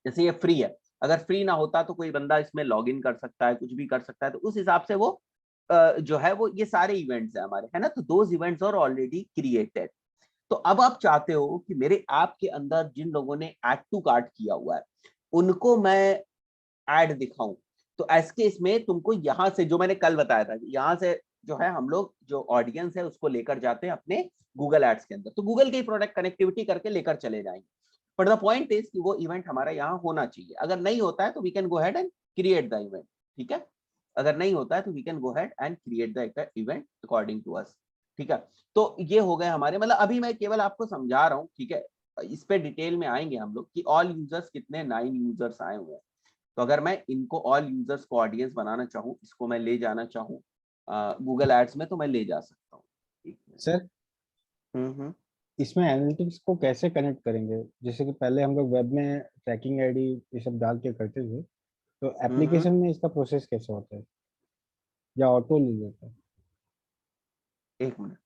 जैसे ये फ्री है, अगर फ्री ना होता तो कोई बंदा इसमें लॉग इन कर सकता है, कुछ भी कर सकता है, तो उस हिसाब से वो जो है वो ये सारे इवेंट्स है हमारे, है ना। तो those events are already created. तो अब आप चाहते हो कि मेरे ऐप के अंदर जिन लोगों ने ऐड टू कार्ट किया हुआ है उनको मैं ऐड दिखाऊं, तो ऐसे केस में तुमको यहाँ से, जो मैंने कल बताया था, यहाँ से जो है हम लोग जो ऑडियंस है उसको लेकर जाते हैं अपने गूगल एड्स के अंदर, तो गूगल के प्रोडक्ट कनेक्टिविटी करके लेकर चले जाएंगे। बट द पॉइंट इज कि वो इवेंट हमारा यहाँ होना चाहिए। अगर नहीं होता है तो we can go head and create the event, ठीक है। अगर नहीं होता है तो we can go head and create the event according to us, ठीक है। तो ये हो गए हमारे, मतलब अभी मैं केवल आपको समझा रहा हूँ, ठीक है। इस पे डिटेल में आएंगे हम लोग कि ऑल यूजर्स कितने, 9 यूजर्स आए हुए हैं। तो अगर मैं इनको ऑल यूजर्स को ऑडियंस बनाना चाहूँ, इसको मैं ले जाना चाहूँ गूगल एड्स में, तो मैं ले जा सकता हूँ सर। इसमें एनालिटिक्स को कैसे कनेक्ट करेंगे? जैसे कि पहले हम लोग वेब में ट्रैकिंग आईडी ये सब डाल के करते थे, तो एप्लीकेशन में इसका प्रोसेस कैसे होता है, या ऑटो ले लेता है? एक मिनट,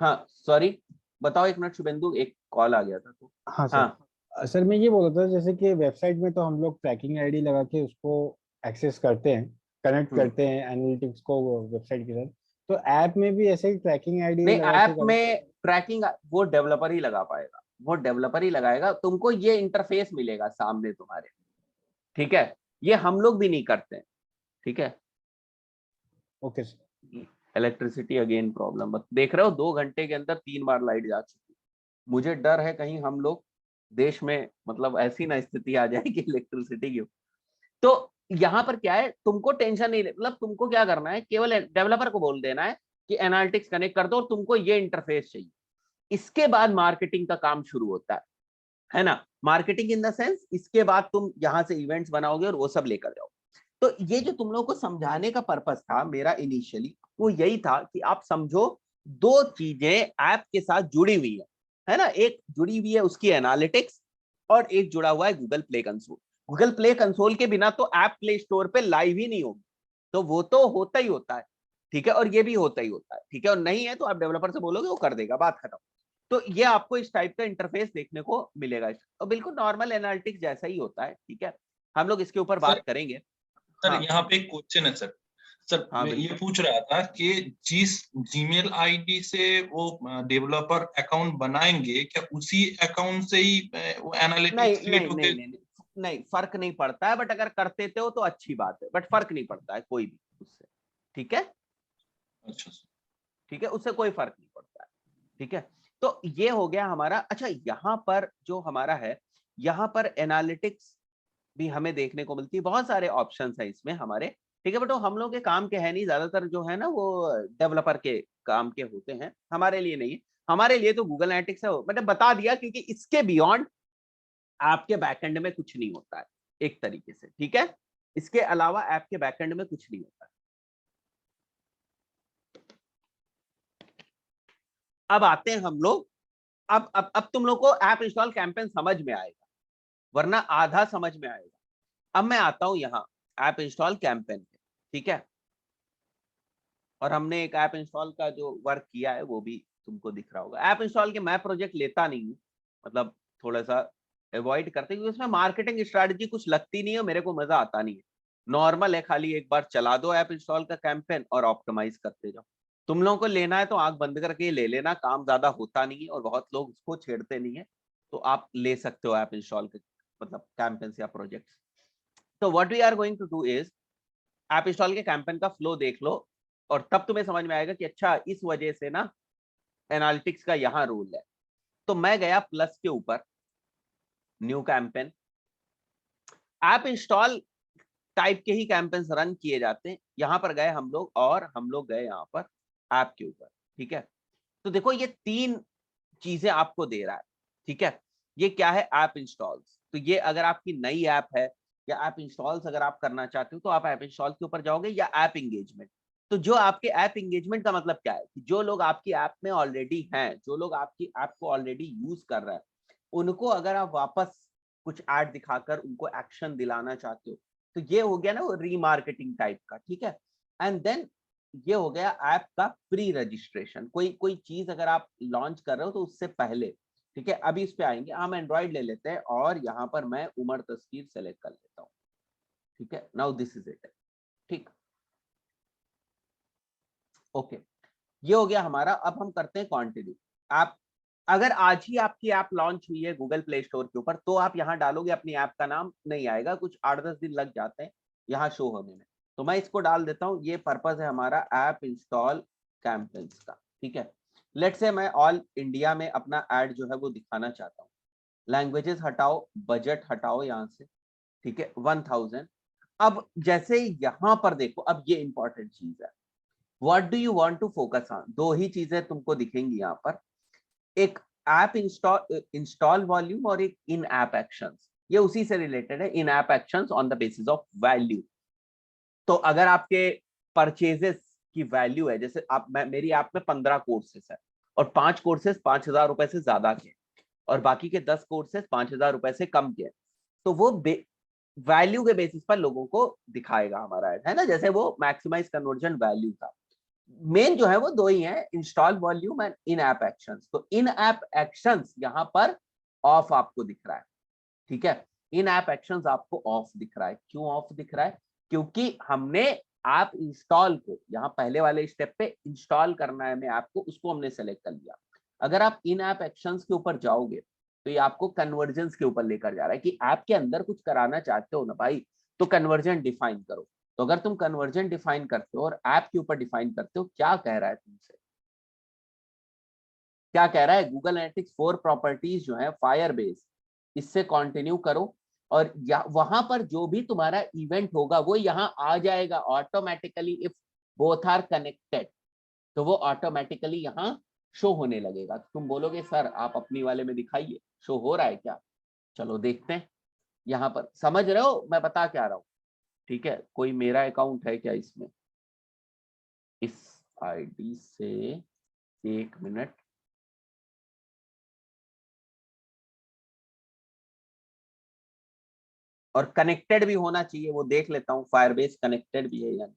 हाँ सॉरी, बताओ एक मिनट शुभेंदु, एक कॉल आ गया था तो। हाँ सर। सर मैं ये बोल रहा था, जैसे कि वेबसाइट में तो हम लोग ट्रैकिंग आईडी लगा के उसको एक्सेस करते हैं, कनेक्ट करते हैं एनालिटिक्स को वेबसाइट के साथ, तो ऐप में भी ऐसे ही ट्रैकिंग आईडी नहीं, लगा ऐप में ट्रैकिंग वो डेवलपर ही लगा पाएगा, वो डेवलपर ही लगाएगा। तुमको ये इंटरफेस मिलेगा सामने तुम्हारे, ठीक है। ये हम लोग भी नहीं करते हैं, ठीक है। Okay sir. Electricity again problem, बस देख रहे हो 2 घंटे के अंदर 3 बार लाइट जा चुकी। मुझे डर है कहीं हम लोग देश में मतलब ऐसी ना स्थिति आ जाए कि इलेक्ट्रिसिटी की। तो यहाँ पर क्या है, तुमको टेंशन नहीं, मतलब तुमको क्या करना है, केवल डेवलपर को बोल देना है कि एनालिटिक्स कनेक्ट कर दो और तुमको ये इंटरफेस चाहिए। इसके बाद मार्केटिंग का काम शुरू होता है ना। मार्केटिंग इन द सेंस, इसके बाद तुम यहाँ से इवेंट्स बनाओगे और वो सब लेकर जाओ। तो ये जो तुम लोगों को समझाने का पर्पस था मेरा इनिशियली, वो यही था कि आप समझो 2 चीजें ऐप के साथ जुड़ी हुई है ना। एक जुड़ी हुई है उसकी एनालिटिक्स, और एक जुड़ा हुआ है Google play console. Google play console के बिना तो ऐप प्ले स्टोर पे लाइव ही नहीं होगी, तो वो तो होता ही होता है, ठीक है। और ये भी होता ही होता है, ठीक है। और नहीं है तो आप डेवलपर से बोलोगे वो कर देगा, बात खत्म। तो ये आपको इस टाइप का इंटरफेस देखने को मिलेगा, और बिल्कुल नॉर्मल एनालिटिक्स जैसा ही होता है, ठीक है। हम लोग इसके ऊपर बात करेंगे। सर यहाँ पे एक क्वेश्चन है सर। सर हाँ, ये पूछ रहा था कि जिस जीमेल आईडी से वो डेवलपर अकाउंट बनाएंगे, क्या उसी अकाउंट से ही वो एनालिटिक्स क्रिएट होके? नहीं, फर्क नहीं पड़ता है, बट अगर करते थे हो तो अच्छी बात है, बट फर्क नहीं पड़ता है कोई भी उससे, ठीक है। अच्छा, ठीक है, उससे कोई फर्क नहीं पड़ता है, ठीक है। तो ये हो गया हमारा। अच्छा, यहाँ पर जो हमारा है, यहाँ पर एनालिटिक्स भी हमें देखने को मिलती है, बहुत सारे ऑप्शंस है इसमें हमारे, ठीक है। बट वो हम लोग के काम के है नहीं, ज्यादातर जो है ना वो डेवलपर के काम के होते हैं, हमारे लिए नहीं है। हमारे लिए तो गूगल एनालिटिक्स है, मैंने बता दिया, क्योंकि इसके बियॉन्ड आपके बैकएंड में कुछ नहीं होता है एक तरीके से, ठीक है। इसके अलावा ऐप के बैकएंड में कुछ नहीं होता है। अब आते हैं हम लोग, अब तुम लोग को ऐप इंस्टॉल कैंपेन समझ में आएगा, वरना आधा समझ में आएगा। अब मैं आता हूं यहाँ ऐप इंस्टॉल कैंपेन पे, ठीक है। और हमने एक ऐप इंस्टॉल का जो वर्क किया है वो भी तुमको दिख रहा होगा। ऐप इंस्टॉल के मैं प्रोजेक्ट लेता नहीं हूँ, मतलब थोड़ा सा अवॉइड करते, क्योंकि उसमें मार्केटिंग स्ट्रेटजी कुछ लगती नहीं है, मेरे को मजा आता नहीं है। नॉर्मल है, खाली एक बार चला दो ऐप इंस्टॉल का कैंपेन और ऑप्टिमाइज करते जाओ। तुम लोगों को लेना है तो आंख बंद करके ले लेना, काम ज्यादा होता नहीं है और बहुत लोग उसको छेड़ते नहीं है, तो आप ले सकते हो ऐप इंस्टॉल के मतलब कैंपेन्स या प्रोजेक्ट्स। तो what we are going to do is, app install के कैंपेन का फ्लो देख लो और तब तुम्हें समझ में आएगा कि अच्छा इस वजह से ना एनालिटिक्स का यहाँ रोल है। तो मैं गया प्लस के ऊपर, new campaign, app install type के ही कैंपेन्स रन किए जाते हैं। यहां पर गए हम लोग और हम लोग गए यहाँ पर ऐप के ऊपर, ठीक है। तो देखो ये 3 चीजें आपको दे रहा है, ठीक है। ये क्या है? App installs. तो ये अगर आपकी नई ऐप है या ऐप इंस्टॉल्स अगर आप करना चाहते हो तो आप ऐप इंस्टॉल के ऊपर जाओगे, या ऐप एंगेजमेंट। तो जो आपके ऐप एंगेजमेंट का मतलब क्या है कि जो लोग आपकी ऐप में ऑलरेडी हैं, जो लोग आपकी ऐप को ऑलरेडी यूज कर रहे हैं, उनको अगर आप वापस कुछ ऐड दिखाकर उनको एक्शन दिलाना चाहते हो, तो ये हो गया ना वो रीमार्केटिंग टाइप का, ठीक है। एंड देन ये हो गया ऐप का प्री रजिस्ट्रेशन। कोई चीज अगर आप लॉन्च कर रहे हो तो उससे पहले, ठीक है। अभी इस पे आएंगे, हम एंड्रॉइड ले लेते हैं और यहाँ पर मैं उमर तस्वीर सेलेक्ट कर लेता हूँ, ठीक है। नाउ दिस इज इट, ठीक, ओके। ये हो गया हमारा। अब हम करते हैं कंटिन्यू। आप अगर आज ही आपकी ऐप लॉन्च हुई है गूगल प्ले स्टोर के ऊपर, तो आप यहाँ डालोगे अपनी ऐप का नाम, नहीं आएगा, कुछ 8-10 दिन लग जाते हैं यहाँ शो होने में। तो मैं इसको डाल देता हूँ, ये पर्पस है हमारा ऐप इंस्टॉल कैंपेन्स का, ठीक है। लेट्स से मैं ऑल इंडिया में अपना ऐड जो है वो दिखाना चाहता हूँ। लैंग्वेजेस हटाओ, बजट हटाओ यहाँ से, ठीक है, 1000। अब जैसे यहाँ पर देखो, अब ये इंपॉर्टेंट चीज है, what do you want to focus on. 2 ही चीजें तुमको दिखेंगी यहाँ पर, एक ऐप इंस्टॉल वॉल्यूम और एक इन ऐप एक्शंस। ये उसी से रिलेटेड है, in app actions on the basis of value. तो अगर आपके परचेजेस की वैल्यू है, जैसे आप मेरी ऐप में 15 कोर्सेस है और 5 कोर्सेस 5000 रुपए से ज्यादा के और बाकी के 10 कोर्सेस 5000 रुपए से कम के, तो वो वैल्यू के बेसिस पर लोगों को दिखाएगा हमारा ऐड, है ना। जैसे वो मैक्सिमाइज कन्वर्जन वैल्यू था। मेन जो है वो 2 ही है, install volume and in app actions. तो इन ऐप एक्शंस यहाँ पर ऑफ आपको दिख रहा है, ठीक है। इन ऐप एक्शंस आपको ऑफ दिख रहा है। क्यों ऑफ दिख रहा है? क्योंकि हमने ऐप इंस्टॉल को यहाँ पहले वाले स्टेप पे इंस्टॉल करना है हमें ऐप को, उसको हमने सेलेक्ट कर लिया। अगर आप इन ऐप एक्शंस के ऊपर जाओगे तो ये आपको कन्वर्जन के ऊपर लेकर जा रहा है कि ऐप के अंदर कुछ कराना चाहते हो ना भाई, तो कन्वर्जन डिफाइन करो। तो अगर तुम कन्वर्जन डिफाइन करते हो और ऐप के ऊपर डिफाइन करते हो, क्या कह रहा है तुमसे? क्या कह रहा है? गूगल एनालिटिक्स 4 प्रॉपर्टीज जो है फायरबेस, इससे कंटिन्यू करो और वहां पर जो भी तुम्हारा इवेंट होगा वो यहाँ आ जाएगा automatically. If both are connected तो वो ऑटोमेटिकली यहाँ शो होने लगेगा। तुम बोलोगे सर आप अपनी वाले में दिखाइए, शो हो रहा है क्या? चलो देखते हैं। यहाँ पर समझ रहे हो मैं बता क्या रहा हूँ, ठीक है। कोई मेरा अकाउंट है क्या इसमें? इस आईडी से 1 मिनट, और कनेक्टेड भी होना चाहिए, वो देख लेता हूँ फायरबेस कनेक्टेड भी है या नहीं।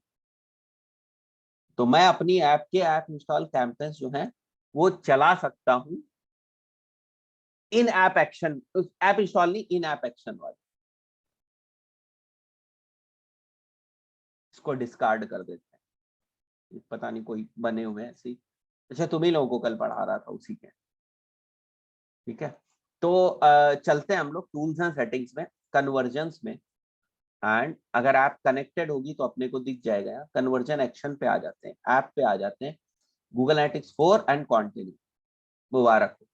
तो मैं अपनी ऐप के ऐप इंस्टॉल कैंपेन्स जो है वो चला सकता हूं इन ऐप एक्शन, ऐप इंस्टॉल नहीं, इन ऐप एक्शन वाले। इसको डिस्कार्ड कर देते हैं, पता नहीं कोई बने हुए हैं ऐसे। अच्छा तुम ही लोगों को कल पढ़ा रहा था उसी के, ठीक है। तो चलते हैं हम लोग टूल्स एंड सेटिंग्स में, कन्वर्जन्स में, एंड अगर ऐप कनेक्टेड होगी तो अपने को दिख जाएगा। कन्वर्जन एक्शन पे आ जाते हैं, ऐप पे आ जाते हैं, गूगल एनालिटिक्स 4 एंड कंटिन्यू। मुबारक हो,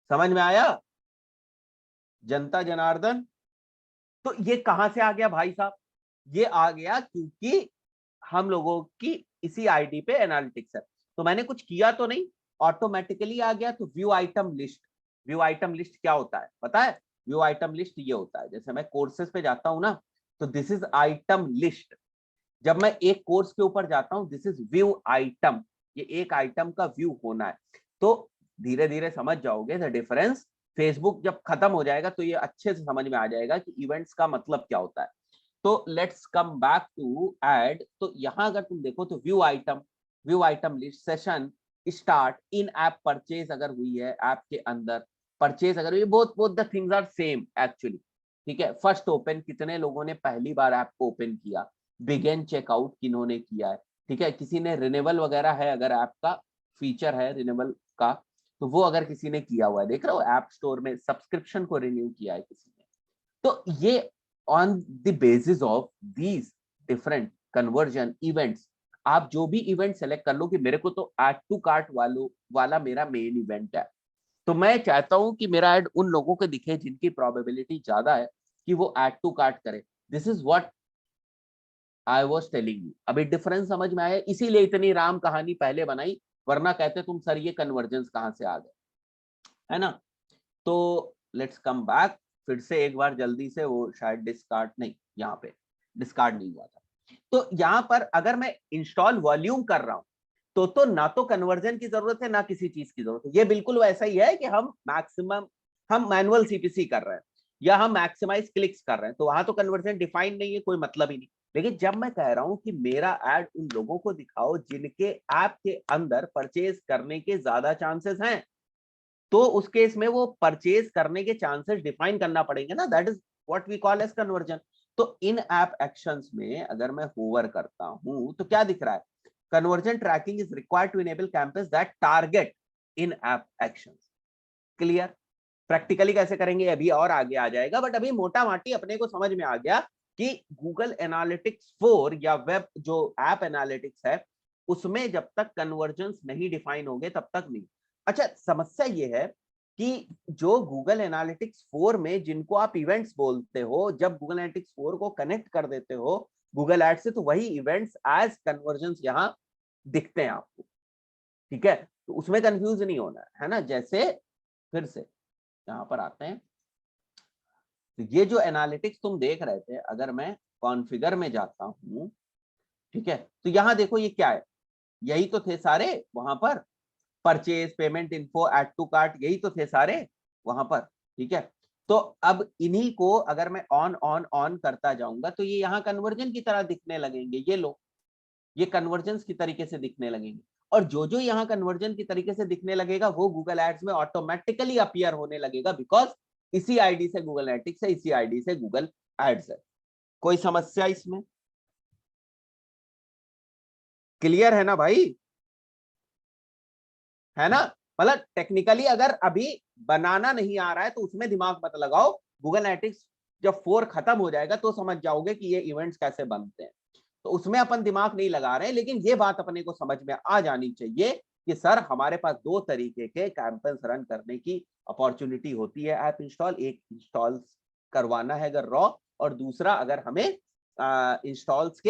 समझ में आया जनता जनार्दन? तो ये कहां से आ गया भाई साहब? ये आ गया क्योंकि हम लोगों की इसी आईडी पे एनालिटिक्स है। तो मैंने कुछ किया तो नहीं, ऑटोमेटिकली आ गया। तो view item list, view item list क्या होता है पता है? व्यू आइटम लिस्ट ये होता है, जैसे मैं कोर्सेज पे जाता हूं ना, तो दिस इज आइटम लिस्ट। जब मैं एक कोर्स के ऊपर जाता हूं, दिस इज व्यू आइटम, ये एक आइटम का व्यू होना है। तो धीरे धीरे समझ जाओगे द डिफरेंस। फेसबुक जब खत्म हो जाएगा तो ये अच्छे से समझ में आ जाएगा कि इवेंट्स का मतलब क्या होता है। तो let's come back to ad. तो यहां अगर तुम देखो तो view item list, session start, in app purchase अगर हुई है ऐप के अंदर, परचेज अगर हुई, both the things are same actually, ठीक है। फर्स्ट ओपन, कितने लोगों ने पहली बार ऐप को ओपन किया, बिगिन चेकआउट किन्होंने किया है, ठीक है। किसी ने रिन्यूअल वगैरह है, अगर ऐप का फीचर है रिन्यूअल का, तो वो अगर किसी ने किया हुआ है, देख रहे हो ऐप स्टोर में सब्सक्रिप्शन को रिन्यू किया है किसी ने, तो ये on the basis of these different conversion events, आप जो भी इवेंट सेलेक्ट कर लो कि मेरे को तो ऐड टू कार्ट वाला मेरा मेन इवेंट है, तो मैं चाहता हूं कि मेरा ऐड उन लोगों को दिखे जिनकी प्रोबेबिलिटी ज्यादा है कि वो ऐड टू कार्ट करे। This is what I was telling you. अभी डिफरेंस समझ में आया? इसीलिए इतनी राम कहानी पहले बनाई, वरना कहते तुम सर ये कन्वर्जेंस कहां से आ गए, है ना। तो लेट्स कम बैक, फिर से एक बार जल्दी से, वो शायद डिस्कार्ड नहीं, यहाँ पे डिस्कार्ड नहीं हुआ था। तो यहाँ पर अगर मैं इंस्टॉल वॉल्यूम कर रहा हूं तो ना तो कन्वर्जन की जरूरत है ना किसी चीज की जरूरत है। ये बिल्कुल वैसा ही है कि हम मैनुअल सीपीसी कर रहे हैं या हम मैक्सिमाइज क्लिक्स कर रहे हैं, तो वहां तो कन्वर्जन डिफाइन नहीं है, कोई मतलब ही नहीं। लेकिन जब मैं कह रहा हूं कि मेरा ऐड उन लोगों को दिखाओ जिनके ऐप के अंदर परचेज करने के ज्यादा चांसेस हैं, तो उस केस में वो परचेज करने के चांसेस डिफाइन करना पड़ेंगे ना, that is what we call as conversion. तो इन ऐप एक्शंस में अगर मैं होवर करता हूं तो क्या दिख रहा है? Conversion tracking is required to enable campus that target in app actions. Clear? Practically कैसे करेंगे अभी और आगे आ जाएगा, बट अभी मोटा माटी अपने को समझ में आ गया कि गूगल एनालिटिक्स 4 या वेब जो ऐप एनालिटिक्स है उसमें जब तक कन्वर्जेंस नहीं डिफाइन होंगे तब तक नहीं। अच्छा, समस्या ये है कि जो गूगल एनालिटिक्स 4 में जिनको आप इवेंट्स बोलते हो, जब गूगल एनालिटिक्स 4 को कनेक्ट कर देते हो गूगल एड से, तो वही इवेंट्स एज कन्वर्जेंस यहां दिखते हैं आपको, ठीक है। तो उसमें कंफ्यूज नहीं होना है ना। जैसे फिर से यहां पर आते हैं, तो ये जो एनालिटिक्स तुम देख रहे थे, अगर मैं कॉन्फ़िगर में जाता हूं, ठीक है, तो यहां देखो ये क्या है, यही तो थे सारे वहां पर, purchase, payment info, add to cart, यही तो थे सारे वहां पर, ठीक है। तो अब इन्हीं को अगर मैं ऑन ऑन ऑन करता जाऊंगा तो ये यहाँ कन्वर्जन की तरह दिखने लगेंगे। ये लो, ये कन्वर्जेंस की तरीके से दिखने लगेंगे, और जो जो यहाँ कन्वर्जन की तरीके से दिखने लगेगा वो गूगल एड्स में ऑटोमेटिकली अपीयर होने लगेगा, बिकॉज इसी आईडी से गूगल एनालिटिक्स है, इसी आईडी से गूगल एड्स है। कोई समस्या इसमें? क्लियर है ना भाई? है ना। मतलब टेक्निकली अगर अभी बनाना नहीं आ रहा है तो उसमें दिमाग मत लगाओ, गूगल एनालिटिक्स जब 4 खत्म हो जाएगा तो समझ जाओगे कि ये इवेंट्स कैसे बनते हैं, तो उसमें अपन दिमाग नहीं लगा रहे हैं। लेकिन ये बात अपने को समझ में आ जानी चाहिए कि सर हमारे पास 2 तरीके के कैंपेन्स रन करने की अपॉर्चुनिटी होती है ऐप इंस्टॉल, एक इंस्टॉल करवाना है अगर रॉ, और दूसरा अगर हमें इंस्टॉल्स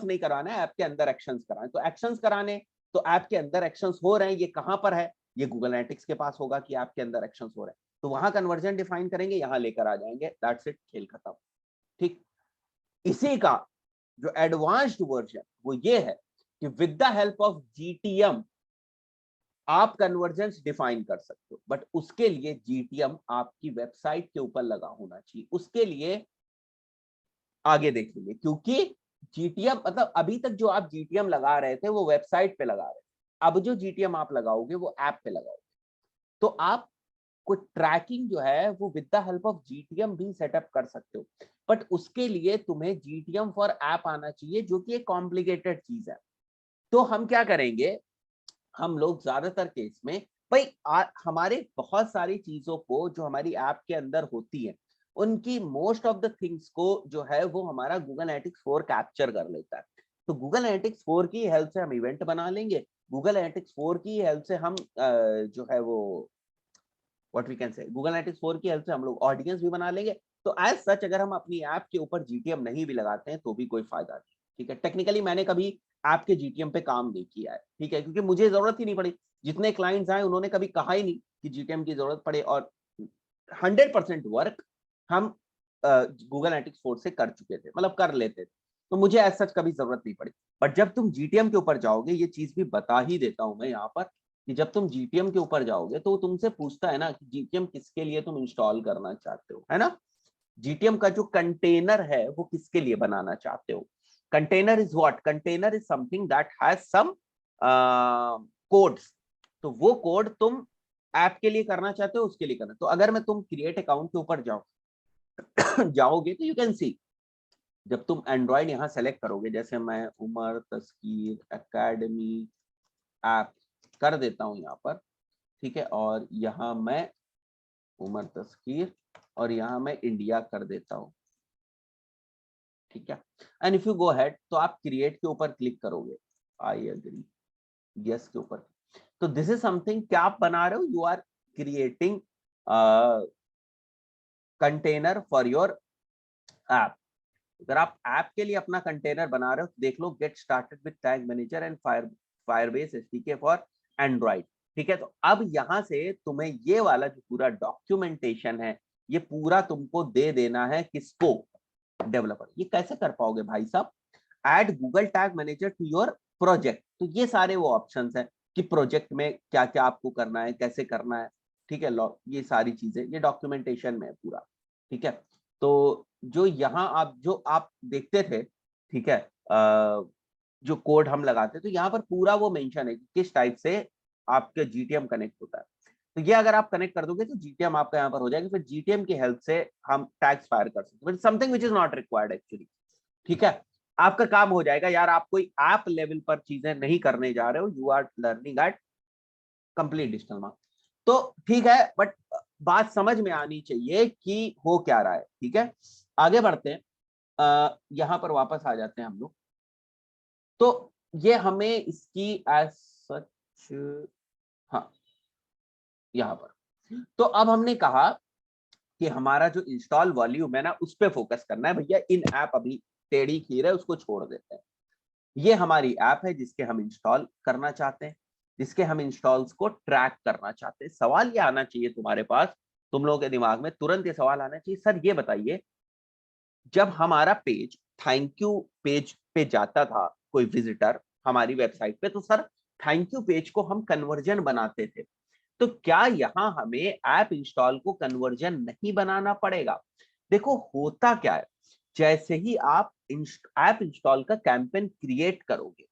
नहीं कराना है, ऐप के अंदर एक्शंस कराने। तो एक्शंस कराने, तो ऐप के अंदर एक्शंस हो रहे हैं, ये कहां पर है? ये गूगल एनालिटिक्स के पास होगा कि ऐप के अंदर एक्शंस हो रहे हैं, तो वहां कन्वर्जन डिफाइन करेंगे, यहां लेकर आ जाएंगे, दैट्स इट, खेल खत्म। ठीक, इसी का जो एडवांस्ड वर्जन वो ये है कि with the help of GTM आप कन्वर्जेंस डिफाइन कर सकते हो, बट उसके लिए जीटीएम आपकी वेबसाइट के ऊपर लगा होना चाहिए। उसके लिए आगे देखेंगे, क्योंकि जीटीएम मतलब अभी तक जो आप जीटीएम लगा रहे थे वो वेबसाइट पे लगा रहे थे, अब जो जीटीएम आप लगाओगे वो ऐप पे लगाओगे, तो आप कोई ट्रैकिंग जो है वो with the help of GTM भी सेटअप कर सकते हो, बट उसके लिए तुम्हें जीटीएम फॉर ऐप आना चाहिए, जो कि एक कॉम्प्लिकेटेड चीज है। तो हम क्या करेंगे, हम लोग ज्यादातर केस में भाई हमारे बहुत सारी चीजों को जो हमारी ऐप के अंदर होती है उनकी मोस्ट ऑफ द थिंग्स को जो है वो हमारा गूगल एनालिटिक्स 4 कैप्चर कर लेता है। तो गूगल एनालिटिक्स 4 की हेल्प से हम इवेंट बना लेंगे, गूगल एनालिटिक्स 4 की हेल्प से हम जो है वो what we can say, Google analytics 4 की हेल्प से हम लोग ऑडियंस भी बना लेंगे। तो एज सच अगर हम अपनी ऐप के ऊपर जीटीएम नहीं भी लगाते हैं तो भी कोई फायदा नहीं, ठीक है। टेक्निकली मैंने कभी ऐप के जीटीएम पे काम नहीं किया है, ठीक है, क्योंकि मुझे जरूरत ही नहीं पड़ी। जितने क्लाइंट्स आए उन्होंने कभी कहा ही नहीं कि जीटीएम की जरूरत पड़े, और 100% वर्क हम गूगल एनालिटिक्स 4 से कर चुके थे, मतलब कर लेते थे, तो मुझे एज सच कभी जरूरत नहीं पड़ी। बट जब तुम जीटीएम के ऊपर जाओगे, ये चीज भी बता ही देता हूं मैं यहाँ पर, कि जब तुम जीटीएम के ऊपर जाओगे तो तुमसे पूछता है ना कि जीटीएम किसके लिए तुम इंस्टॉल करना चाहते हो, है ना। जीटीएम का जो कंटेनर है वो किसके लिए बनाना चाहते हो। Container is what, container is something that has some codes, तो वो कोड तुम ऐप के लिए करना चाहते हो, उसके लिए करना। तो अगर मैं तुम क्रिएट अकाउंट के ऊपर जाओगे तो यू कैन सी, जब तुम एंड्रॉइड यहाँ सेलेक्ट करोगे, जैसे मैं उमर तस्कीर एकेडमी ऐप कर देता हूं यहाँ पर, ठीक है, और यहाँ मैं उमर तस्कीर और यहाँ मैं इंडिया कर देता हूं, ठीक है। And if you go head तो आप क्रिएट के ऊपर क्लिक करोगे, आई एग्री, यस के ऊपर। तो दिस इज समथिंग, क्या आप बना रहे हो, you are creating container for your app. अगर आप ऐप के लिए अपना कंटेनर बना रहे हो तो देख लो, get started with tag manager and Firebase SDK for Android. ठीक है, तो अब यहां से तुम्हें ये वाला जो पूरा डॉक्यूमेंटेशन है ये पूरा तुमको दे देना है किसको, डेवलपर। ये कैसे कर पाओगे भाई साहब, add Google tag manager to your project. तो ये सारे वो ऑप्शंस हैं कि प्रोजेक्ट में क्या क्या आपको करना है, कैसे करना है। ठीक है, ये सारी चीजें ये डॉक्यूमेंटेशन में है पूरा। ठीक है, तो जो यहाँ आप देखते थे, ठीक है, जो कोड हम लगाते, तो यहाँ पर पूरा वो मेंशन है कि किस टाइप से आपके जीटीएम कनेक्ट होता है। तो ये अगर आप कनेक्ट कर दोगे तो जीटीएम आपका यहाँ पर हो जाएगा, फिर जीटीएम की हेल्प से हम टैग्स फायर कर सकते हैं, something which is not required actually. ठीक है, आपका काम हो जाएगा यार, आप कोई ऐप लेवल पर चीजें नहीं करने जा रहे हो, you are learning at complete digital marketing. तो ठीक है, बट बात समझ में आनी चाहिए कि हो क्या रहा है। ठीक है, आगे बढ़ते हैं, यहां पर वापस आ जाते हैं हम लोग। तो ये हमें इसकी एज सच, हाँ यहां पर, तो अब हमने कहा कि हमारा जो इंस्टॉल वॉल्यूम है ना उस पर फोकस करना है भैया। इन ऐप अभी टेढ़ी खीर है, उसको छोड़ देते हैं। ये हमारी ऐप है जिसके हम इंस्टॉल करना चाहते हैं, जिसके हम इंस्टॉल्स को ट्रैक करना चाहते हैं। सवाल ये आना चाहिए तुम्हारे पास, तुम लोगों के दिमाग में तुरंत ये सवाल आना चाहिए, सर ये बताइए, जब हमारा पेज थैंक यू पेज पे जाता था कोई विजिटर हमारी वेबसाइट पे, तो सर थैंक यू पेज को हम कन्वर्जन बनाते थे, तो क्या यहाँ हमें ऐप इंस्टॉल को कन्वर्जन नहीं बनाना पड़ेगा? देखो होता क्या है, जैसे ही आप ऐप इंस्टॉल का कैंपेन क्रिएट करोगे,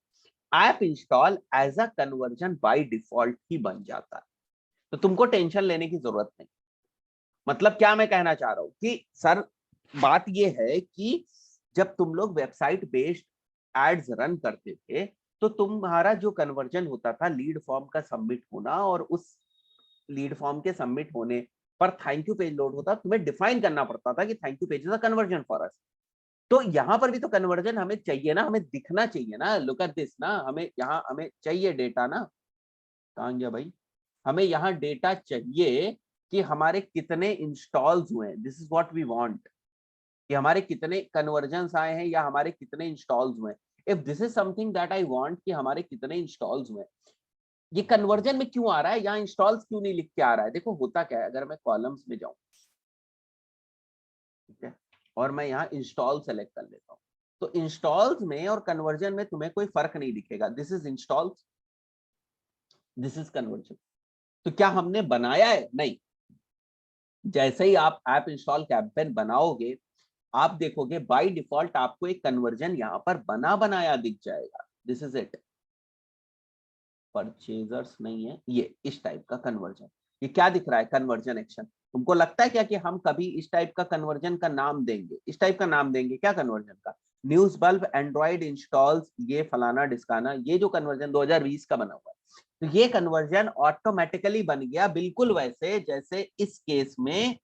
app install as a conversion by default ही बन जाता है, तो तुमको टेंशन लेने की जरूरत नहीं। मतलब क्या मैं कहना चाह रहा हूं कि सर बात ये है कि जब तुम लोग वेबसाइट बेस्ड एड्स रन करते थे तो तुम्हारा जो कन्वर्जन होता था, लीड फॉर्म का सबमिट होना, और उस लीड फॉर्म के सबमिट होने पर थैंक यू पेज लोड होता, तुम्हें डिफाइन करना पड़ता था कि thank you page is a conversion for us. तो यहाँ पर भी तो कन्वर्जन हमें चाहिए ना, हमें दिखना चाहिए ना, लुक एट दिस ना, हमें यहाँ हमें चाहिए डेटा ना, कहाँ गया भाई, हमें यहाँ डेटा चाहिए कि हमारे कितने इंस्टॉल्स हुए हैं, this is what we want, कि हमारे कितने कन्वर्जन्स आए हैं या हमारे कितने इंस्टॉल्स हुए। If this is something that I want कि हमारे कितने इंस्टॉल्स हुए, ये कन्वर्जन में क्यों आ रहा है, यहाँ इंस्टॉल्स क्यों नहीं लिख के आ रहा है? देखो होता क्या है, अगर मैं कॉलम्स में जाऊं, ठीक है, और मैं यहाँ इंस्टॉल सेलेक्ट कर लेता हूँ, तो इंस्टॉल्स में और कन्वर्जन में तुम्हें कोई फर्क नहीं दिखेगा। This is installs, this is conversion. तो क्या हमने बनाया है? नहीं। जैसे ही आप ऐप इंस्टॉल कैंपेन बनाओगे, आप देखोगे बाय डिफॉल्ट आपको एक कन्वर्जन यहाँ पर बना बनाया दिख जाएगा। दिस इज इट, परचेजर्स नहीं है, ये इस टाइप का कन्वर्जन। ये क्या दिख रहा है? Conversion action. तुमको लगता है क्या कि हम कभी इस टाइप का कन्वर्जन का नाम देंगे? इस टाइप का नाम देंगे क्या कन्वर्जन का? न्यूज बल्ब एंड्रॉइड इंस्टॉल्स ये फलाना डिस्काना, ये जो कन्वर्जन 2020 का बना हुआ है, तो ये कन्वर्जन ऑटोमेटिकली बन गया, बिल्कुल वैसे जैसे इस केस में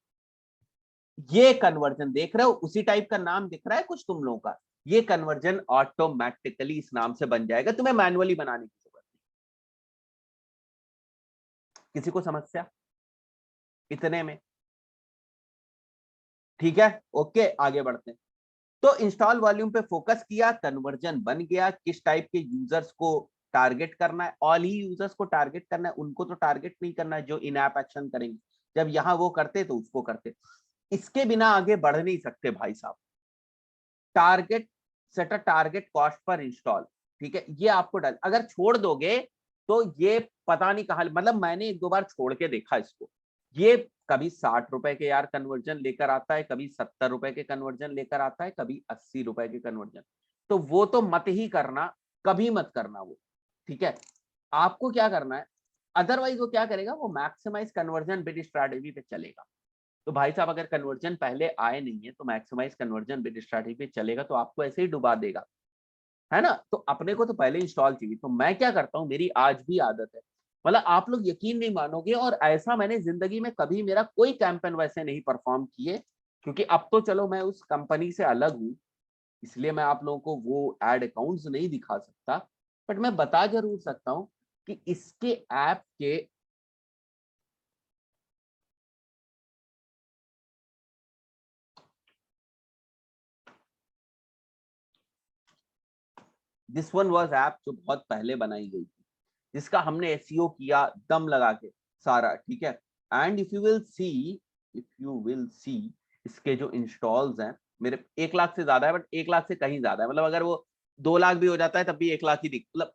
ये कन्वर्जन देख रहे हो, उसी टाइप का नाम दिख रहा है कुछ तुम लोगों का, ये कन्वर्जन ऑटोमेटिकली इस नाम से बन जाएगा, तुम्हें मैनुअली बनाने की जरूरत नहीं। किसी को समस्या इतने में? ठीक है, ओके, आगे बढ़ते हैं। तो इंस्टॉल वॉल्यूम पे फोकस किया, कन्वर्जन बन गया। किस टाइप के यूजर्स को टारगेट करना है? ऑल ही यूजर्स को टारगेट करना है, उनको तो टारगेट नहीं करना है जो इन ऐप एक्शन करेंगे। जब यहां वो करते तो उसको करते, इसके बिना आगे बढ़ नहीं सकते भाई साहब। Target, set a target cost per install, ठीक है, ये आपको डल, अगर छोड़ दोगे तो ये पता नहीं कहां, मतलब मैंने एक दो बार छोड़ के देखा इसको, ये कभी 60 रुपए के यार कन्वर्जन लेकर आता है, कभी 70 रुपए के कन्वर्जन लेकर आता है, कभी 80 रुपए के कन्वर्जन। तो वो तो मत ही करना, कभी मत करना वो, ठीक है। आपको क्या करना है, अदरवाइज वो क्या करेगा, वो मैक्सिमाइज कन्वर्जन बिड स्ट्रैटेजी पे चलेगा। तो भाई साहब अगर कन्वर्जन पहले आए नहीं है तो मैक्सिमाइज कन्वर्जन बिड स्ट्रैटेजी पे चलेगा, तो आपको ऐसे ही डुबा देगा, है ना। तो अपने को तो पहले इंस्टॉल चाहिए। तो मैं क्या करता हूँ, मेरी आज भी आदत है, मतलब आप लोग यकीन नहीं मानोगे, और ऐसा मैंने जिंदगी में कभी मेरा कोई कैंपेन वैसे नहीं परफॉर्म किए, क्योंकि अब तो चलो मैं उस कंपनी से अलग हूँ, इसलिए मैं आप लोगों को वो एड अकाउंट्स नहीं दिखा सकता, बट मैं बता जरूर सकता हूं कि इसके ऐप के दिस वन वाज ऐप जो बहुत पहले बनाई गई थी, जिसका हमने एसईओ किया दम लगा के सारा, ठीक है। And if you will see इसके जो इंस्टॉल्स हैं, मेरे 1 लाख से ज्यादा है, बट 1 लाख से कहीं ज्यादा है, मतलब अगर वो 2 लाख भी हो जाता है तब भी 1 लाख ही मतलब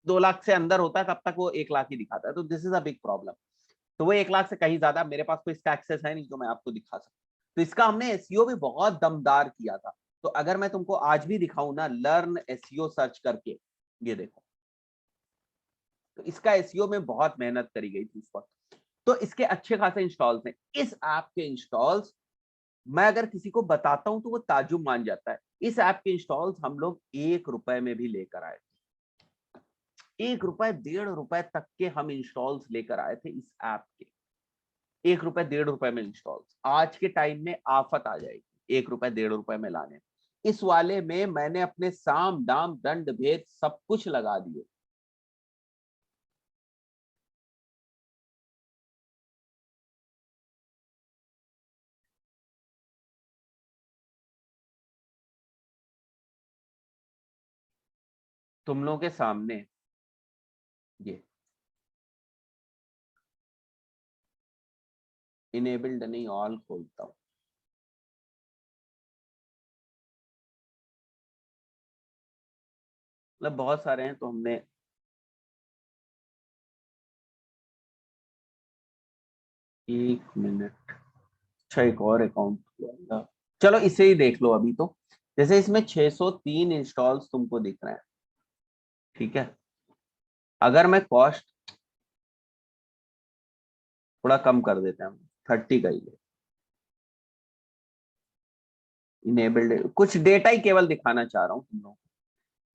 2 लाख से अंदर होता है तब तक वो 1 लाख ही दिखाता है, तो this is a big problem. तो वो 1 लाख से कहीं ज्यादा, मेरे पास कोई इसका एक्सेस है नहीं जो मैं आपको दिखा सकता। तो इसका हमने एसईओ भी बहुत दमदार किया था। तो अगर मैं तुमको आज भी दिखाऊं ना, लर्न एसईओ सर्च करके, ये देखो, तो इसका एसईओ में बहुत मेहनत करी गई थी उस वक्त। तो इसके अच्छे खासे इंस्टॉल्स हैं। इस ऐप के इंस्टॉल्स मैं अगर किसी को बताता हूं तो वो ताजुब मान जाता है। इस ऐप के इंस्टॉल्स हम लोग 1 रुपए में भी लेकर आए थे। 1 रुपए 1.5 रुपए तक के हम इंस्टॉल्स लेकर आए थे इस ऐप के। 1 रुपए 1.5 रुपए में इंस्टॉल्स। आज के टाइम में आफत आ जाएगी 1 रुपए 1.5 रुपए में लाने। इस वाले में मैंने अपने साम दाम दंड भेद सब कुछ लगा दिए। तुम लोगों के सामने ये इनेबल्ड नहीं, ऑल खोलता हूं। मतलब बहुत सारे हैं तो हमने एक मिनट। अच्छा, एक और अकाउंट, चलो इसे ही देख लो अभी। तो जैसे इसमें 603 इंस्टॉल्स तुमको दिख रहे हैं, ठीक है। अगर मैं कॉस्ट थोड़ा कम कर देते हैं, 30 का ही है। इनेबल्ड कुछ डेटा ही केवल दिखाना चाह रहा हूं तुम लोगों को।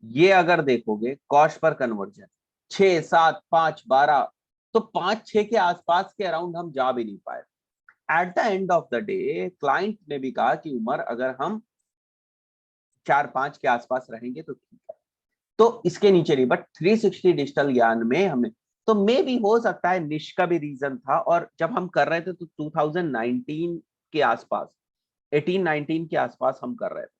ये अगर देखोगे कॉस्ट पर कन्वर्जन 6, 7, 5, 12, तो 5, 6 के आसपास के अराउंड हम जा भी नहीं पाए। At the end of the day client ने भी कहा कि उमर अगर हम 4, 5 के आसपास रहेंगे तो ठीक है। तो इसके नीचे नहीं, बट 360 डिजिटल ज्ञान में हमने, तो मे भी हो सकता है निश का भी रीजन था। और जब हम कर रहे थे तो 2019 के आसपास, 18-19 के आसपास हम कर रहे थे।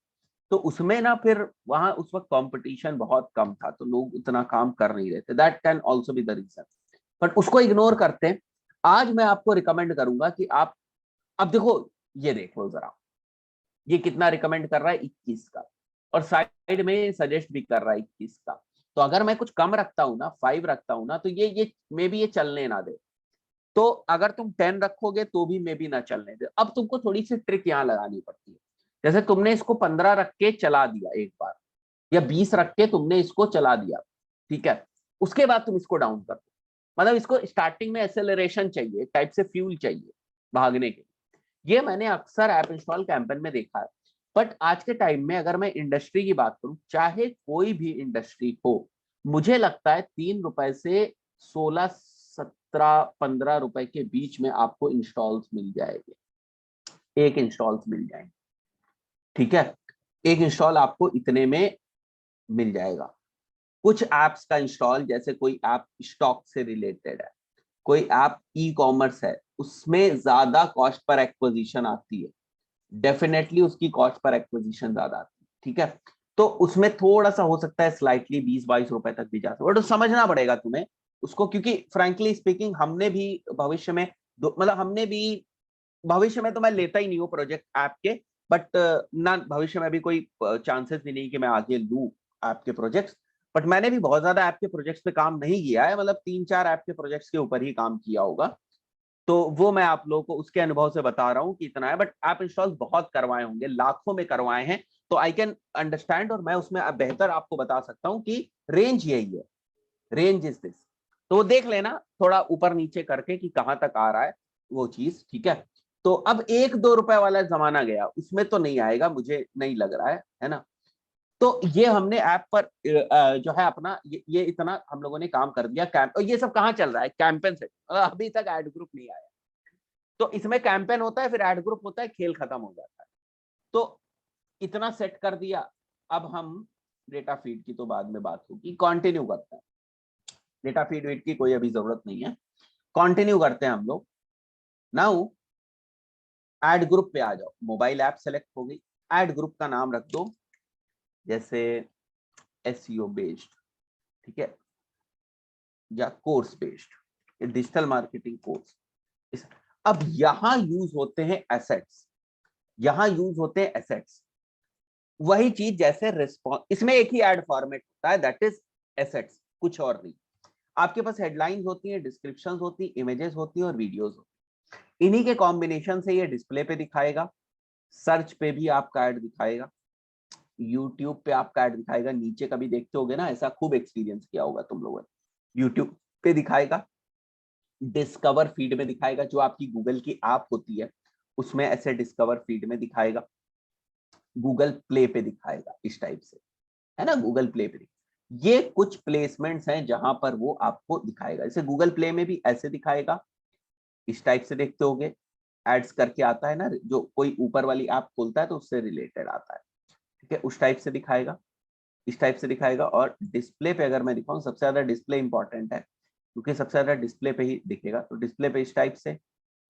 तो उसमें ना फिर वहां उस वक्त कंपटीशन बहुत कम था, तो लोग उतना काम कर नहीं रहे थे। That can also be the reason, but उसको इग्नोर करते हैं। आज मैं आपको रिकमेंड करूंगा कि आप, अब देखो, ये देख लो जरा, ये कितना रिकमेंड कर रहा है, 21 का, और साइड में सजेस्ट भी कर रहा है 21 का। तो अगर मैं कुछ कम रखता हूँ ना, 5 रखता हूँ ना, तो ये मे बी ये चलने ना दे। तो अगर तुम 10 रखोगे तो भी मे बी ना चलने दे। अब तुमको थोड़ी सी ट्रिक यहाँ लगानी पड़ती है। जैसे तुमने इसको 15 रख के चला दिया एक बार, या 20 रख के तुमने इसको चला दिया, ठीक है। उसके बाद तुम इसको डाउन कर दो। मतलब इसको स्टार्टिंग में एक्सेलरेशन चाहिए, टाइप से फ्यूल चाहिए भागने के। ये मैंने अक्सर ऐप इंस्टॉल कैंपेन में देखा है। बट आज के टाइम में अगर मैं इंडस्ट्री की बात करूं, चाहे कोई भी इंडस्ट्री हो, मुझे लगता है 3 रुपए से 16, 17, 15 रुपए के बीच में आपको इंस्टॉल्स मिल जाएंगे। एक इंस्टॉल्स मिल जाएंगे, ठीक है। एक इंस्टॉल आपको इतने में मिल जाएगा। कुछ एप्स का इंस्टॉल, जैसे कोई ऐप स्टॉक से रिलेटेड है, कोई ऐप ई कॉमर्स है, उसमें ज्यादा कॉस्ट पर एक्विजिशन आती है। डेफिनेटली उसकी कॉस्ट पर एक्विजिशन ज्यादा आती है, ठीक है। तो उसमें थोड़ा सा हो सकता है स्लाइटली 20-22 रुपए तक भी जा सकता है, बट समझना पड़ेगा तुम्हें उसको, क्योंकि फ्रैंकली स्पीकिंग हमने भी भविष्य में मतलब हमने भी भविष्य में, तो मैं लेता ही नहीं हूँ प्रोजेक्ट ऐप के, बट ना भविष्य में भी कोई चांसेस भी नहीं कि मैं आगे लूँ ऐप के प्रोजेक्ट्स। बट मैंने भी बहुत ज्यादा ऐप के प्रोजेक्ट्स पे काम नहीं किया है, मतलब 3-4 ऐप के प्रोजेक्ट्स के ऊपर ही काम किया होगा। तो वो मैं आप लोगों को उसके अनुभव से बता रहा हूँ कि इतना है। बट ऐप इंस्टॉल बहुत करवाए होंगे, लाखों में करवाए हैं, तो आई कैन अंडरस्टैंड, और मैं उसमें बेहतर आपको बता सकता हूँ कि रेंज यही है, रेंज इज दिस। तो वो देख लेना थोड़ा ऊपर नीचे करके कि कहां तक आ रहा है वो चीज, ठीक है। तो अब 1-2 रुपए वाला जमाना गया, उसमें तो नहीं आएगा, मुझे नहीं लग रहा है ना। तो ये हमने ऐप पर जो है अपना ये इतना हम लोगों ने काम कर दिया। कैंप, और ये सब कहाँ चल रहा है, कैंपेन से, अभी तक एड ग्रुप नहीं आया। तो इसमें कैंपेन होता है, फिर एड ग्रुप होता है, खेल खत्म हो जाता है। तो इतना सेट कर दिया। अब हम डेटा फीड की तो बाद में बात होगी, कंटिन्यू करते हैं। डेटा फीड वेट की कोई अभी जरूरत नहीं है, कंटिन्यू करते हैं हम लोग। नाउ ऐड ग्रुप पे आ जाओ, मोबाइल ऐप सेलेक्ट हो गई, ऐड ग्रुप का नाम रख दो जैसे SEO बेस्ड, ठीक है, या course based, digital marketing course. अब यहां यूज होते हैं एसेट्स, यहां यूज होते हैं एसेट्स, वही चीज जैसे रिस्पॉन्स, इसमें एक ही ऐड फॉर्मेट होता है, दैट इज एसेट्स, कुछ और नहीं। आपके पास हेडलाइंस होती है, डिस्क्रिप्शंस होती है, इमेजेस होती है और वीडियोस होती है। इन्हीं के कॉम्बिनेशन से ये डिस्प्ले पे दिखाएगा, सर्च पे भी आपका ऐड दिखाएगा, यूट्यूब पे आपका ऐड दिखाएगा। नीचे कभी देखते होगे ना, ऐसा खूब एक्सपीरियंस किया होगा तुम लोगों ने, यूट्यूब पे दिखाएगा, डिस्कवर फीड में दिखाएगा, जो आपकी गूगल की ऐप होती है उसमें ऐसे डिस्कवर फीड में दिखाएगा, गूगल प्ले पे दिखाएगा, इस टाइप से, है ना, गूगल प्ले पे। ये कुछ प्लेसमेंट्स हैं जहां पर वो आपको दिखाएगा। जैसे गूगल प्ले में भी ऐसे दिखाएगा, इस टाइप से देखते होगे, एड्स करके आता है ना, जो कोई ऊपर वाली ऐप खोलता है तो उससे रिलेटेड आता है, ठीक है, उस टाइप से दिखाएगा, इस टाइप से दिखाएगा। और डिस्प्ले पे अगर मैं दिखाऊं, सबसे ज्यादा डिस्प्ले इंपॉर्टेंट है, क्योंकि सबसे ज्यादा डिस्प्ले पे ही दिखेगा। तो डिस्प्ले पे इस टाइप से,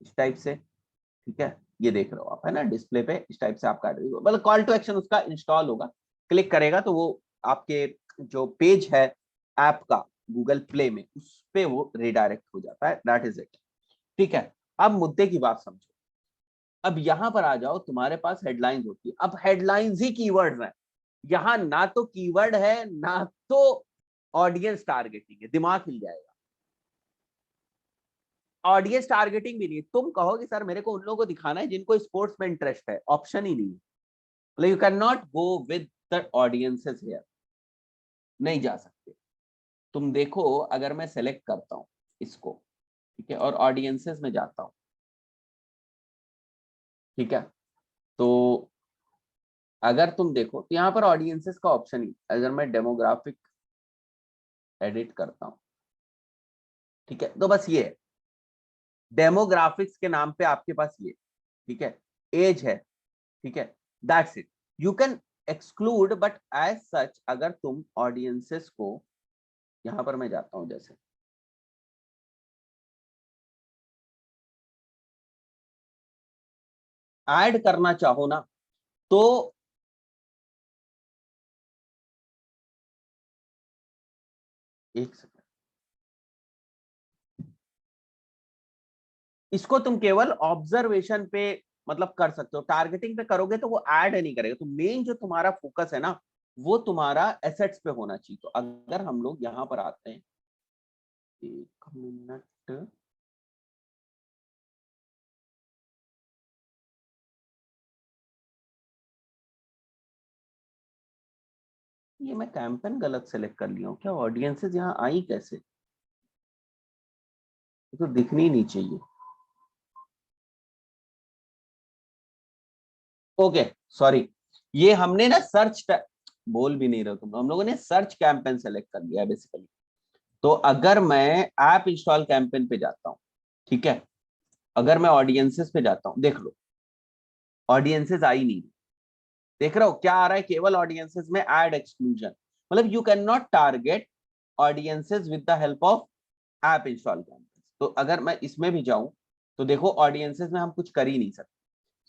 इस टाइप से, ठीक है, ये देख रहे हो आप, है ना, डिस्प्ले पे इस टाइप से आपका, मतलब कॉल टू एक्शन उसका इंस्टॉल होगा, क्लिक करेगा तो वो आपके जो पेज है ऐप का गूगल प्ले में, उस पे वो रिडायरेक्ट हो जाता है, दैट इज इट, ठीक है। अब मुद्दे की बात समझो, अब यहां पर आ जाओ, तुम्हारे पास हेडलाइंस होती है। अब हेडलाइंस ही कीवर्ड्स हैं, यहां ना तो कीवर्ड है ना तो ऑडियंस टारगेटिंग है, दिमाग हिल जाएगा। ऑडियंस टारगेटिंग भी नहीं, तुम कहोगे सर मेरे को उन लोगों को दिखाना है जिनको स्पोर्ट्स में इंटरेस्ट है, ऑप्शन ही नहीं है, मतलब you can not go with the audiences here, नहीं जा सकते। तुम देखो, अगर मैं सेलेक्ट करता हूं इसको, ठीक है, और ऑडियंसेस में जाता हूं, ठीक है, तो अगर तुम देखो तो यहाँ पर ऑडियंसेस का ऑप्शन ही, अगर मैं डेमोग्राफिक एडिट करता हूं, ठीक है, तो बस ये है, डेमोग्राफिक्स के नाम पे आपके पास ये, ठीक है, एज है, ठीक है, that's it. You can exclude, but as such अगर तुम ऑडियंसेस को, यहां पर मैं जाता हूं, जैसे ऐड करना चाहो ना, तो एक सेकंड, इसको तुम केवल ऑब्जर्वेशन पे मतलब कर सकते हो, टारगेटिंग पे करोगे तो वो ऐड नहीं करेगा। तो मेन जो तुम्हारा फोकस है ना, वो तुम्हारा एसेट्स पे होना चाहिए। तो अगर हम लोग यहां पर आते हैं, एक मिनट, ये मैं कैंपेन गलत सेलेक्ट कर लिया हूँ क्या? ऑडियंसेस यहाँ आई कैसे? ये तो दिखनी ही नहीं चाहिए। ओके, सॉरी, ये हमने ना सर्च, बोल भी नहीं रहे तुम, हम लोगों ने सर्च कैंपेन सेलेक्ट कर लिया है बेसिकली। तो अगर मैं ऐप इंस्टॉल कैंपेन पे जाता हूँ, ठीक है, अगर मैं ऑडियंसेस पे जाता हूँ, देख लो ऑडियंसेस आई नहीं, देख रहे हो क्या आ रहा है? केवल ऑडियंसेस में ऐड एक्सक्लूजन, मतलब you can not target audiences with the help of app install campaign. तो अगर मैं इसमें भी जाऊं तो देखो ऑडियंसेस में हम कुछ कर ही नहीं सकते,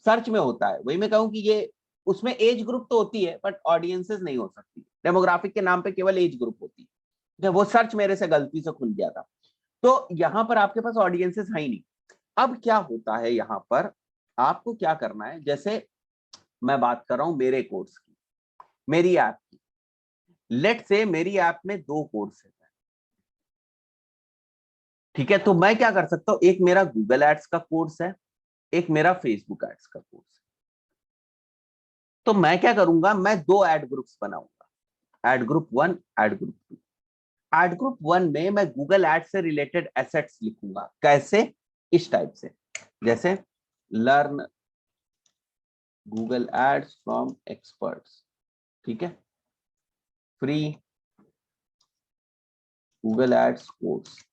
सर्च में होता है, वही मैं कहूं कि ये उसमें एज ग्रुप तो होती है बट ऑडियंसेस नहीं हो सकती, डेमोग्राफिक के नाम पे केवल एज ग्रुप होती है। वो सर्च मेरे से गलती से खुल गया था, तो यहां पर आपके पास ऑडियंसेस है ही नहीं। अब क्या होता है यहां पर, आपको क्या करना है, जैसे मैं बात कर रहा हूं मेरे कोर्स की, मेरी ऐप की, लेट से मेरी ऐप में 2 कोर्स है, ठीक है, तो मैं क्या कर सकता हूं, एक मेरा गूगल एड्स का कोर्स है, एक मेरा फेसबुक एड्स का कोर्स है। तो मैं क्या करूंगा, मैं 2 एड ग्रुप्स बनाऊंगा, ad group 1, ad group 2। Ad group 1 में मैं गूगल एड से रिलेटेड एसेट्स लिखूंगा, कैसे, इस टाइप से, जैसे learn Google ads from experts, ठीक है, free Google ads course,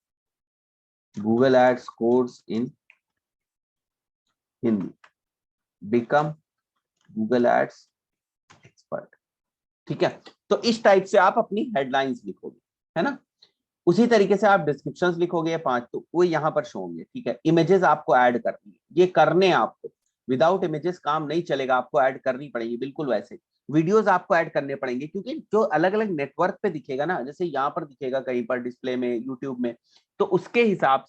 Google ads course in Hindi, become Google ads expert. ठीक है, तो इस टाइप से आप अपनी हेडलाइंस लिखोगे, है ना। उसी तरीके से आप डिस्क्रिप्शंस लिखोगे 5, तो वो यहाँ पर शो होंगे। ठीक है, इमेजेस आपको ऐड करनी है, ये करने आपको, विदाउट इमेजेस काम नहीं चलेगा, आपको ऐड करनी पड़ेगी। बिल्कुल वैसे वीडियोस आपको ऐड करने पड़ेंगे, क्योंकि जो अलग अलग नेटवर्क पे दिखेगा ना, जैसे यहाँ पर दिखेगा कहीं पर डिस्प्ले में, यूट्यूब में, तो उसके हिसाब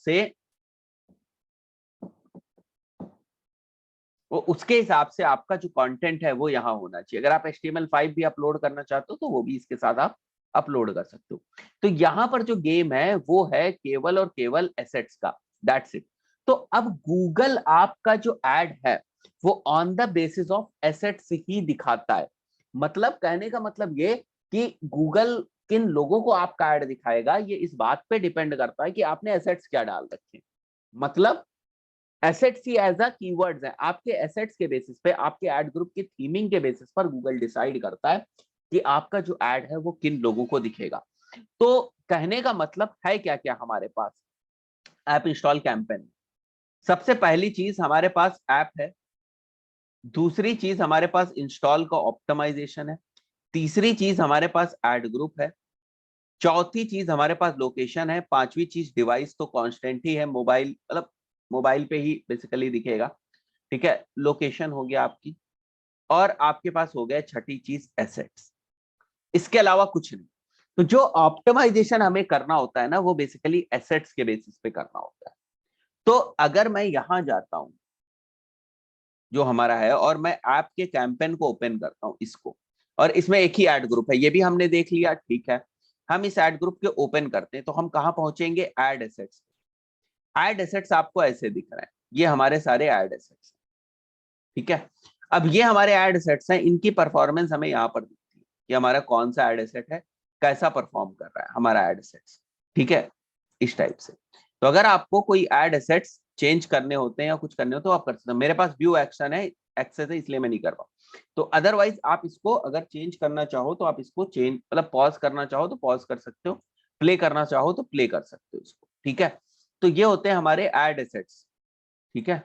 से आपका जो कंटेंट है वो यहाँ होना चाहिए। अगर आप HTML5 भी अपलोड करना चाहते हो तो वो भी इसके साथ आप अपलोड कर सकते हो। तो यहाँ पर जो गेम है वो है केवल और केवल एसेट्स का, दैट्स इट। तो अब गूगल आपका जो एड है वो on the basis of assets ही दिखाता है। मतलब कहने का मतलब ये कि गूगल किन लोगों को आपका एड दिखाएगा ये इस बात पे डिपेंड करता है कि आपने एसेट्स क्या डाल रखे हैं। मतलब एसेट्स ही एज अ कीवर्ड्स है, आपके एसेट्स के बेसिस पे, आपके एड ग्रुप की थीमिंग के बेसिस पर गूगल डिसाइड करता है कि आपका जो एड है वो किन लोगों को दिखेगा। तो कहने का मतलब है क्या क्या हमारे पास ऐप इंस्टॉल कैंपेन। सबसे पहली चीज हमारे पास ऐप है, दूसरी चीज हमारे पास इंस्टॉल का ऑप्टिमाइजेशन है, तीसरी चीज हमारे पास एड ग्रुप है, चौथी चीज हमारे पास लोकेशन है, पांचवी चीज डिवाइस तो कांस्टेंट ही है, मोबाइल मतलब मोबाइल पे ही बेसिकली दिखेगा। ठीक है, लोकेशन हो गया आपकी, और आपके पास हो गया छठी चीज एसेट्स। इसके अलावा कुछ नहीं। तो जो ऑप्टिमाइजेशन हमें करना होता है ना वो बेसिकली एसेट्स के बेसिस पे करना होता है। तो अगर मैं यहां जाता हूं जो हमारा है और मैं ऐप के कैंपेन को ओपन करता हूं इसको, और इसमें एक ही ऐड ग्रुप है, ये भी हमने देख लिया। ठीक है, हम इस ऐड ग्रुप के ओपन करते हैं तो हम कहां पहुंचेंगे, ऐड एसेट्स। ऐड एसेट्स आपको ऐसे दिख रहे हैं, ये हमारे सारे ऐड एसेट्स। ठीक है, अब ये हमारे ऐड एसेट्स हैं, इनकी परफॉर्मेंस हमें यहाँ पर दिखती है कि हमारा कौन सा ऐड एसेट है, कैसा परफॉर्म कर रहा है हमारा ऐड एसेट्स। ठीक है, इस टाइप से। तो अगर आपको कोई ऐड एसेट्स चेंज करने होते हैं या कुछ करने हो तो आप कर सकते हो। मेरे पास व्यू एक्शन है, एक्सेस है, इसलिए मैं नहीं कर रहा हूं। तो अदरवाइज आप इसको अगर चेंज करना चाहो तो आप इसको चेंज मतलब पॉज करना चाहो तो पॉज कर सकते हो, प्ले करना चाहो तो प्ले कर सकते हो इसको। ठीक है, तो ये होते हैं हमारे ऐड एसेट्स। ठीक है,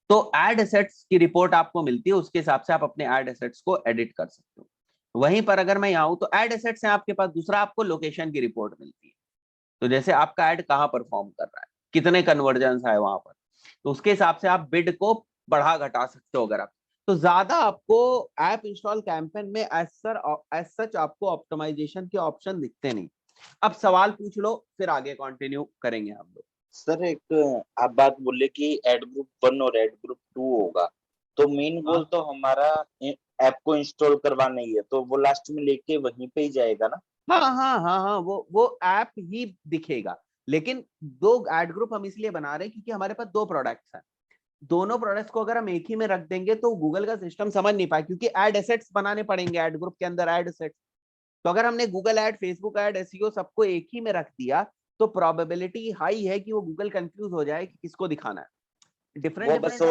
तो ऐड एसेट्स की रिपोर्ट आपको मिलती है, उसके हिसाब से आप अपने ऐड एसेट्स को एडिट कर सकते हो। वहीं पर अगर मैं यहाँ हूं तो ऐड एसेट्स हैं आपके पास, दूसरा आपको लोकेशन की रिपोर्ट मिलती है। तो जैसे आपका ऐड कहाँ परफॉर्म कर रहा है, कितने कन्वर्जन है वहां पर, तो उसके हिसाब से आप बिड को बढ़ा घटा सकते हो। अगर आप तो ज्यादा आपको ऐप इंस्टॉल कैंपेन में एज सच आपको ऑप्टिमाइजेशन के ऑप्शन दिखते नहीं। अब सवाल पूछ लो फिर आगे कंटिन्यू करेंगे हम लोग। सर एक आप बात बोले कि एड ग्रुप 1 और एड ग्रुप 2 होगा, तो मेन गोल तो हमारा ऐप को इंस्टॉल करवाना ही है, तो वो लास्ट में लेके वहीं पे ही जाएगा ना। हाँ हाँ हाँ हाँ, वो ऐप ही दिखेगा। लेकिन दो ऐड ग्रुप हम इसलिए बना रहे हैं क्योंकि हमारे पास दो प्रोडक्ट्स हैं, दोनों प्रोडक्ट्स को अगर हम एक ही में रख देंगे तो गूगल का सिस्टम समझ नहीं पाए, क्योंकि ऐड एसेट्स बनाने पड़ेंगे ऐड ग्रुप के अंदर ऐड एसेट्स। तो अगर हमने Google add, Facebook ad, SEO सबको एक ही में रख दिया तो प्रोबेबिलिटी हाई है कि वो गूगल कंफ्यूज हो जाए कि किसको दिखाना है। वो बस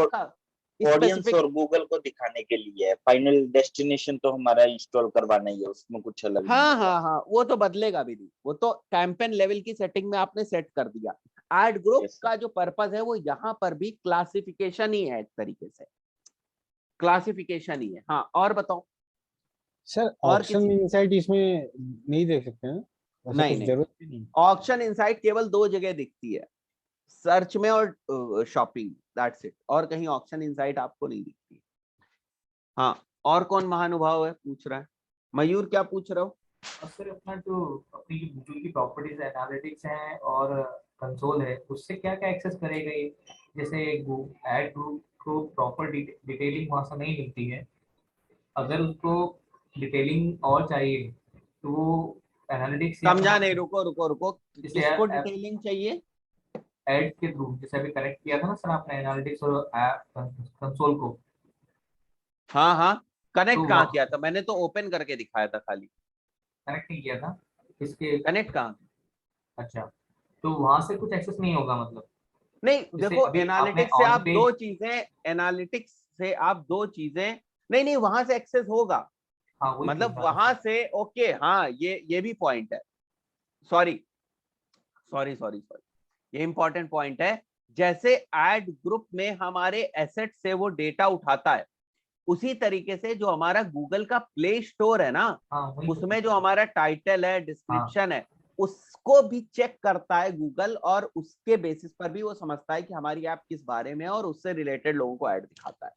ऑडियंस और गूगल को दिखाने के लिए है, फाइनल डेस्टिनेशन तो हमारा इंस्टॉल करवाना ही है, उसमें कुछ अलग नहीं हाँ होगा। हाँ हाँ, वो तो बदलेगा भी नहीं, वो तो कैंपेन लेवल की सेटिंग में आपने सेट कर दिया। ऐड ग्रुप Yes, का जो पर्पस है वो यहाँ पर भी क्लासिफिकेशन ही है, एक तरीके से क्लासिफिकेशन ही है। हाँ, और बताओ सर और ऑप्शन इनसाइट इसमें नहीं देख सकते हैं, वैसे नहीं कुछ नहीं, जरूरत ही नहीं। ऑप्शन इनसाइट केवल दो जगह दिखती है, सर्च में और शॉपिंग, दैट्स इट, और कहीं ऑप्शन इनसाइट आपको नहीं दिखती। हाँ, और कौन महानुभाव है पूछ रहा है, मयूर क्या पूछ रहे हो? और सर अपना जो अपनी जो गूगल की प्रॉपर्टीज है, एनालिटिक्स है और कंसोल है, उससे क्या क्या एक्सेस करेगा ये? जैसे ऐड ग्रुप को प्रॉपर डिटेलिंग वहां से नहीं मिलती है, अगर उसको डिटेलिंग और चाहिए तो वो एनालिटिक्स या समझा नहीं, रुको रुको रुको, जैसे किसको डिटेलिंग चाहिए? ऐड के थ्रू, जैसे अभी कनेक्ट किया था ना सर आपने एनालिटिक्स और कंसोल को, हाँ हाँ, तो कनेक्ट कहाँ किया था? मैंने तो ओपन करके दिखाया था खाली, कनेक्ट नहीं किया था इसके। कनेक्ट कहाँ? अच्छा, तो वहां से कुछ एक्सेस नहीं होगा मतलब? नहीं जैसे देखो, अभी आपने एनालिटिक्स से ऑन आप पेज, दो चीजें, एनालिटिक्स से आप दो चीजें, नहीं नहीं वहां से एक्सेस होगा, हाँ वही पूछ मतलब रहा था वहां सर। से ओके, हाँ ये भी पॉइंट है, सॉरी सॉरी सॉरी सॉरी, ये इंपॉर्टेंट पॉइंट है। जैसे ऐड ग्रुप में हमारे एसेट से वो डेटा उठाता है, उसी तरीके से जो हमारा गूगल का प्ले स्टोर है ना, हाँ वही तो उसमें जो हमारा टाइटल है, डिस्क्रिप्शन है, उसको भी चेक करता है गूगल, और उसके बेसिस पर भी वो समझता है कि हमारी ऐप किस बारे में है, और उससे रिलेटेड लोगों को ऐड दिखाता है।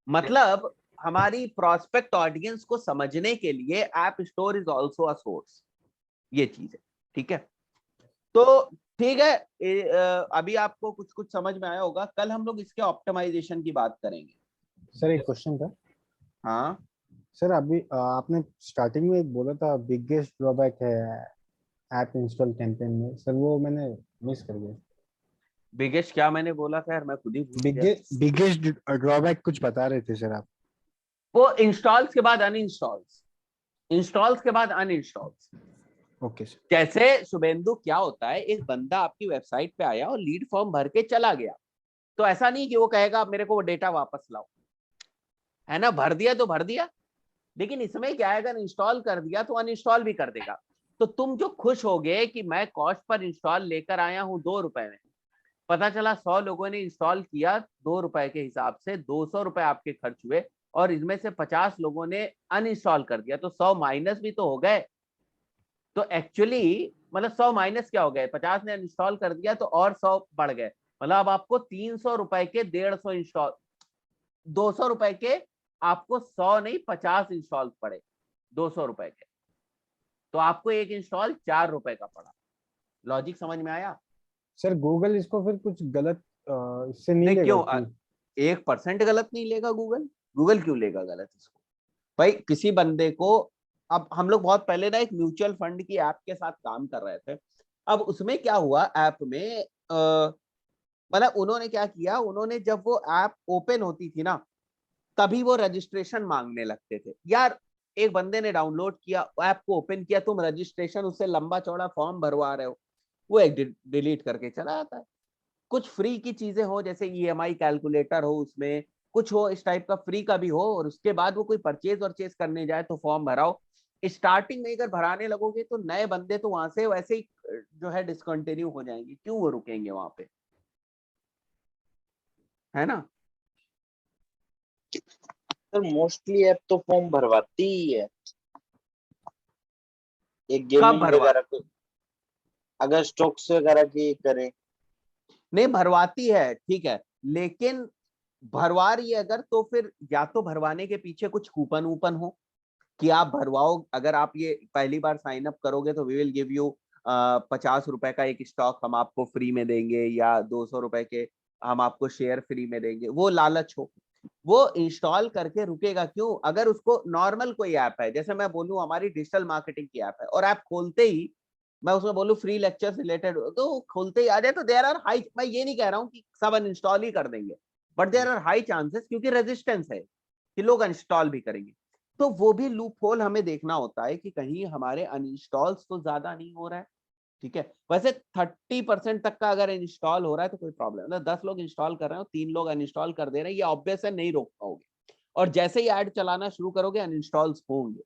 मतलब हमारी प्रोस्पेक्ट ऑडियंस को समझने के लिए app store is also a source, ये चीज है। ठीक है, तो ठीक है, अभी आपको कुछ कुछ समझ में आया होगा। कल हम लोग इसके ऑप्टिमाइजेशन की बात करेंगे। सर एक क्वेश्चन था हाँ सर, अभी आपने स्टार्टिंग में एक बोला था बिगेस्ट ड्रॉबैक है ऐप इंस्टॉल कैंपेन में, सर वो मैंने मिस कर दिया। बिगेस्ट क्या मैंने बोला था यार, मैं खुद ही भूल गया। बिगेस्ट ड्रॉबैक कुछ बता रहे थे सर आप। वो इंस्टॉल्स के बाद अनइंस्टॉल्स, इंस्टॉल्स के बाद अनइंस्टॉल्स। Okay sir. जैसे शुभेंदु, क्या होता है, एक बंदा आपकी वेबसाइट पे आया और लीड फॉर्म भर के चला गया, तो ऐसा नहीं कि वो कहेगा मेरे को वो डेटा वापस लाओ, है ना, भर दिया तो भर दिया। लेकिन इसमें क्या है, अगर इंस्टॉल कर दिया तो अनइंस्टॉल भी कर देगा। तो तुम जो खुश हो गए कि मैं कॉस्ट पर इंस्टॉल लेकर आया हूं 2 रुपए में, पता चला 100 लोगों ने इंस्टॉल किया 2 रुपए के हिसाब से, 200 रुपए आपके खर्च हुए, और इसमें से 50 लोगों ने अनइंस्टॉल कर दिया, तो 100 माइनस भी तो हो गए। तो एक्चुअली मतलब 100 माइनस क्या हो गए, 50 ने अनइंस्टॉल कर दिया तो और 100 बढ़ गए। मतलब अब आपको 300 रुपए के 150 इंस्टॉल, 200 रुपए के आपको 100 नहीं 50 इंस्टॉल पड़े 200 रुपए के, तो आपको एक इंस्टॉल 4 रुपए का पड़ा। लॉजिक समझ में आया? सर गूगल इसको फिर कुछ गलत इससे नहीं नहीं लेगा क्यों, कि? 1% गलत नहीं लेगा गूगल। गूगल क्यों लेगा गलत इसको? भाई किसी बंदे को, अब हम लोग बहुत पहले ना एक म्यूचुअल फंड की ऐप के साथ काम कर रहे थे। अब उसमें क्या हुआ, ऐप में मतलब उन्होंने क्या किया, उन्होंने जब वो ऐप ओपन होती थी ना, तभी वो रजिस्ट्रेशन मांगने लगते थे। यार एक बंदे ने डाउनलोड किया, ऐप को ओपन किया, तुम रजिस्ट्रेशन उससे लंबा चौड़ा फॉर्म भरवा रहे हो, वो एक डिलीट करके चला जाता है। कुछ फ्री की चीजें हो, जैसे ईएमआई कैलकुलेटर हो, उसमें कुछ हो इस टाइप का फ्री का भी हो, और उसके बाद वो कोई परचेज वर्चेज करने जाए तो फॉर्म भराओ। स्टार्टिंग में अगर भराने लगोगे तो नए बंदे तो वहां से वैसे ही जो है डिसकंटिन्यू हो जाएंगे, क्यों वो रुकेंगे वहां पे, है ना? सर मोस्टली ऐप तो फॉर्म भरवाती ही है, एक कब गेमिंग भरवा, वगैरह को अगर स्टॉक्स वगैरह की करे। नहीं भरवाती है ठीक है, लेकिन भरवा रही है अगर, तो फिर या तो भरवाने के पीछे कुछ कूपन वूपन हो कि आप भरवाओ, अगर आप ये पहली बार साइन अप करोगे तो वी विल गिव यू 50 रुपए का एक स्टॉक हम आपको फ्री में देंगे, या 200 रुपए के हम आपको शेयर फ्री में देंगे, वो लालच हो। वो इंस्टॉल करके रुकेगा क्यों? अगर उसको नॉर्मल कोई ऐप है, जैसे मैं बोलूं हमारी डिजिटल मार्केटिंग की ऐप है, और ऐप खोलते ही मैं उसमें बोलूं फ्री लेक्चर रिलेटेड, तो खोलते ही आ जाए, तो देयर आर हाई, मैं ये नहीं कह रहा हूं कि सब अनइंस्टॉल ही कर देंगे, but there are high chances, क्योंकि रेजिस्टेंस है कि लोग अनइंस्टॉल भी करेंगे। तो वो भी लूप होल हमें देखना होता है कि कहीं हमारे अनइंस्टॉल्स तो ज्यादा नहीं हो रहा है। ठीक है, वैसे 30% तक का अगर इंस्टॉल हो रहा है तो कोई प्रॉब्लम नहीं, 10 लोग इंस्टॉल कर रहे हो, 3 लोग अनइंस्टॉल कर दे रहे हैं, ये ऑब्वियस है, नहीं रोक पाओगे, और जैसे ही ऐड चलाना शुरू करोगे अनइंस्टॉल्स होंगे।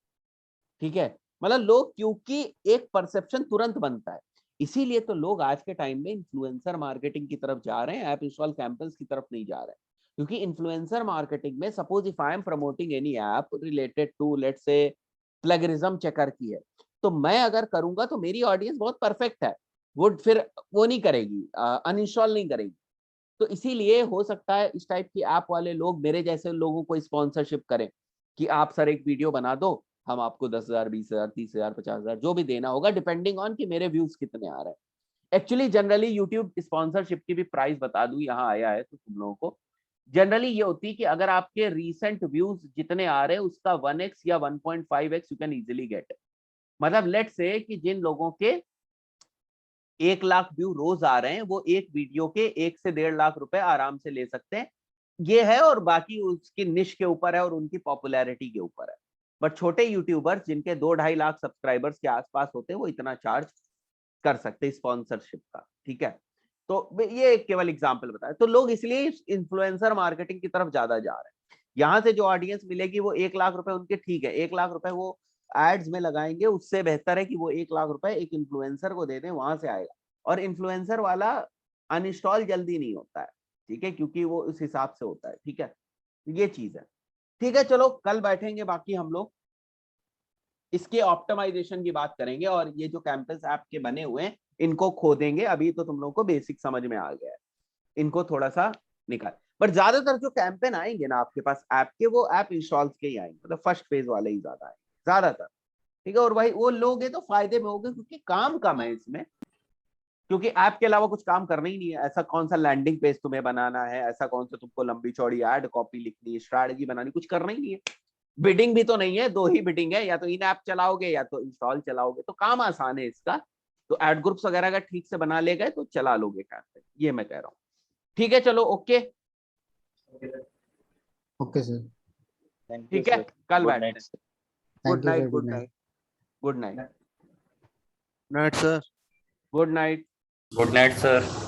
ठीक है, मतलब लोग, क्योंकि एक परसेप्शन तुरंत बनता है, इसीलिए तो लोग आज के टाइम में इन्फ्लुएंसर मार्केटिंग की तरफ जा रहे हैं, ऐप इंस्टॉल कैंपेन्स की तरफ नहीं जा रहे हैं। क्योंकि इन्फ्लुएंसर मार्केटिंग में, suppose if I am promoting any app related to let's say plagiarism checker की है, तो मैं अगर करूंगा तो मेरी ऑडियंस बहुत परफेक्ट है, वो फिर वो नहीं करेगी, अनइंस्टॉल नहीं करेगी। तो इसीलिए हो सकता है इस टाइप की ऐप वाले लोग मेरे जैसे लोगों को स्पॉन्सरशिप करें कि आप सर एक वीडियो बना दो, हम आपको 10,000 20,000 30,000 50,000 जो भी देना होगा, डिपेंडिंग ऑन कि मेरे व्यूज कितने आ रहे हैं। एक्चुअली जनरली यूट्यूब स्पॉन्सरशिप की भी प्राइस बता दूं, यहाँ आया है तो तुम लोगों को, जनरली ये होती है कि अगर आपके रीसेंट व्यूज जितने आ रहे हैं उसका 1x या 1.5x you can easily get. मतलब लेट से कि जिन लोगों के 1 लाख व्यू रोज आ रहे हैं, वो एक वीडियो के 1 से 1.5 लाख रुपए आराम से ले सकते हैं, ये है, और बाकी उसकी निश के ऊपर है और उनकी पॉपुलैरिटी के ऊपर है। बट छोटे यूट्यूबर्स जिनके 2-2.5 लाख सब्सक्राइबर्स के आसपास होते हैं, वो इतना चार्ज कर सकते हैं स्पॉन्सरशिप का। ठीक है, तो ये एक केवल एग्जांपल बताया, तो लोग इसलिए इन्फ्लुएंसर मार्केटिंग की तरफ ज्यादा जा रहे हैं। यहाँ से जो ऑडियंस मिलेगी वो 1 लाख रुपए उनके, ठीक है 1 लाख रुपए वो एड्स में लगाएंगे, उससे बेहतर है कि वो 1 लाख रुपए एक इन्फ्लुएंसर को दे दें, वहां से आएगा। और इन्फ्लुएंसर वाला अनइंस्टॉल जल्दी नहीं होता है, ठीक है, क्योंकि वो उस हिसाब से होता है। ठीक है, ये चीज है। ठीक है, चलो कल बैठेंगे बाकी हम लोग इसके ऑप्टिमाइजेशन की बात करेंगे, और ये जो कैंपस ऐप के बने हुए हैं इनको खोदेंगे। अभी तो तुम लोगों को बेसिक समझ में आ गया है, इनको थोड़ा सा निकाल। बट ज्यादातर जो कैंपेन आएंगे ना आपके पास ऐप के, वो ऐप इंस्टॉल के ही आएंगे, मतलब फर्स्ट फेज वाले ही ज्यादा आएंगे ज्यादातर, ठीक है। और भाई वो लोगे तो फायदे में होगे, क्योंकि काम कम है इसमें, क्योंकि ऐप के अलावा कुछ काम करना ही नहीं है। ऐसा कौन सा लैंडिंग पेज तुम्हें बनाना है, ऐसा कौन सा तुमको लंबी चौड़ी एड कॉपी लिखनी है, स्ट्रैटेजी बनानी, कुछ करना ही नहीं है। बिडिंग भी तो नहीं है, 2 ही बिडिंग है, या तो इन ऐप चलाओगे या तो इंस्टॉल चलाओगे, तो काम आसान है इसका। तो एड ग्रुप्स वगैरह अगर ठीक से बना ले गए तो चला लोगे कैंपेन, ये मैं कह रहा हूँ। ठीक है, चलो okay, okay sir, thank you ठीक है, सर, कल गुड बैठते नाइट हैं। Sir. Good night, good good night. Night, good night, night sir. Good night. Good night sir.